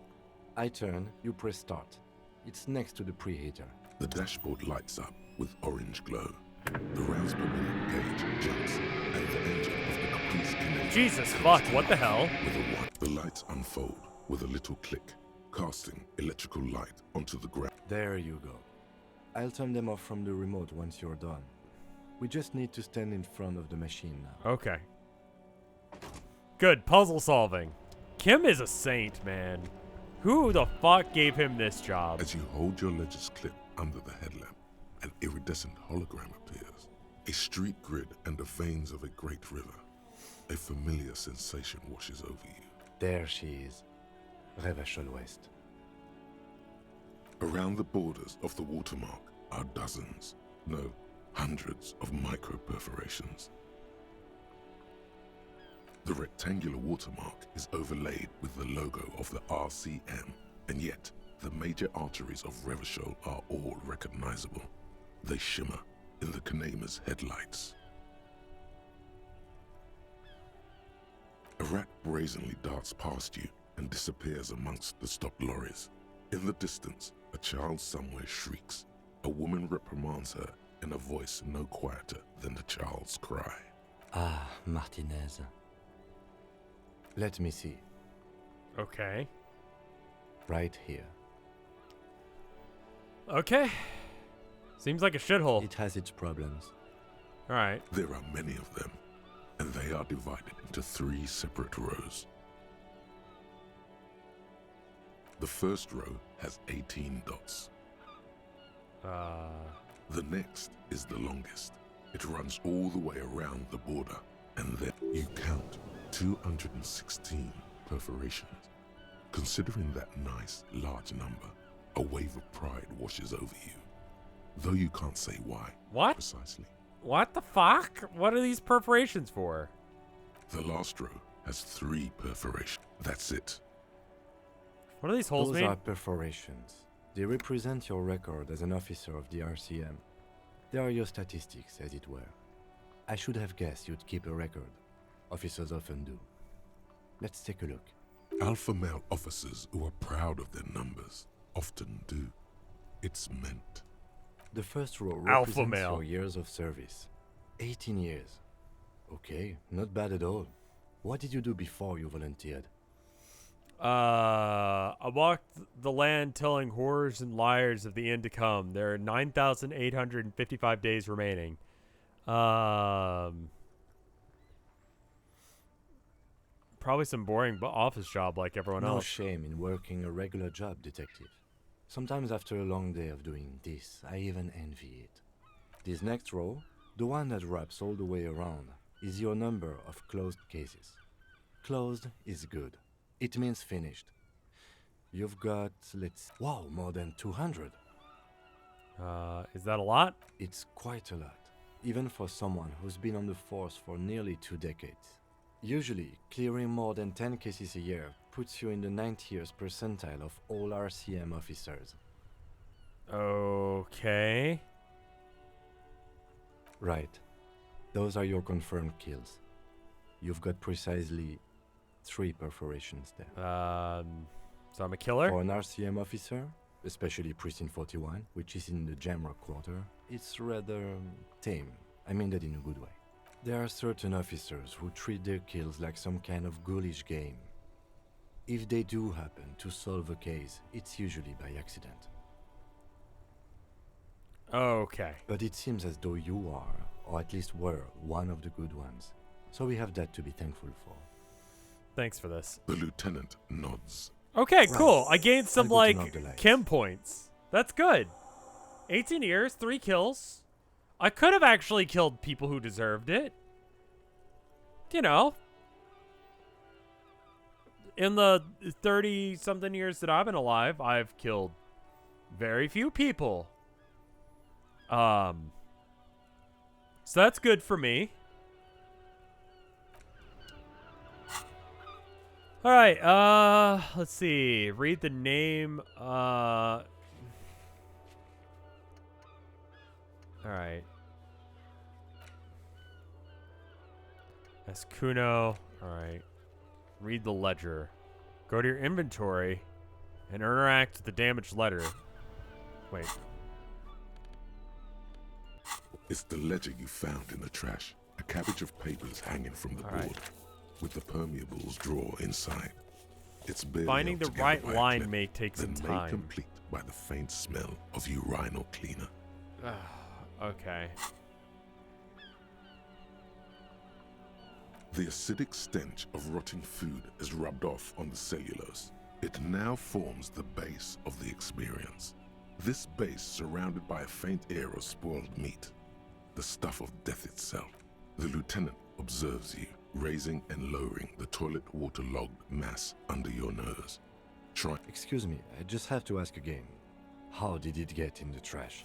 I turn, you press start. It's next to the preheater. The dashboard lights up with orange glow. The rounds per minute gauge jumps, and the engine of the Caprice Canadian Jesus fuck, what the hell? With a white, the lights unfold with a little click, casting electrical light onto the ground. There you go. I'll turn them off from the remote once you're done. We just need to stand in front of the machine now. Okay. Good, puzzle solving. Kim is a saint, man. Who the fuck gave him this job? As you hold your ledger's clip under the headlamp, an iridescent hologram appears. A street grid and the veins of a great river. A familiar sensation washes over you. There she is. Revachol West. Around the borders of the watermark are dozens, no, hundreds of micro-perforations. The rectangular watermark is overlaid with the logo of the RCM, and yet the major arteries of Revachol are all recognizable. They shimmer in the Kanema's headlights. A rat brazenly darts past you and disappears amongst the stopped lorries. In the distance, a child somewhere shrieks. A woman reprimands her in a voice no quieter than the child's cry. Ah, Martinez. Let me see. Okay. Right here. Okay. Seems like a shithole. It has its problems. Alright. There are many of them, and they are divided into 3 separate rows. The first row has 18 dots. The next is the longest. It runs all the way around the border, and then you count 216 perforations. Considering that nice, large number, a wave of pride washes over you. Though you can't say why. What? Precisely. What the fuck? What are these perforations for? The last row has 3 perforations. That's it. What are these holes Those mean? are perforations. They represent your record as an officer of the RCM. They are your statistics, as it were. I should have guessed you'd keep a record. Officers often do. Let's take a look. Alpha male officers who are proud of their numbers often do. It's meant. The first row Alpha represents male. your years of service. 18 years. Okay, not bad at all. What did you do before you volunteered? I walked the land telling horrors and liars of the end to come. There are 9,855 days remaining. Probably some boring office job like everyone No else. shame in working a regular job, detective. Sometimes after a long day of doing this, I even envy it. This next row, the one that wraps all the way around, is your number of closed cases. Closed is good. It means finished. You've got, wow, more than 200. Is that a lot? It's quite a lot, even for someone who's been on the force for nearly 2 decades. Usually, clearing more than 10 cases a year puts you in the 90th percentile of all RCM officers. Okay. Right. Those are your confirmed kills. You've got precisely 3 perforations there. So I'm a killer? For an RCM officer, especially Precinct 41, which is in the Jamrock quarter, it's rather tame. I mean that in a good way. There are certain officers who treat their kills like some kind of ghoulish game. If they do happen to solve a case, it's usually by accident. Okay. But it seems as though you are, or at least were, one of the good ones. So we have that to be thankful for. Thanks for this. The lieutenant nods. Okay, cool. I gained some, I'll go turn off the like, lights. chem points. That's good. 18 years, 3 kills. I could have actually killed people who deserved it. You know. In the 30-something years that I've been alive, I've killed very few people. So that's good for me. All right, let's see. Read the name. All right. That's Kuno. All right. Read the ledger. Go to your inventory and interact with the damaged letter. Wait. It's the ledger you found in the trash. A cabbage of papers hanging from the board, with the permeables drawer inside. It's barely Finding held the together right by a line clip, may take some then time. made complete by the faint smell of urinal cleaner. Okay. The acidic stench of rotting food is rubbed off on the cellulose. It now forms the base of the experience. This base surrounded by a faint air of spoiled meat, the stuff of death itself. The lieutenant observes you, raising and lowering the toilet waterlogged mass under your nose. Excuse me, I just have to ask again. How did it get in the trash?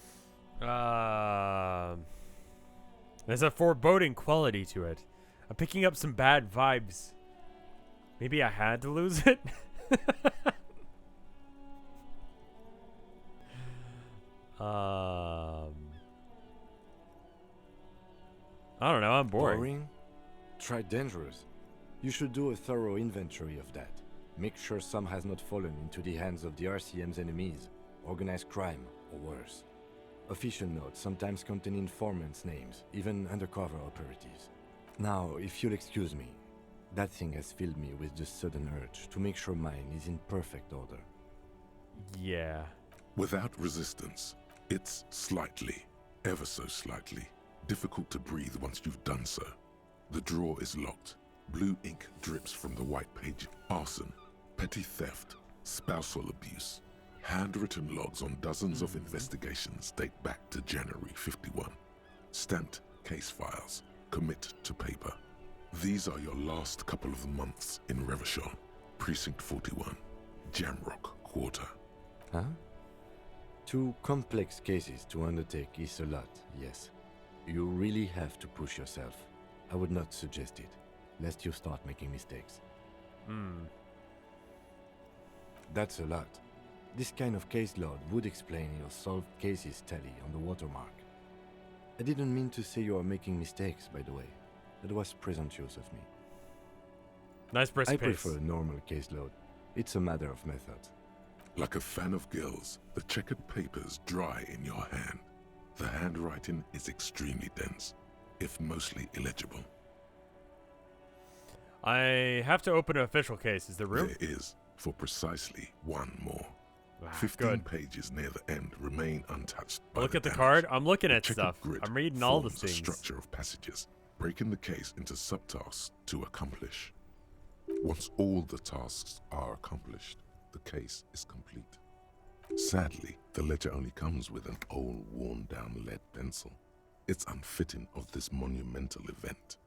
There's a foreboding quality to it. I'm picking up some bad vibes. Maybe I had to lose it? I don't know, I'm boring. Boring? Try dangerous. You should do a thorough inventory of that. Make sure some has not fallen into the hands of the RCM's enemies, organized crime, or worse. Official notes sometimes contain informants' names, even undercover operatives. Now, if you'll excuse me, that thing has filled me with the sudden urge to make sure mine is in perfect order. Yeah. Without resistance, it's slightly, ever so slightly, difficult to breathe once you've done so. The drawer is locked. Blue ink drips from the white page. Arson, petty theft, spousal abuse. Handwritten logs on dozens of investigations date back to January 51. Stamped case files commit to paper. These are your last couple of months in Revachol, Precinct 41, Jamrock Quarter. Huh? 2 complex cases to undertake is a lot, yes. You really have to push yourself. I would not suggest it, lest you start making mistakes. That's a lot. This kind of caseload would explain your solved cases tally on the watermark. I didn't mean to say you are making mistakes, by the way. That was presumptuous of me. Nice brisk I pace. prefer normal caseload. It's a matter of method. Like a fan of gills, the checkered papers dry in your hand. The handwriting is extremely dense, if mostly illegible. I have to open an official case. Is there room? There is, for precisely one more. Ah, 15 good. pages near the end remain untouched by Look the at the damage. card. I'm looking The at checkered stuff. grid I'm reading all the forms a things. structure of passages, breaking the case into subtasks to accomplish. Once all the tasks are accomplished, the case is complete. Sadly, the ledger only comes with an old, worn-down lead pencil. It's unfitting of this monumental event.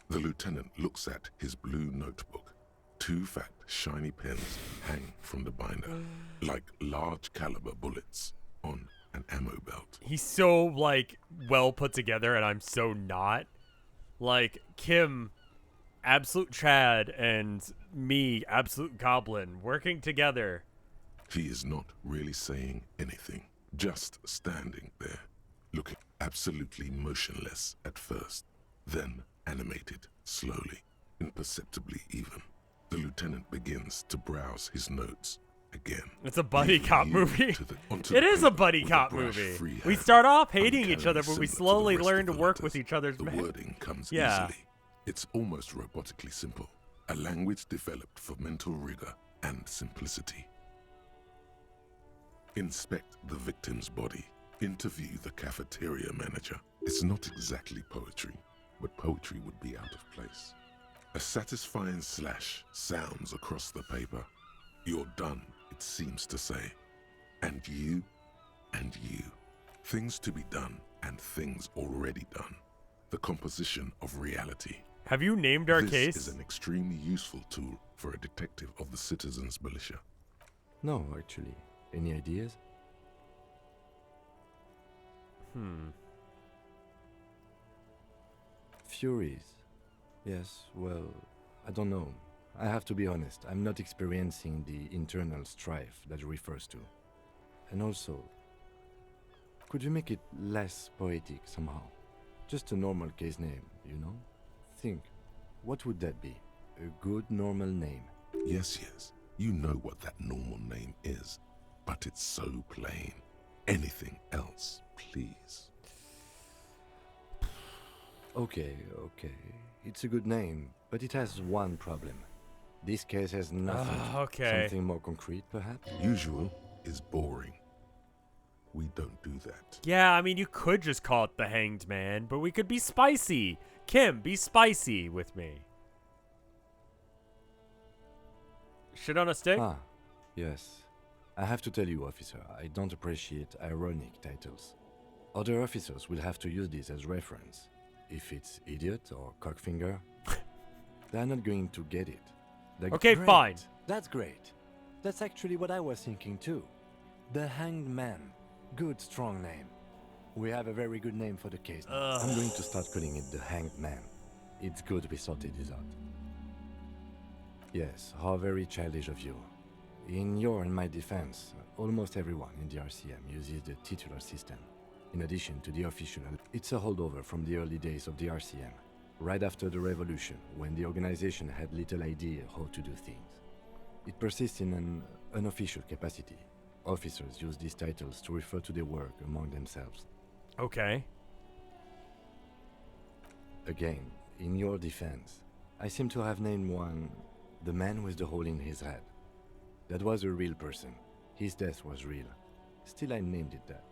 The lieutenant looks at his blue notebook. 2 fat, shiny pens hang from the binder, like large caliber bullets on an ammo belt. He's so, like, well put together, and I'm so not. Like, Kim, absolute Chad, and me, absolute Goblin, working together. He is not really saying anything, just standing there, looking absolutely motionless at first, then animated slowly, imperceptibly even. The lieutenant begins to browse his notes again. It's a buddy cop movie. Onto It the is a paper buddy with cop brush movie. free We hand, start off hating each uncannily other, but we similar to the slowly rest learn of to the work letters. with each other's The wording comes Yeah. easily. It's almost robotically simple, a language developed for mental rigor and simplicity. Inspect the victim's body. Interview the cafeteria manager. It's not exactly poetry, but poetry would be out of place. A satisfying slash sounds across the paper. You're done, it seems to say. And you, and you. Things to be done and things already done. The composition of reality. Have you named our This case? is an extremely useful tool for a detective of the citizens' militia. No, actually. Any ideas? Furies. Yes, well, I don't know. I have to be honest, I'm not experiencing the internal strife that it refers to. And also, could you make it less poetic somehow? Just a normal case name, you know? Think, what would that be? A good normal name. Yes, you know what that normal name is, but it's so plain. Anything else, please. Okay. It's a good name, but it has one problem. This case has nothing. Okay. Something more concrete, perhaps? Usual is boring. We don't do that. Yeah, I mean, you could just call it the Hanged Man, but we could be spicy. Kim, be spicy with me. Shit on a stick? Ah, yes. I have to tell you, officer, I don't appreciate ironic titles. Other officers will have to use this as reference. If it's idiot or cockfinger, they're not going to get it. Okay, great. fine. That's great. That's actually what I was thinking too. The Hanged Man. Good, strong name. We have a very good name for the case. I'm going to start calling it the Hanged Man. It's good we sorted this out. Yes, how very childish of you. In your and my defense, almost everyone in the RCM uses the titular system. In addition to the official, it's a holdover from the early days of the RCM, right after the revolution, when the organization had little idea how to do things. It persists in an unofficial capacity. Officers use these titles to refer to their work among themselves. Okay. Again, in your defense, I seem to have named one the man with the hole in his head. That was a real person. His death was real. Still, I named it that,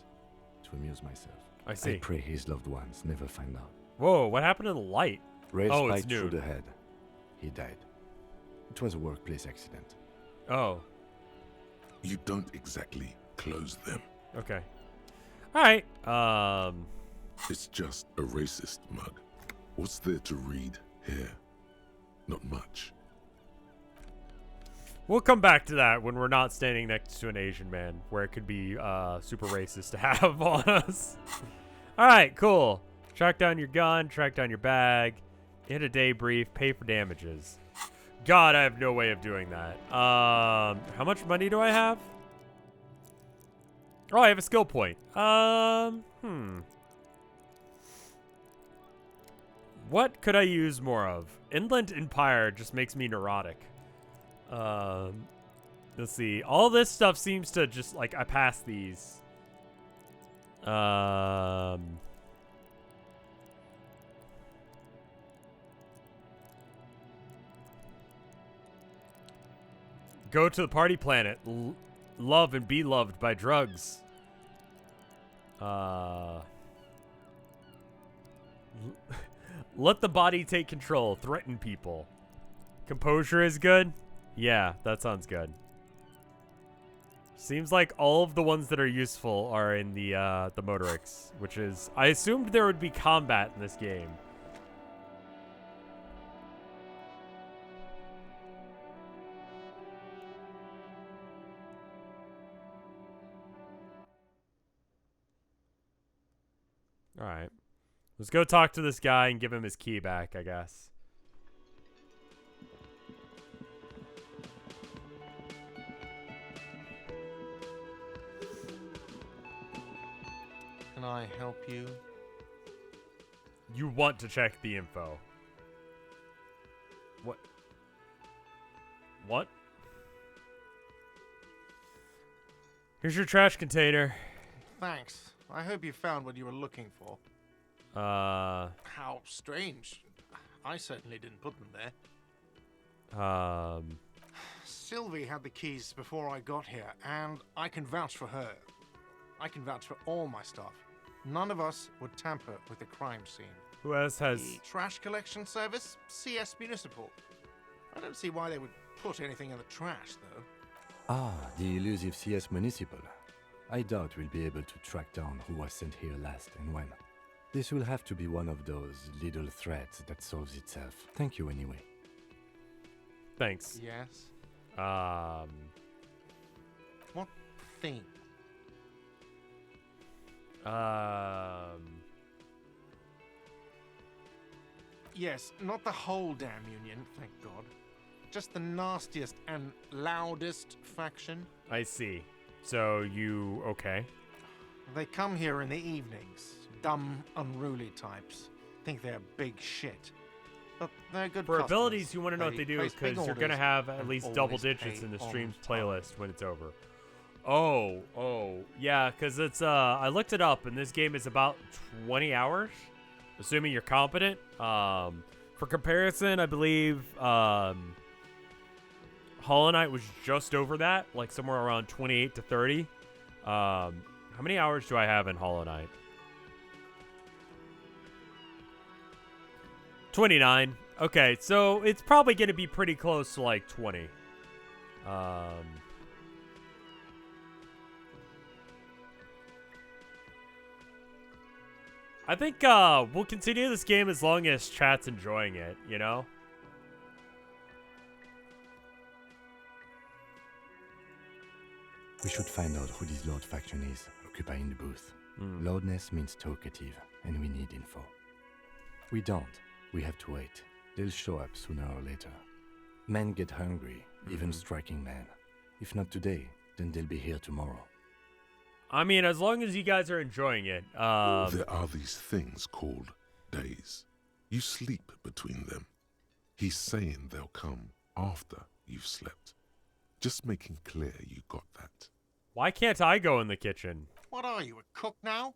to amuse myself. I see. I pray his loved ones never find out. Whoa, what happened to the light? Rail oh, spiked it's new. through the head. He died. It was a workplace accident. Oh. You don't exactly close them. Okay. Alright, It's just a racist mug. What's there to read here? Not much. We'll come back to that when we're not standing next to an Asian man, where it could be super racist to have on us. Alright, cool. Track down your gun, track down your bag, hit a day brief, pay for damages. God, I have no way of doing that. How much money do I have? Oh, I have a skill point. What could I use more of? Inland Empire just makes me neurotic. Let's see. All this stuff seems to just, like, I pass these. Go to the party planet. Love and be loved by drugs. Let the body take control. Threaten people. Composure is good? Yeah, that sounds good. Seems like all of the ones that are useful are in the Motorix, which is... I assumed there would be combat in this game. Alright. Let's go talk to this guy and give him his key back, I guess. Can I help you? You want to check the info. What? What? Here's your trash container. Thanks. I hope you found what you were looking for. How strange. I certainly didn't put them there. Sylvie had the keys before I got here, and I can vouch for her. I can vouch for all my staff. None of us would tamper with the crime scene. Who else has... The trash collection service? CS Municipal. I don't see why they would put anything in the trash, though. Ah, the elusive CS Municipal. I doubt we'll be able to track down who was sent here last and when. This will have to be one of those little threads that solves itself. Thank you anyway. Thanks. Yes? What thing? Yes, not the whole damn union, thank God. Just the nastiest and loudest faction. I see. So you... okay. They come here in the evenings. Dumb, unruly types. Think they're big shit. But they're good For customers. abilities, you want to know what they do place big because you're going to orders have at and least double always digits pay in the on stream's time. playlist when it's over. Oh, yeah, because it's, I looked it up, and this game is about 20 hours, assuming you're competent. For comparison, I believe, Hollow Knight was just over that, like somewhere around 28 to 30. How many hours do I have in Hollow Knight? 29. Okay, so it's probably going to be pretty close to like 20. I think we'll continue this game as long as chat's enjoying it, you know? We should find out who this Lord faction is, occupying the booth. Loudness means talkative, and we need info. We don't. We have to wait. They'll show up sooner or later. Men get hungry, even striking men. If not today, then they'll be here tomorrow. I mean, as long as you guys are enjoying it. There are these things called days. You sleep between them. He's saying they'll come after you've slept. Just making clear you got that. Why can't I go in the kitchen? What are you, a cook now?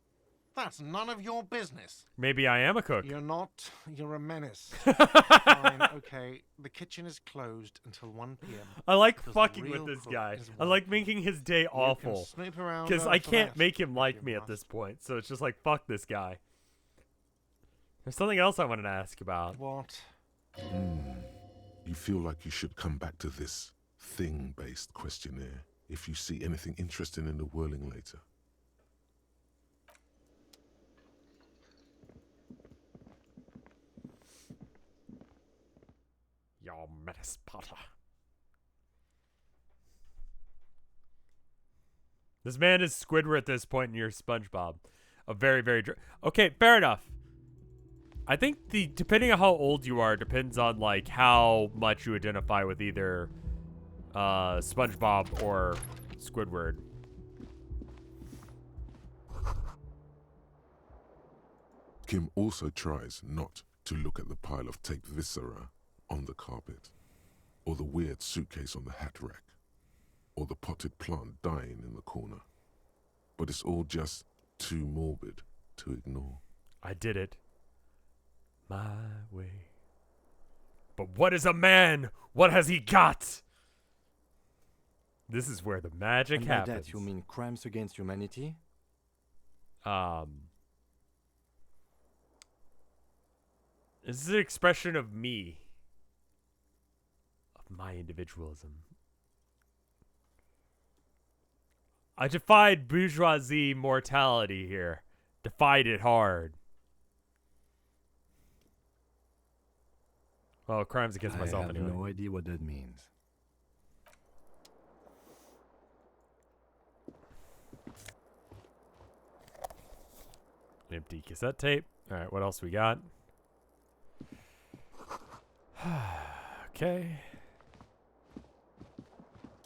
That's none of your business. Maybe I am a cook. You're not. You're a menace. Fine, okay. The kitchen is closed until 1 p.m. I like fucking with this guy. I like making his day awful. Because I can't make him like me at this point. So it's just like, fuck this guy. There's something else I wanted to ask about. What? You feel like you should come back to this thing-based questionnaire if you see anything interesting in the whirling later. Your menace, Potter. This man is Squidward at this point, and you're SpongeBob. A very, very... Okay, fair enough. I think depending on how old you are depends on, like, how much you identify with either SpongeBob or Squidward. Kim also tries not to look at the pile of taped viscera on the carpet, or the weird suitcase on the hat rack, or the potted plant dying in the corner. But it's all just too morbid to ignore. I did it my way. But what is a man? What has he got? This is where the magic and happens. By that you mean crimes against humanity? This is an expression of me. Of my individualism. I defied bourgeoisie mortality here. Defied it hard. Well, crimes against myself anyway. I have no idea what that means. Empty cassette tape. Alright, what else we got? Okay.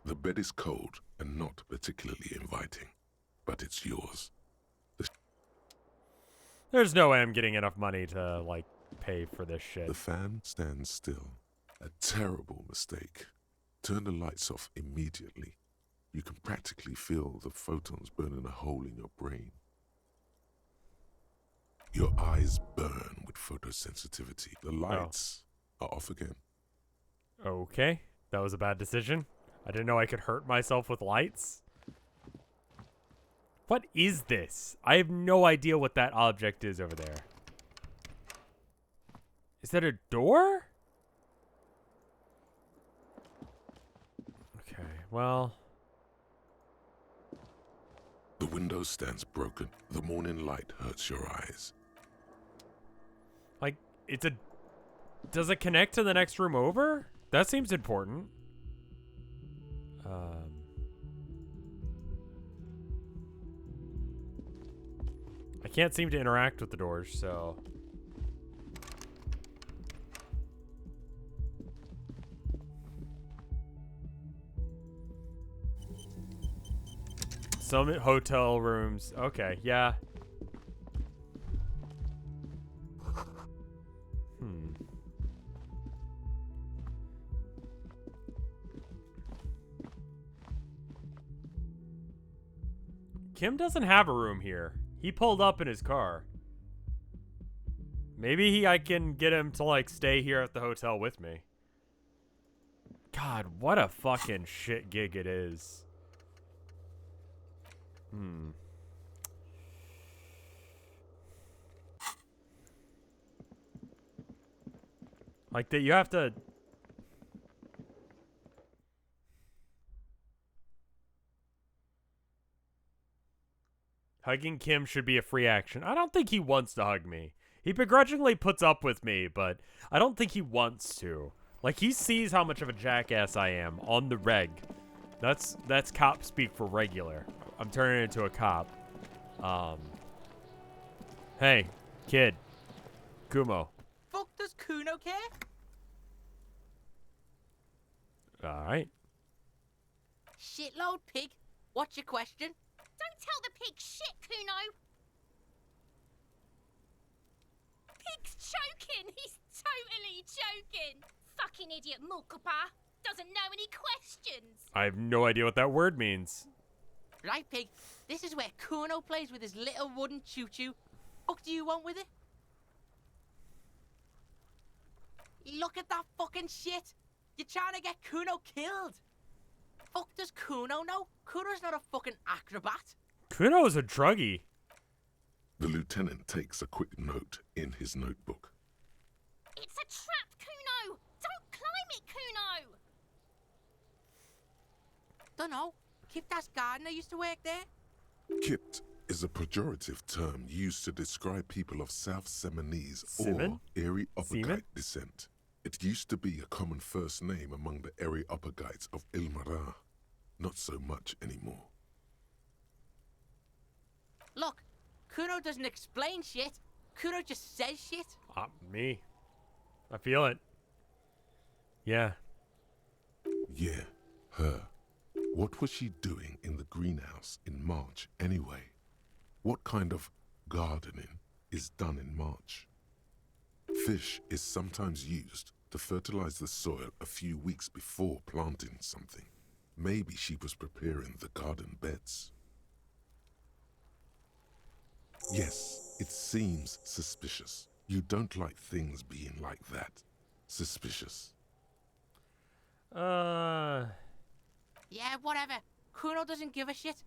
The bed is cold and not particularly inviting, but it's yours. There's no way I'm getting enough money to, like, pay for this shit. The fan stands still. A terrible mistake. Turn the lights off immediately. You can practically feel the photons burning a hole in your brain. Your eyes burn with photosensitivity. The lights are off again. Okay, that was a bad decision. I didn't know I could hurt myself with lights. What is this? I have no idea what that object is over there. Is that a door? Okay, well... The window stands broken. The morning light hurts your eyes. Like, it's a... Does it connect to the next room over? That seems important. I can't seem to interact with the doors, so... Some hotel rooms. Okay, yeah. Kim doesn't have a room here. He pulled up in his car. Maybe I can get him to, like, stay here at the hotel with me. God, what a fucking shit gig it is. Like, that you have to... Hugging Kim should be a free action. I don't think he wants to hug me. He begrudgingly puts up with me, but I don't think he wants to. Like, he sees how much of a jackass I am on the reg. That's cop speak for regular. I'm turning into a cop. Hey, kid. Kumo. Fuck does Kuno care? Alright. Shitload pig. What's your question? Don't tell the pig shit, Kuno. Pig's choking. He's totally choking. Fucking idiot Mulkapa. Doesn't know any questions. I have no idea what that word means. Right, pig. This is where Kuno plays with his little wooden choo-choo. Fuck do you want with it? Look at that fucking shit. You're trying to get Kuno killed. Fuck does Kuno know? Kuno's not a fucking acrobat. Kuno is a druggie. The lieutenant takes a quick note in his notebook. It's a trap, Kuno. Don't climb it, Kuno. Dunno. Kiptas Gardner used to work there. Kipt is a pejorative term used to describe people of South Seminese or Areopagite descent. It used to be a common first name among the Areopagites of Ilmara. Not so much anymore. Look, Kuno doesn't explain shit. Kuno just says shit. Me. I feel it. Yeah. Yeah, her. What was she doing in the greenhouse in March anyway? What kind of gardening is done in March? Fish is sometimes used to fertilize the soil a few weeks before planting something. Maybe she was preparing the garden beds. Yes, it seems suspicious. You don't like things being like that. Suspicious. Yeah, whatever. Kuno doesn't give a shit.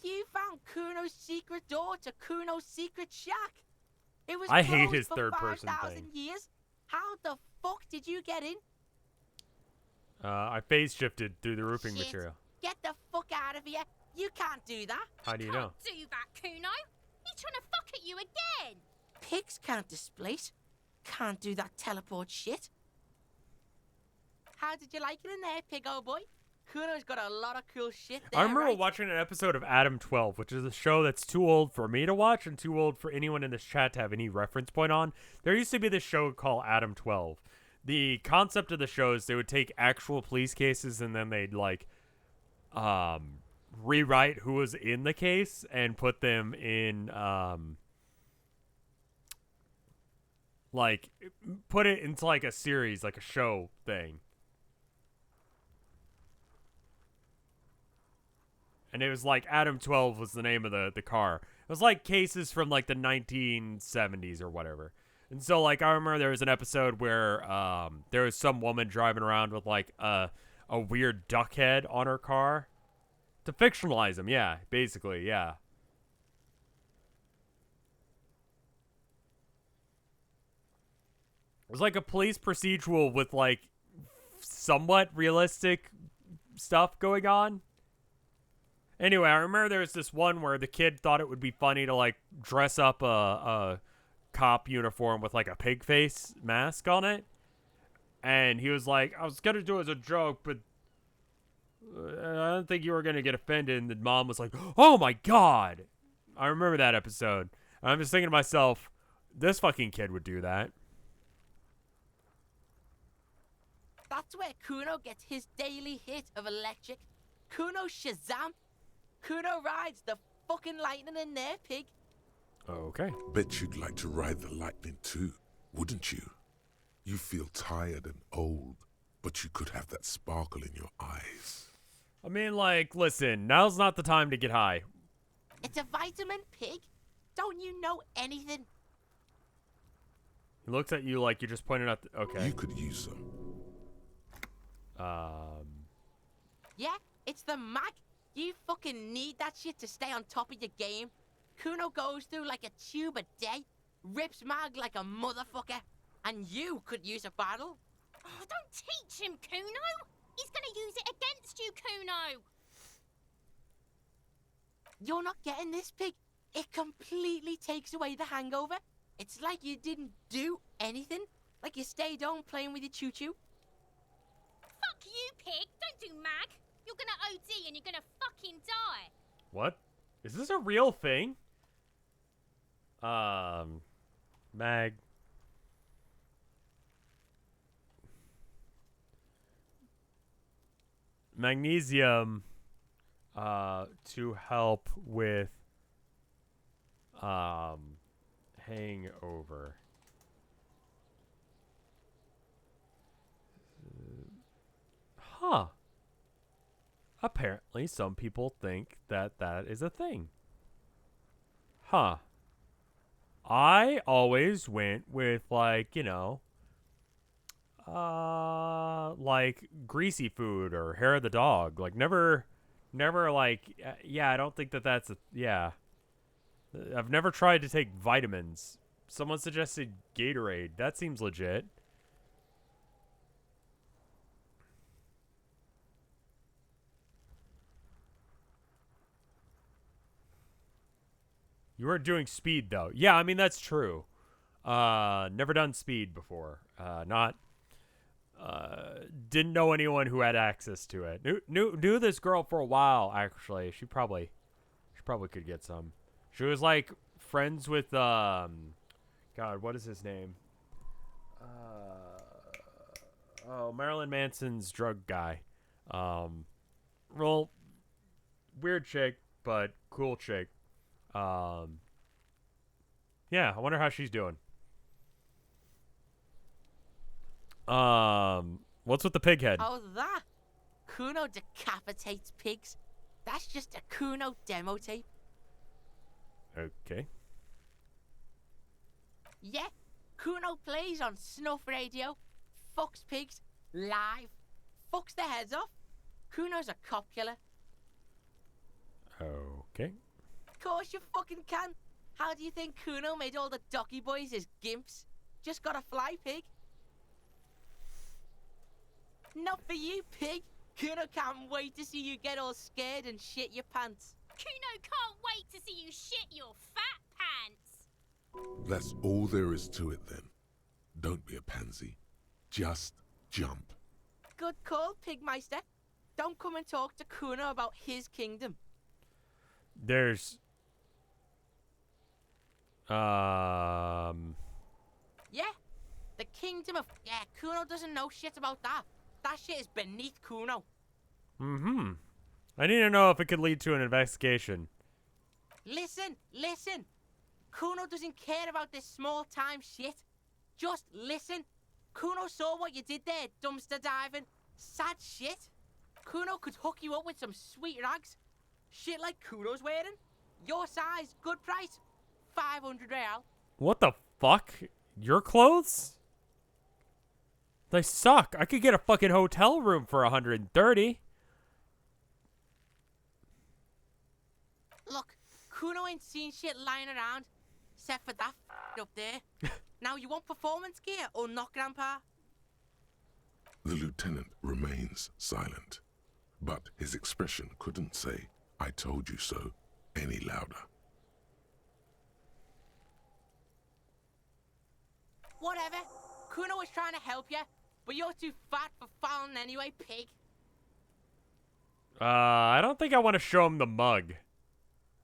You found Kuno's secret door to Kuno's secret shack. It was I hate closed his for third-person 5,000 thing. years. How the fuck did you get in? I phase shifted through the roofing Shit. material. Get the fuck out of here. You can't do that. How do you know? Do that, Kuno. He's trying to fuck at you again. Pigs can't displace. Can't do that teleport shit. How did you like it in there, pig old boy? Kuno's got a lot of cool shit there, I remember right? watching an episode of Adam 12, which is a show that's too old for me to watch and too old for anyone in this chat to have any reference point on. There used to be this show called Adam 12. The concept of the show is they would take actual police cases and then they'd like rewrite who was in the case and put them in like put it into like a series, like a show thing. And it was like Adam 12 was the name of the car. It was like cases from like the 1970s or whatever. And so like I remember there was an episode where there was some woman driving around with like a weird duck head on her car. To fictionalize him, yeah, basically, yeah. It was like a police procedural with like somewhat realistic stuff going on. Anyway, I remember there was this one where the kid thought it would be funny to like dress up a cop uniform with like a pig face mask on it. And he was like, I was going to do it as a joke, but I don't think you were going to get offended. And the mom was like, oh my God. I remember that episode. And I'm just thinking to myself, this fucking kid would do that. That's where Kuno gets his daily hit of electric. Kuno Shazam. Kuno rides the fucking lightning in there, pig. Okay. Bet you'd like to ride the lightning too, wouldn't you? You feel tired and old, but you could have that sparkle in your eyes. I mean, like, listen, now's not the time to get high. It's a vitamin, pig. Don't you know anything? He looks at you like you just pointed out. Okay. You could use some. Yeah, it's the mag. You fucking need that shit to stay on top of your game. Kuno goes through like a tube a day, rips mag like a motherfucker, and you could use a bottle. Oh, don't teach him, Kuno. He's gonna use it against you, Kuno. You're not getting this, Pig. It completely takes away the hangover. It's like you didn't do anything. Like you stayed home playing with your choo-choo. Fuck you, Pig. Don't do mag. You're gonna OD and you're gonna fucking die. What? Is this a real thing? Mag. Magnesium, to help with, hangover. Huh. Apparently, some people think that that is a thing. Huh. I always went with, like, you know, like greasy food or hair of the dog. Like, never like, yeah, I don't think that that's a, yeah. I've never tried to take vitamins. Someone suggested Gatorade. That seems legit. You weren't doing speed, though. Yeah, I mean, that's true. Never done speed before. Didn't know anyone who had access to it. Knew this girl for a while, actually. She probably could get some. She was, like, friends with, God, what is his name? Marilyn Manson's drug guy. Real weird chick, but cool chick. Yeah, I wonder how she's doing. What's with the pig head? Oh, that? Kuno decapitates pigs. That's just a Kuno demo tape. Okay. Yeah, Kuno plays on snuff radio, fucks pigs, live, fucks their heads off. Kuno's a cop killer. Okay. Of course you fucking can. How do you think Kuno made all the docky boys his gimps? Just got a fly, Pig. Not for you, Pig. Kuno can't wait to see you get all scared and shit your pants. Kuno can't wait to see you shit your fat pants. That's all there is to it then. Don't be a pansy. Just jump. Good call, Pigmeister. Don't come and talk to Kuno about his kingdom. There's... Yeah, the kingdom of... Yeah, Kuno doesn't know shit about that. That shit is beneath Kuno. Mm-hmm. I need to know if it could lead to an investigation. Listen. Kuno doesn't care about this small-time shit. Just listen. Kuno saw what you did there, dumpster diving. Sad shit. Kuno could hook you up with some sweet rags. Shit like Kuno's wearing. Your size, good price. 500 real. What the fuck? Your clothes? They suck. I could get a fucking hotel room for 130. Look, Kuno ain't seen shit lying around, except for that up there. Now, you want performance gear or not, Grandpa? The lieutenant remains silent, but his expression couldn't say, "I told you so," any louder. Whatever. Kuno was trying to help you, but you're too fat for fouling anyway, Pig. I don't think I want to show him the mug.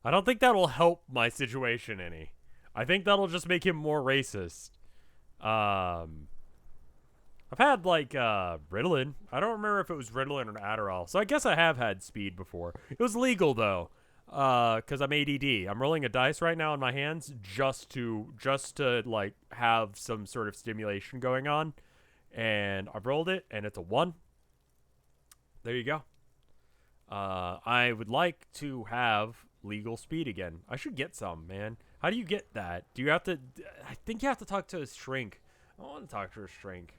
I don't think that'll help my situation any. I think that'll just make him more racist. I've had, like, Ritalin. I don't remember if it was Ritalin or Adderall. So I guess I have had speed before. It was legal, though, because I'm ADD. I'm rolling a dice right now in my hands just to like, have some sort of stimulation going on. And I've rolled it, and it's a 1. There you go. I would like to have legal speed again. I should get some, man. How do you get that? Do you have to... I think you have to talk to a shrink. I don't want to talk to a shrink.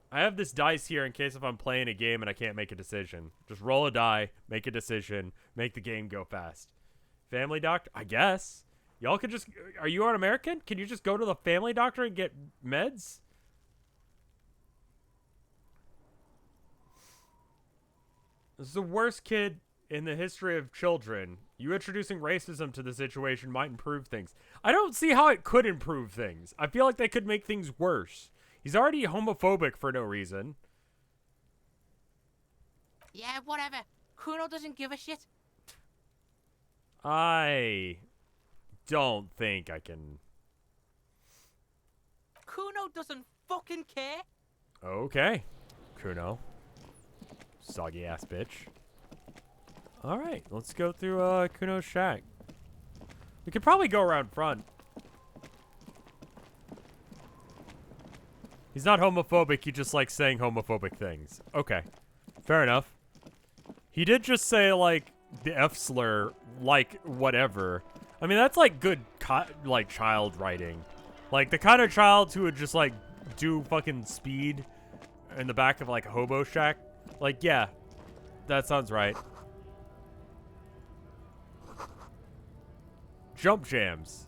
I have this dice here in case if I'm playing a game and I can't make a decision. Just roll a die, make a decision, make the game go fast. Family doctor? I guess. Y'all could just... Are you an American? Can you just go to the family doctor and get meds? This is the worst kid in the history of children, you introducing racism to the situation might improve things. I don't see how it could improve things. I feel like they could make things worse. He's already homophobic for no reason. Yeah, whatever. Kuno doesn't give a shit. I don't think I can... Kuno doesn't fucking care. Okay, Kuno. Soggy ass bitch. Alright, let's go through Kuno's shack. We could probably go around front. He's not homophobic, he just likes saying homophobic things. Okay, fair enough. He did just say, like, the F slur, like, whatever. I mean, that's, like, good, like, child writing. Like, the kind of child who would just, like, do fucking speed in the back of, like, a hobo shack. Like, yeah, that sounds right. Jump jams.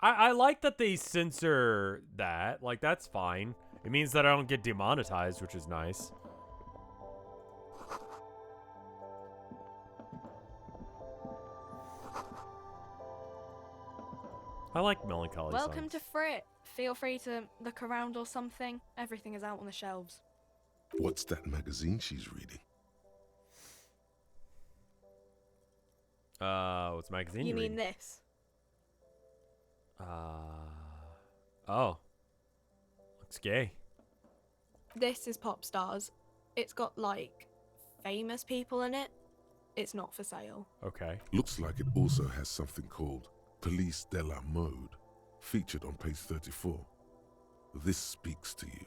I like that they censor that. Like, that's fine. It means that I don't get demonetized, which is nice. I like melancholy Welcome songs. to Frit. Feel free to look around or something. Everything is out on the shelves. What's that magazine she's reading? What's magazine You reading? mean this? Oh. Looks gay. This is Pop Stars. It's got, like, famous people in it. It's not for sale. Okay. Looks like it also has something called Police de la Mode, featured on page 34. This speaks to you.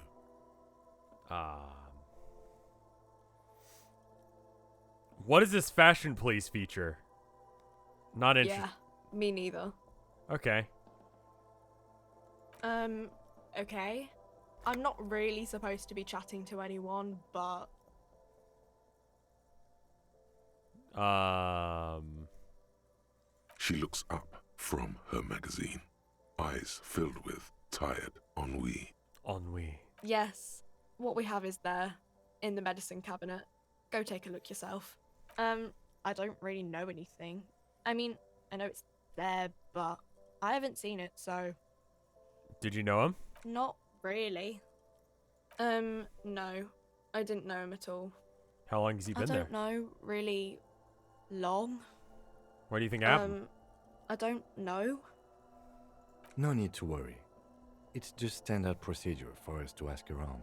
What is this fashion police feature? Not interested. Yeah, me neither. Okay. Okay. I'm not really supposed to be chatting to anyone, but... She looks up from her magazine, eyes filled with tired ennui. Ennui. Yes, what we have is there, in the medicine cabinet. Go take a look yourself. I don't really know anything. I mean, I know it's there, but I haven't seen it, so... Did you know him? Not really. No. I didn't know him at all. How long has he been there? I don't know, really long. What do you think happened? I don't know. No need to worry. It's just standard procedure for us to ask around.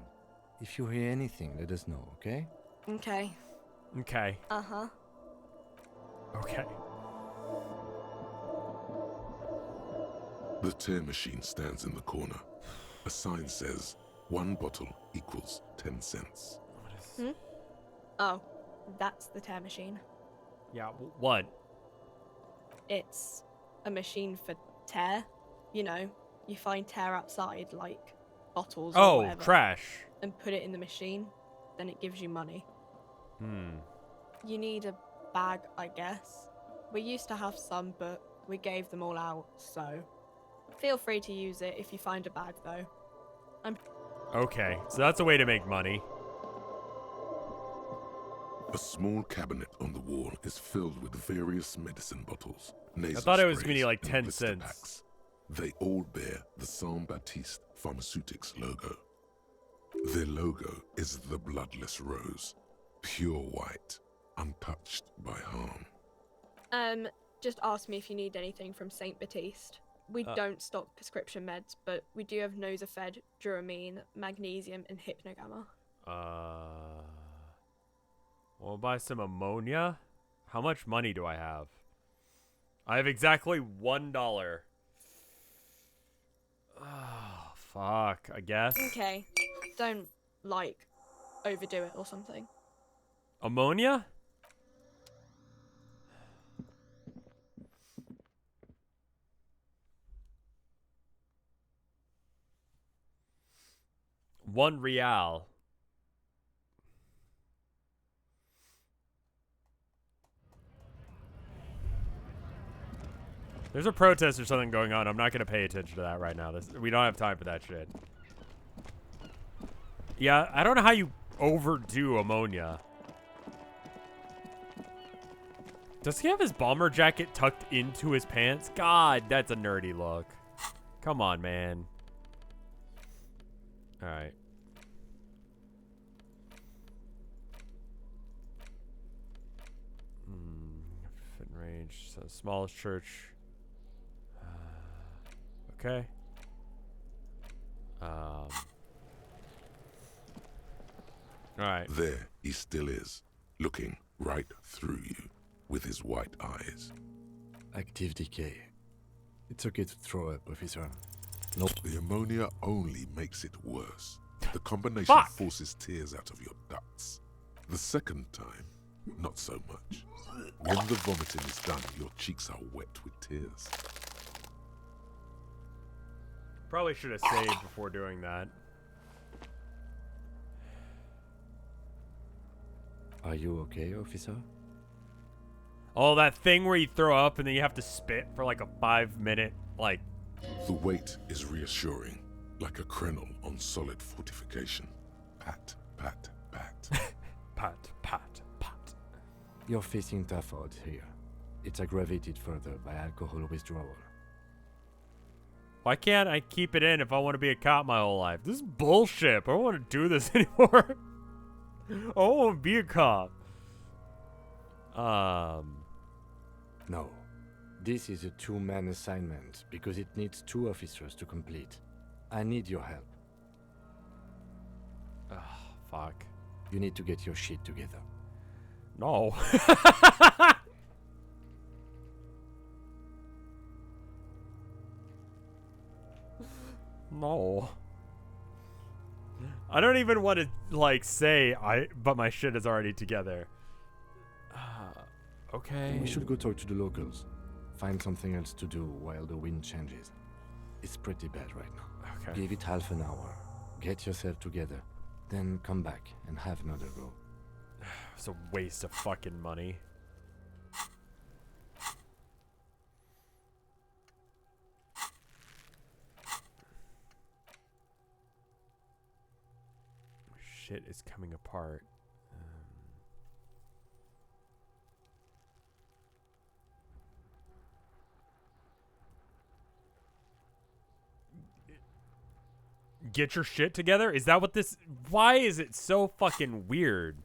If you hear anything, let us know, okay? Okay. Okay. Uh-huh. Okay. The tear machine stands in the corner. A sign says, 1 bottle equals 10 cents. Oh, that's the tear machine. Yeah, what? It's a machine for tear. You know, you find tear outside, like bottles or whatever. Trash. And put it in the machine, then it gives you money. Hmm. You need a bag, I guess. We used to have some, but we gave them all out, so... Feel free to use it if you find a bag, though. Okay, so that's a way to make money. A small cabinet on the wall is filled with various medicine bottles. I thought it was sprays, gonna be like and 10 blister cents. packs. They all bear the Saint Baptiste Pharmaceutics logo. Their logo is the bloodless rose, pure white, untouched by harm. Just ask me if you need anything from Saint Baptiste. We don't stock prescription meds, but we do have Nosafed, Duramine, Magnesium, and Hypnogamma. We'll buy some ammonia. How much money do I have? I have exactly $1. Oh, fuck, I guess. Okay. Don't, like, overdo it or something. Ammonia? $1. There's a protest or something going on. I'm not going to pay attention to that right now. We don't have time for that shit. Yeah, I don't know how you overdo ammonia. Does he have his bomber jacket tucked into his pants? God, that's a nerdy look. Come on, man. All right. Fit in range. So smallest church. Okay. All right. There he still is, looking right through you with his white eyes. Active decay. It's okay to throw up, officer. Nope. The ammonia only makes it worse. The combination forces tears out of your ducts. The second time, not so much. When the vomiting is done, your cheeks are wet with tears. Probably should have saved before doing that. Are you okay, officer? Oh, that thing where you throw up and then you have to spit for like a 5-minute, like... The weight is reassuring, like a crenel on solid fortification. Pat, pat, pat. Pat, pat, pat. You're facing tough odds here. It's aggravated further by alcohol withdrawal. Why can't I keep it in if I want to be a cop my whole life? This is bullshit. I don't want to do this anymore. I don't want to be a cop. No. This is a 2-man assignment because it needs 2 officers to complete. I need your help. Ugh, fuck. You need to get your shit together. No. No. I don't even want to, like, say but my shit is already together. Okay. We should go talk to the locals. Find something else to do while the wind changes. It's pretty bad right now. Okay. Give it half an hour. Get yourself together. Then come back and have another go. It's a waste of fucking money. Shit is coming apart. Get your shit together? Is that what this... Why is it so fucking weird?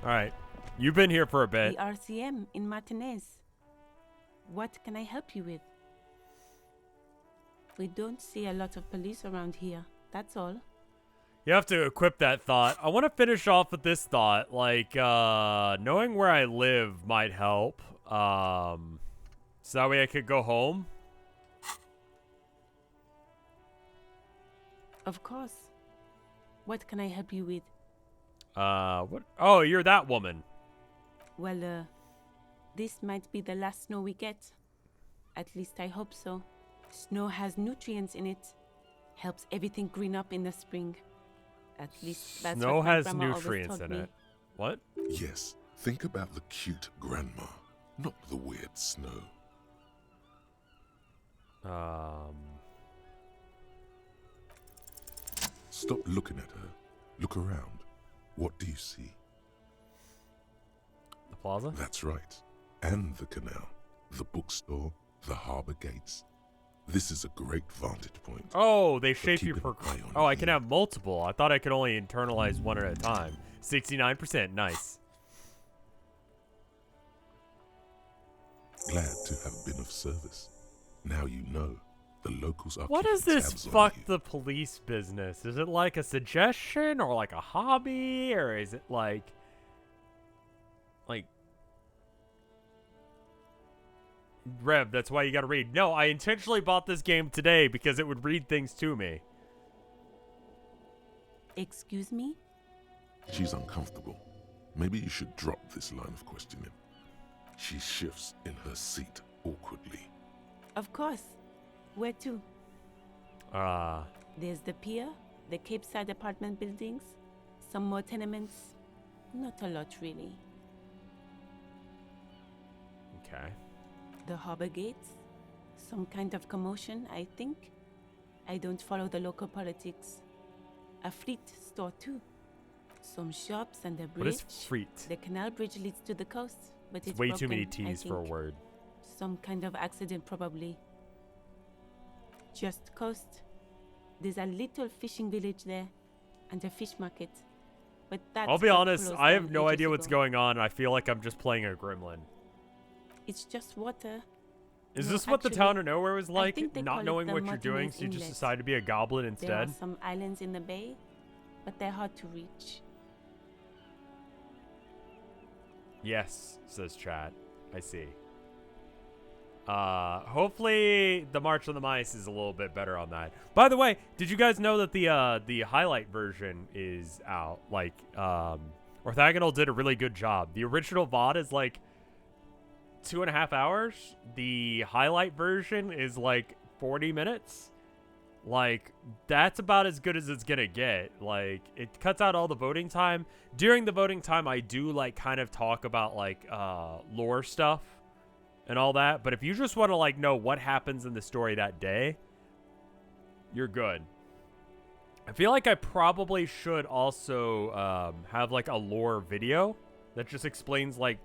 Alright. You've been here for a bit. The RCM in Martinez. What can I help you with? We don't see a lot of police around here. That's all. You have to equip that thought. I want to finish off with this thought. Like, knowing where I live might help. So that way I could go home. Of course. What can I help you with? What? Oh, you're that woman. Well, this might be the last snow we get. At least I hope so. Snow has nutrients in it. Helps everything green up in the spring. At least that's Snow what my has grandma always nutrients told in me. it. What? Yes, think about the cute grandma, not the weird snow. Stop looking at her. Look around. What do you see? The plaza? That's right. And the canal, the bookstore, the harbor gates. This is a great vantage point. Oh, they shape your keep an eye on Oh, I can have multiple. I thought I could only internalize one at a time. 69%. Nice. Glad to have been of service. Now you know the locals are What is keeping this tabs on fuck you. the police business? Is it like a suggestion or like a hobby, or is it like Rev, that's why you gotta read. No, I intentionally bought this game today because it would read things to me. Excuse me? She's uncomfortable. Maybe you should drop this line of questioning. She shifts in her seat awkwardly. Of course. Where to? There's the pier, the Capeside apartment buildings, some more tenements. Not a lot, really. Okay. The harbor gates, some kind of commotion, I think. I don't follow the local politics. A fleet store, too. Some shops and a bridge. What is fleet? The canal bridge leads to the coast, but it's way broken, too many T's for a word. Some kind of accident, probably. Just coast. There's a little fishing village there, and a fish market. But that's I'll be honest, I have no idea ago. what's going on, and I feel like I'm just playing a gremlin. It's just water. Is No, this what the actually, town of nowhere was I like? think they Not call it knowing the what you're doing, Martinez so you just Inlet. decide to be a goblin There instead? are some islands in the bay, but they're hard to reach. Yes, says chat. I see. Hopefully the March of the Mice is a little bit better on that. By the way, did you guys know that the highlight version is out? Like, Orthogonal did a really good job. The original VOD is like 2.5 hours. The highlight version is like 40 minutes. Like, that's about as good as it's gonna get. Like, it cuts out all the voting time. During the voting time, I do like kind of talk about like lore stuff and all that. But if you just want to like know what happens in the story that day, you're good. I feel like I probably should also have like a lore video that just explains like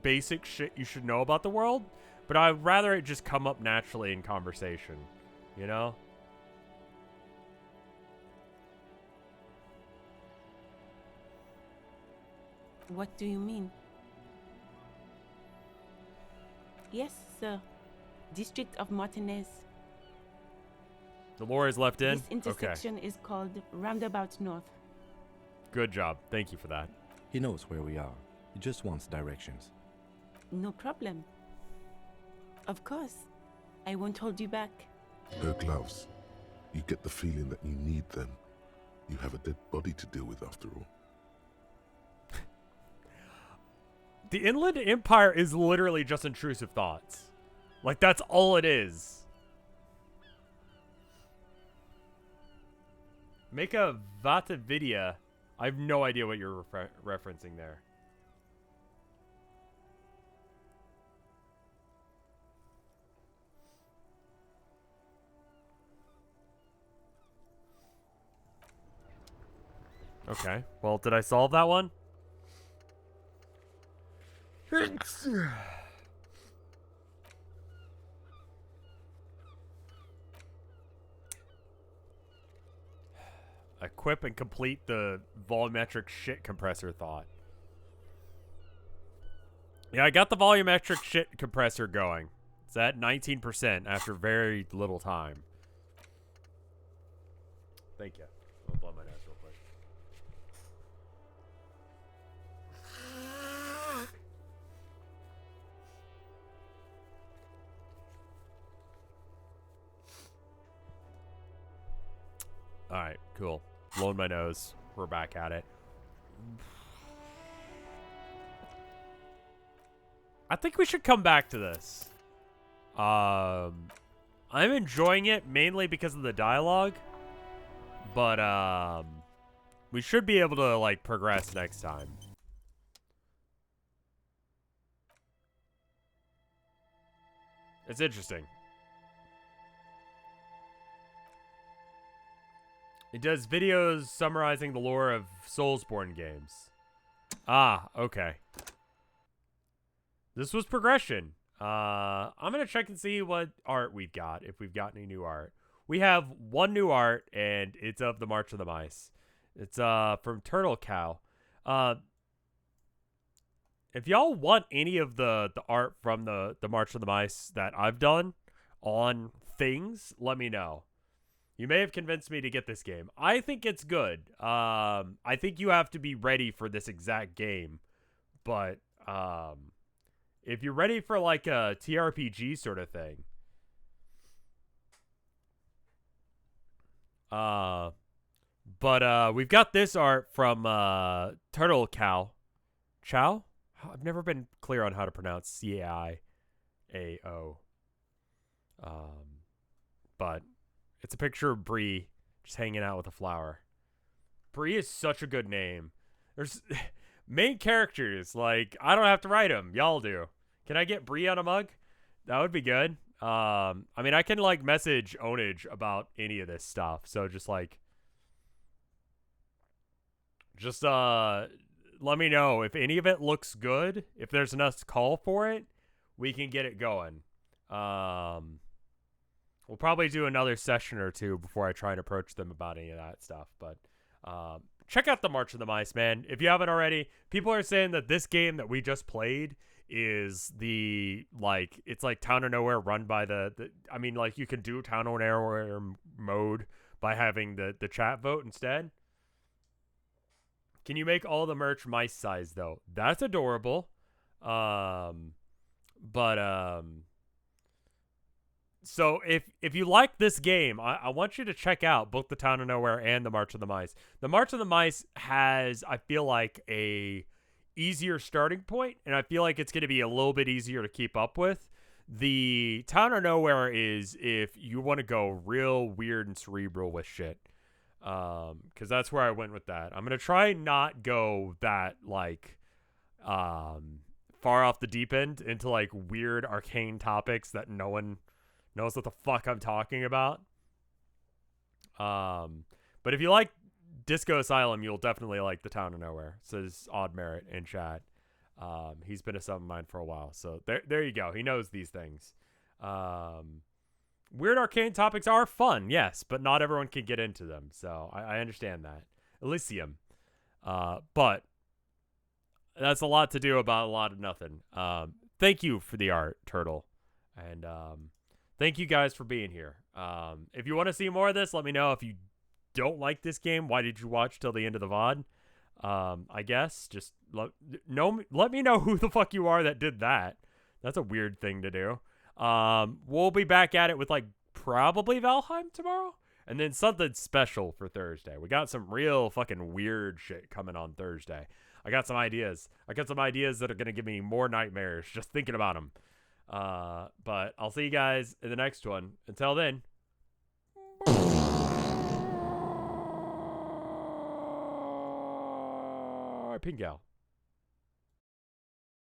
basic shit you should know about the world. But I'd rather it just come up naturally in conversation, you know? What do you mean? Yes, sir. District of Martinez. The lore is left in? This intersection is called Roundabout North. Good job. Thank you for that. He knows where we are. He just wants directions. No problem. Of course. I won't hold you back. Her gloves. You get the feeling that you need them. You have a dead body to deal with after all. The Inland Empire is literally just intrusive thoughts. Like, that's all it is. Make a Vata Vidya. I have no idea what you're referencing there. Okay. Well, did I solve that one? Equip and complete the volumetric shit compressor thought. Yeah, I got the volumetric shit compressor going. It's at 19% after very little time. Thank you. I'll blow my nose real quick. Alright, cool. Blowing my nose. We're back at it. I think we should come back to this. I'm enjoying it mainly because of the dialogue. But, we should be able to, like, progress next time. It's interesting. It does videos summarizing the lore of Soulsborne games. Ah, okay. This was progression. I'm going to check and see what art we've got, if we've got any new art. We have one new art, and it's of the March of the Mice. It's from Turtle Cow. If y'all want any of the art from the March of the Mice that I've done on things, let me know. You may have convinced me to get this game. I think it's good. I think you have to be ready for this exact game. But if you're ready for like a TRPG sort of thing, we've got this art from Turtle Cow. Chow? I've never been clear on how to pronounce C-A-I-A-O. But it's a picture of Bree Just hanging out with a flower. Bree is such a good name. There's main characters, like, I don't have to write them. Y'all do. Can I get Bree on a mug? That would be good. I mean, I can, like, message Onage about any of this stuff. So just, like, let me know if any of it looks good. If there's enough call for it, we can get it going. We'll probably do another session or two before I try and approach them about any of that stuff. But check out the March of the Mice, man. If you haven't already, people are saying that this game that we just played is it's like Town of Nowhere run by I mean, like, you can do Town of Nowhere mode by having the chat vote instead. Can you make all the merch mice size, though? That's adorable. So if you like this game, I want you to check out both the Town of Nowhere and the March of the Mice. The March of the Mice has, I feel like, a easier starting point, and I feel like it's going to be a little bit easier to keep up with. The Town of Nowhere is if you want to go real weird and cerebral with shit. Because that's where I went with that. I'm going to try not go that, like, far off the deep end into, like, weird arcane topics that no one knows what the fuck I'm talking about. But if you like Disco Asylum, you'll definitely like the Town of Nowhere, says Odd Merit in chat. He's been a sub of mine for a while, so there you go. He knows these things. Weird arcane topics are fun, yes, but not everyone can get into them, so I understand that. Elysium. But that's a lot to do about a lot of nothing. Thank you for the art, Turtle. And thank you guys for being here. If you want to see more of this, let me know. If you don't like this game, why did you watch till the end of the VOD? I guess just let me know who the fuck you are that did that. That's a weird thing to do. We'll be back at it with, like, probably Valheim tomorrow, and then something special for Thursday. We got some real fucking weird shit coming on Thursday. I got some ideas. that are gonna give me more nightmares just thinking about them. But I'll see you guys in the next one. Until then. Pingal.